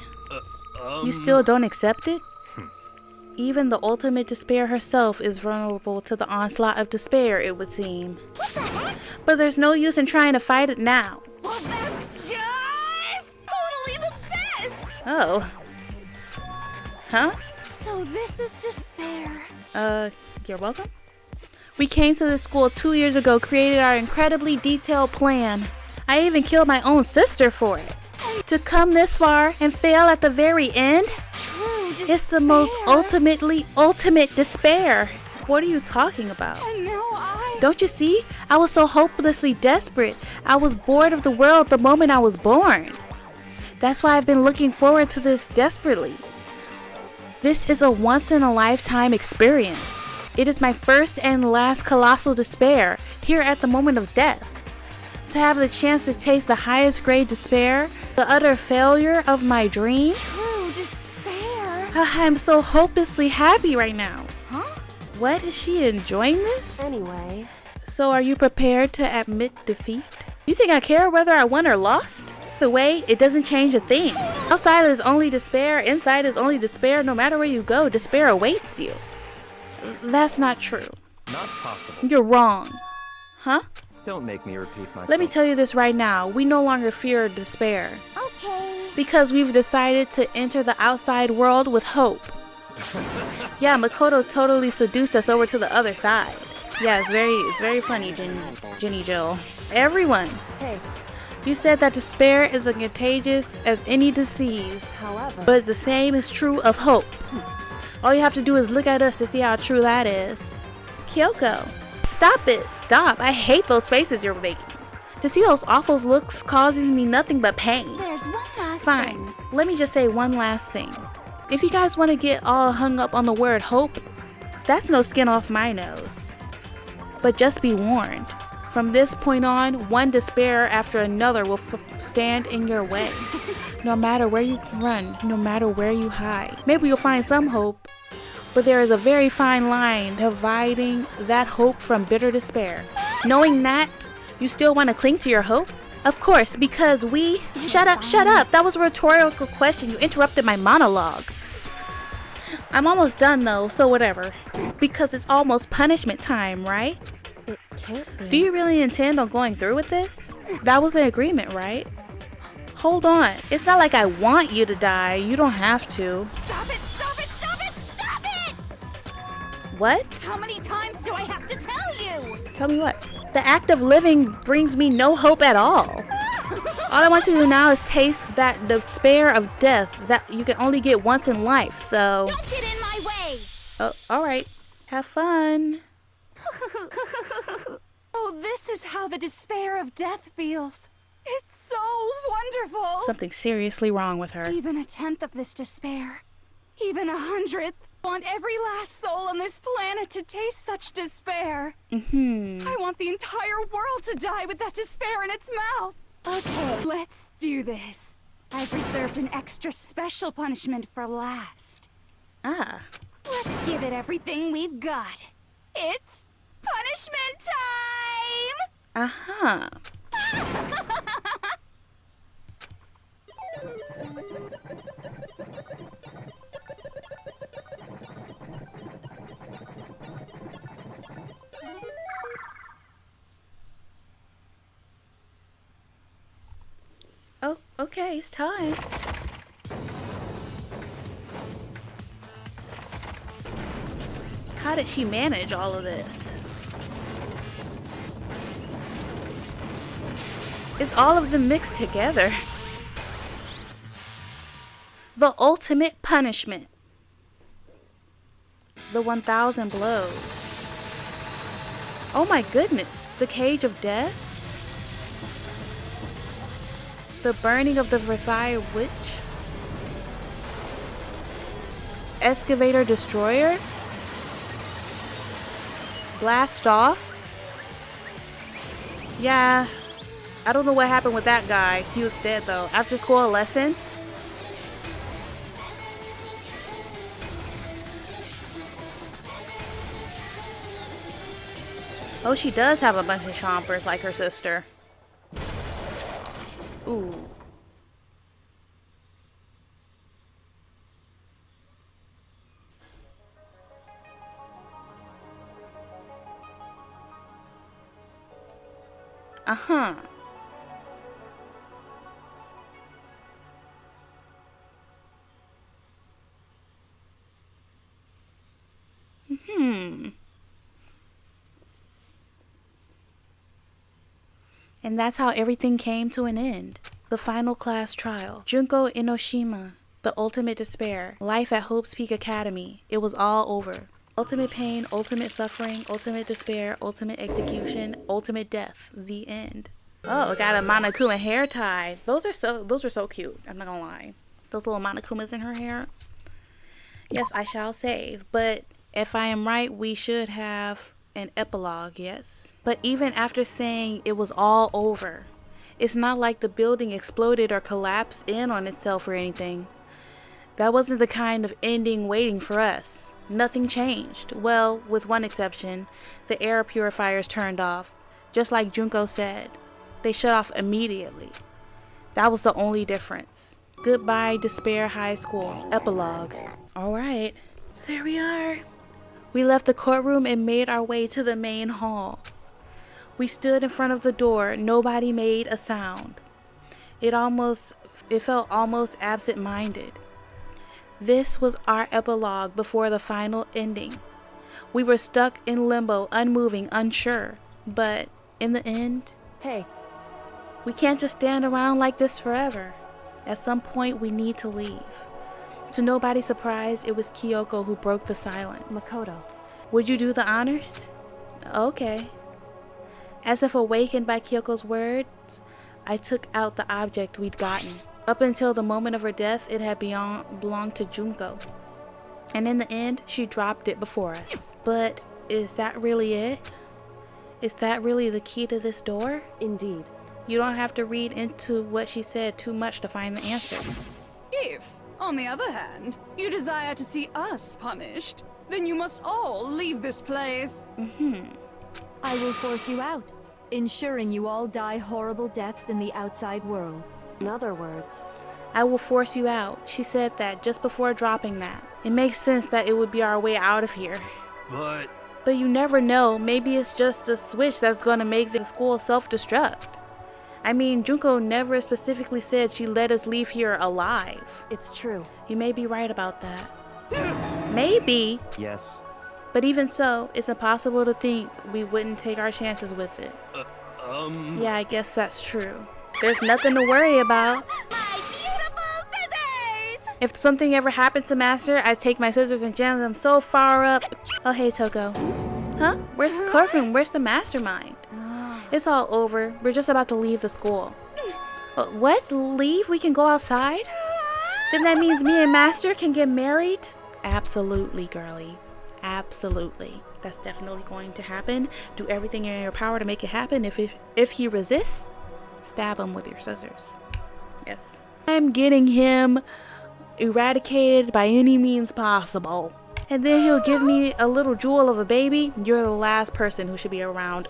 You still don't accept it? Even the ultimate despair herself is vulnerable to the onslaught of despair, it would seem. But there's no use in trying to fight it now. Well, that's just totally the best! Oh. Huh? So this is despair. You're welcome. We came to this school 2 years ago, created our incredibly detailed plan. I even killed my own sister for it. To come this far and fail at the very end? It's the most ultimate despair. What are you talking about? And now Don't you see? I was so hopelessly desperate. I was bored of the world the moment I was born. That's why I've been looking forward to this desperately. This is a once-in-a-lifetime experience. It is my first and last colossal despair, here at the moment of death. To have the chance to taste the highest grade despair, the utter failure of my dreams. True despair. I'm so hopelessly happy right now. Huh? What? Is she enjoying this? Anyway. So are you prepared to admit defeat? You think I care whether I won or lost? The way, it doesn't change a thing. Outside is only despair, inside is only despair. No matter where you go, despair awaits you. That's not true. Not possible. You're wrong. Huh? Don't make me repeat myself. Let me tell you this right now. We no longer fear despair. Okay. Because we've decided to enter the outside world with hope. Yeah, Makoto totally seduced us over to the other side. Yeah, it's very funny, Jenny Jill. Everyone. Hey. You said that despair is as contagious as any disease. However. But the same is true of hope. All you have to do is look at us to see how true that is. Kyoko. Stop it. Stop. I hate those faces you're making. To see those awful looks causes me nothing but pain. There's one last Fine. thing. Let me just say one last thing. If you guys want to get all hung up on the word hope, that's no skin off my nose. But just be warned. From this point on, one despair after another will stand in your way. No matter where you run, no matter where you hide. Maybe you'll find some hope, but there is a very fine line dividing that hope from bitter despair. Knowing that, you still want to cling to your hope? Of course, because we... Shut up! That was a rhetorical question. You interrupted my monologue. I'm almost done though, so whatever. Because it's almost punishment time, right? It can't be. Do you really intend on going through with this? That was an agreement, right? Hold on. It's not like I want you to die. You don't have to. Stop it! Stop it! Stop it! Stop it! What? How many times do I have to tell you? Tell me what? The act of living brings me no hope at all. All I want to do now is taste that despair of death that you can only get once in life, so... Don't get in my way! Oh, alright. Have fun. Oh, this is how the despair of death feels. It's so wonderful. Something seriously wrong with her. Even a tenth of this despair, even 100th, I want every last soul on this planet to taste such despair. I want the entire world to die with that despair in its mouth. Okay. Let's do this. I've reserved an extra special punishment for last. Ah. Let's give it everything we've got. It's punishment time! Uh-huh. Oh, okay, it's time. How did she manage all of this? It's all of them mixed together. The ultimate punishment. The 1,000 blows. Oh my goodness. The cage of death? The burning of the Versailles witch? Excavator destroyer? Blast off? Yeah. I don't know what happened with that guy. He looks dead though. After school lesson? Oh, she does have a bunch of chompers like her sister. Ooh. Uh-huh. And that's how everything came to an end. The final class trial. Junko Enoshima. The ultimate despair. Life at Hope's Peak Academy. It was all over. Ultimate pain, ultimate suffering, ultimate despair, ultimate execution, ultimate death. The end. Oh, got a Monokuma hair tie. Those are so cute. I'm not gonna lie. Those little Monokumas in her hair. Yes, I shall save. But if I am right, we should have an epilogue, yes. But even after saying it was all over, it's not like the building exploded or collapsed in on itself or anything. That wasn't the kind of ending waiting for us. Nothing changed. Well, with one exception, the air purifiers turned off. Just like Junko said, they shut off immediately. That was the only difference. Goodbye, Despair High School. Epilogue. Alright, there we are. We left the courtroom and made our way to the main hall. We stood in front of the door. Nobody made a sound. It felt almost absent-minded. This was our epilogue before the final ending. We were stuck in limbo, unmoving, unsure. But in the end, Hey, we can't just stand around like this forever. At some point, we need to leave. To nobody's surprise, it was Kyoko who broke the silence. Makoto. Would you do the honors? Okay. As if awakened by Kyoko's words, I took out the object we'd gotten. Up until the moment of her death, it had belonged to Junko. And in the end, she dropped it before us. But is that really it? Is that really the key to this door? Indeed. You don't have to read into what she said too much to find the answer. If, on the other hand, you desire to see us punished, then you must all leave this place. I will force you out, ensuring you all die horrible deaths in the outside world. In other words, I will force you out. She said that just before dropping that. It makes sense that it would be our way out of here. But you never know. Maybe it's just a switch that's going to make the school self-destruct. I mean, Junko never specifically said she let us leave here alive. it's true. You may be right about that. Maybe. Yes. But even so, it's impossible to think we wouldn't take our chances with it. Yeah, I guess that's true. There's nothing to worry about. My beautiful scissors! If something ever happened to Master, I'd take my scissors and jam them so far up. Oh, hey, Toko. Huh? Where's the courtroom? Where's the Mastermind? It's all over. We're just about to leave the school. What? Leave? We can go outside? Then that means me and Master can get married? Absolutely, girly. Absolutely. That's definitely going to happen. Do everything in your power to make it happen. If he resists, stab him with your scissors. Yes. I'm getting him eradicated by any means possible. And then he'll give me a little jewel of a baby. You're the last person who should be around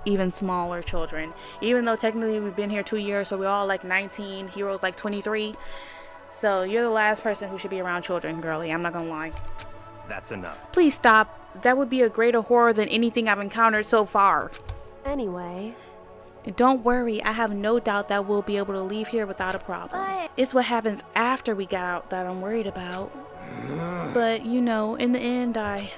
even smaller children. Even though technically we've been here 2 years, so we're all like 19, Hero's like 23. So you're the last person who should be around children, girly. I'm not gonna lie. That's enough. Please stop. That would be a greater horror than anything I've encountered so far. Anyway, Don't worry, I have no doubt that we'll be able to leave here without a problem. It's what happens after we get out that I'm worried about. But, you know, in the end, I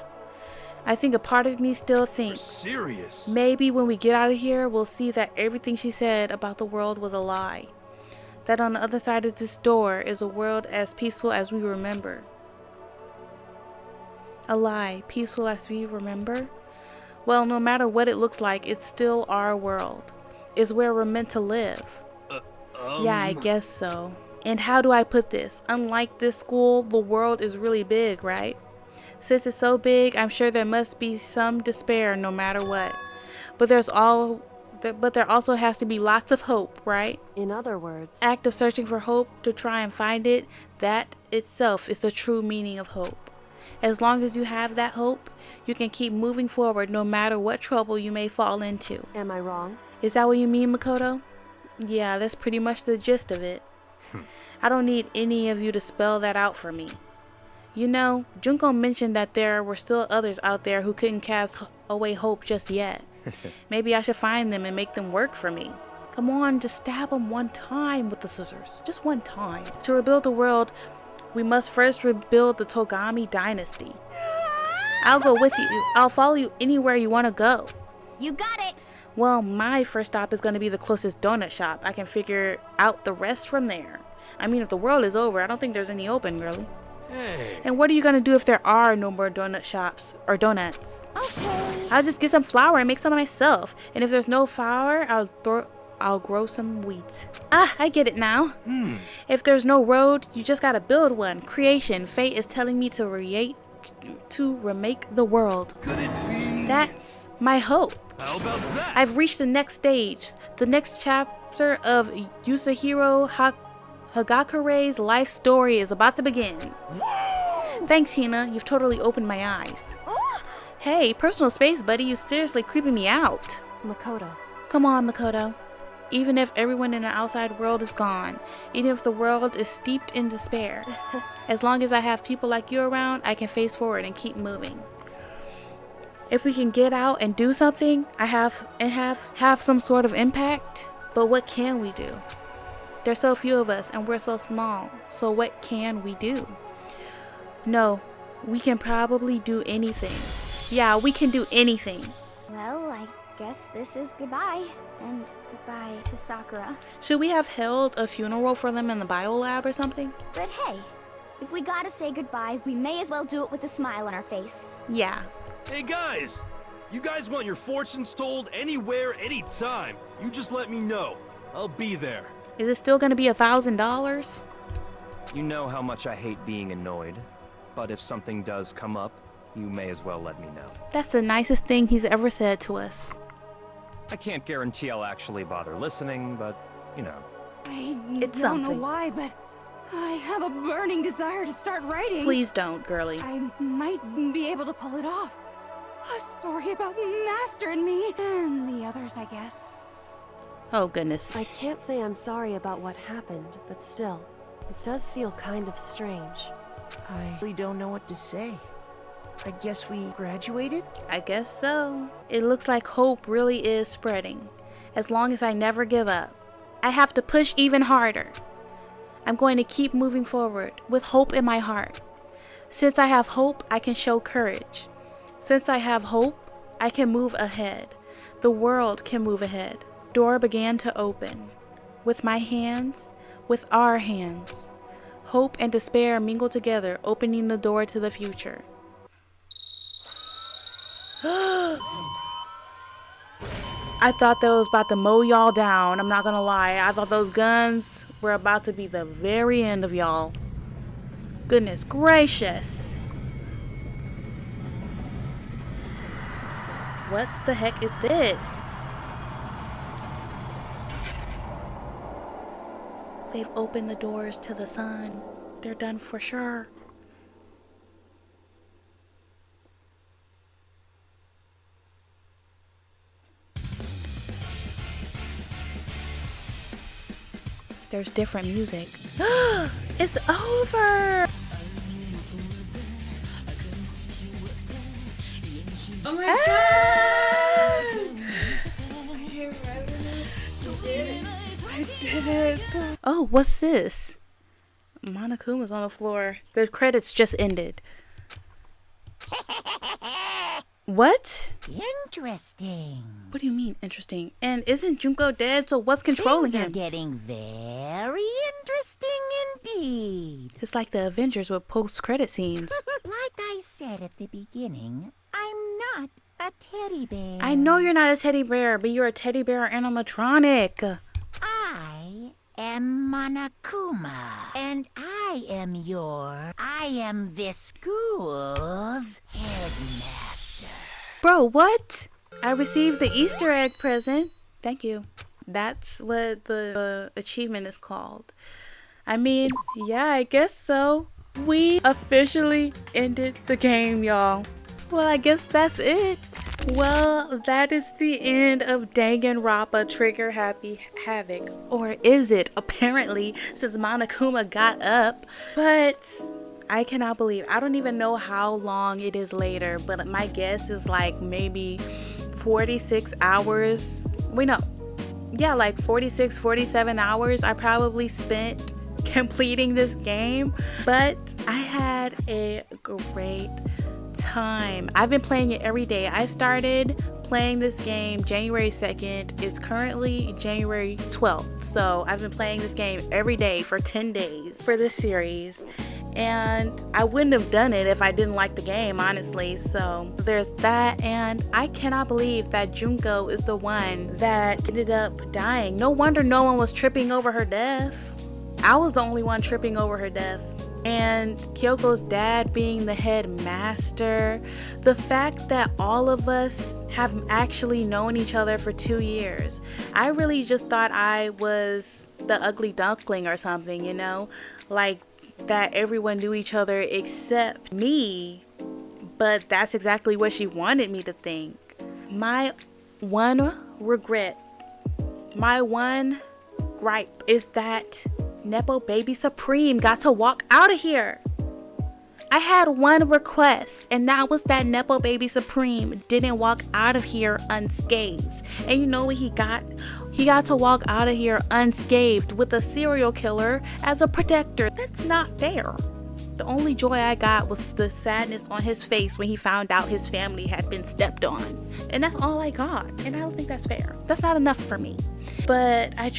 think a part of me still thinks serious. maybe when we get out of here, we'll see that everything she said about the world was a lie. That on the other side of this door is a world as peaceful as we remember. A lie, peaceful as we remember? Well, no matter what it looks like, it's still our world. It's where we're meant to live. Yeah, I guess so. And how do I put this? Unlike this school, the world is really big, right? Since it's so big, I'm sure there must be some despair no matter what. But there also has to be lots of hope, right? in other words, Act of searching for hope to try and find it, that itself is the true meaning of hope. As long as you have that hope, you can keep moving forward no matter what trouble you may fall into. am I wrong? Is that what you mean, Makoto? Yeah, that's pretty much the gist of it. I don't need any of you to spell that out for me. You know, Junko mentioned that there were still others out there who couldn't cast away hope just yet. Maybe I should find them and make them work for me. Come on, just stab them one time with the scissors. Just one time. To rebuild the world, we must first rebuild the Togami dynasty. I'll go with you. I'll follow you anywhere you want to go. You got it. Well, my first stop is going to be the closest donut shop. I can figure out the rest from there. I mean, if the world is over, I don't think there's any open, girly. Hey. And what are you going to do if there are no more donut shops or donuts? Okay. I'll just get some flour and make some myself. And if there's no flour, I'll grow some wheat. Ah, I get it now. If there's no road, you just gotta build one. Creation. Fate is telling me to remake the world. Could it be? That's my hope. How about that? I've reached the next stage. The next chapter of Yasuhiro Hagakure's life story is about to begin. Whoa! Thanks, Hina. You've totally opened my eyes. Hey, personal space, buddy. You're seriously creeping me out. Makoto. Come on, Makoto. Even if everyone in the outside world is gone, even if the world is steeped in despair, as long as I have people like you around, I can face forward and keep moving. If we can get out and do something, have some sort of impact. But what can we do? There's so few of us and we're so small. So what can we do? No, we can probably do anything. Yeah, we can do anything. Well, I guess this is goodbye. And goodbye to Sakura. Should we have held a funeral for them in the biolab or something? But hey, if we gotta say goodbye, we may as well do it with a smile on our face. Yeah. Hey guys! You guys want your fortunes told anywhere, anytime. You just let me know. I'll be there. Is it still gonna be $1,000? You know how much I hate being annoyed, but if something does come up, you may as well let me know. That's the nicest thing he's ever said to us. I can't guarantee I'll actually bother listening, but, you know. I It's don't something. know why, but I have a burning desire to start writing. Please don't, girly. I might be able to pull it off. A story about Master and me, and the others, I guess. Oh, goodness. I can't say I'm sorry about what happened, but still, it does feel kind of strange. I really don't know what to say. I guess we graduated? I guess so. It looks like hope really is spreading. As long as I never give up. I have to push even harder. I'm going to keep moving forward with hope in my heart. Since I have hope, I can show courage. Since I have hope, I can move ahead. The world can move ahead. Door began to open. With my hands, with our hands. Hope and despair mingle together, opening the door to the future. I thought that was about to mow y'all down. I'm not gonna lie. I thought those guns were about to be the very end of y'all. Goodness gracious. What the heck is this? They've opened the doors to the sun. They're done for sure. There's different music. It's over! Oh my god! I did it! Oh, what's this? Monokuma's on the floor. The credits just ended. What? Interesting. What do you mean, interesting? And isn't Junko dead, so what's controlling Things are him? getting very interesting indeed. It's like the Avengers with post-credit scenes. Like I said at the beginning, I'm not a teddy bear. I know you're not a teddy bear, but you're a teddy bear animatronic. I am Monokuma, and I am this school's headmaster. Bro, what? I received the Easter egg present. Thank you. That's what the achievement is called. I mean, yeah, I guess so. We officially ended the game, y'all. Well, I guess that's it. Well, that is the end of Danganronpa Trigger Happy Havoc. Or is it? Apparently, since Monokuma got up. But I cannot believe, I don't even know how long it is later, but my guess is like maybe 46 hours. Wait, no. Yeah, like 46, 47 hours I probably spent completing this game. But I had a great time. I've been playing it every day. I started playing this game January 2nd. It's currently January 12th. So I've been playing this game every day for 10 days for this series. And I wouldn't have done it if I didn't like the game, honestly. So there's that. And I cannot believe that Junko is the one that ended up dying. No wonder no one was tripping over her death. I was the only one tripping over her death. And Kyoko's dad being the headmaster, the fact that all of us have actually known each other for 2 years. I really just thought I was the ugly duckling or something, you know, like that everyone knew each other except me, but that's exactly what she wanted me to think. My one regret, my one gripe is that Nepo Baby Supreme got to walk out of here. I had one request, and that was that Nepo Baby Supreme didn't walk out of here unscathed. And you know what he got? He got to walk out of here unscathed with a serial killer as a protector. That's not fair. The only joy I got was the sadness on his face when he found out his family had been stepped on. And that's all I got. And I don't think that's fair. That's not enough for me. But I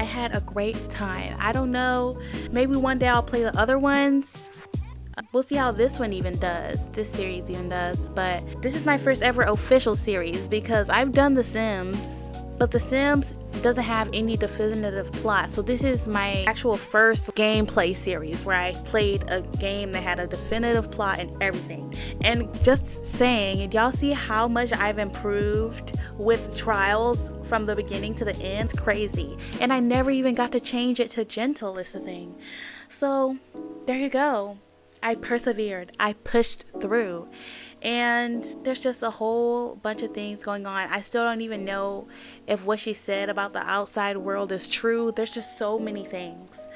had a great time. I don't know. Maybe one day I'll play the other ones. We'll see how this series even does. But this is my first ever official series because I've done The Sims. But The Sims doesn't have any definitive plot. So this is my actual first gameplay series where I played a game that had a definitive plot and everything. And just saying, y'all see how much I've improved with Trials from the beginning to the end? It's crazy. And I never even got to change it to gentle is the thing. So there you go. I persevered. I pushed through. And there's just a whole bunch of things going on. I still don't even know if what she said about the outside world is true. There's just so many things.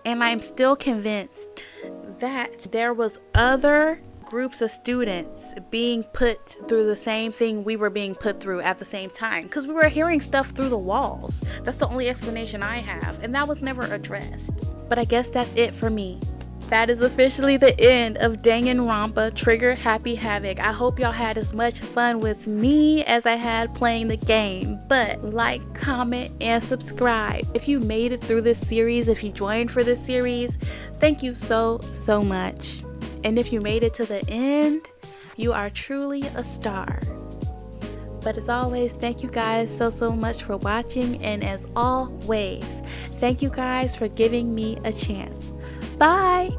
And I'm still convinced that there was other groups of students being put through the same thing we were being put through at the same time. Because we were hearing stuff through the walls. That's the only explanation I have. And that was never addressed. But I guess that's it for me. That is officially the end of Danganronpa Trigger Happy Havoc. I hope y'all had as much fun with me as I had playing the game. But like, comment, and subscribe. If you made it through this series, if you joined for this series, thank you so much. And if you made it to the end, you are truly a star. But as always, thank you guys so much for watching. And as always, thank you guys for giving me a chance. Bye!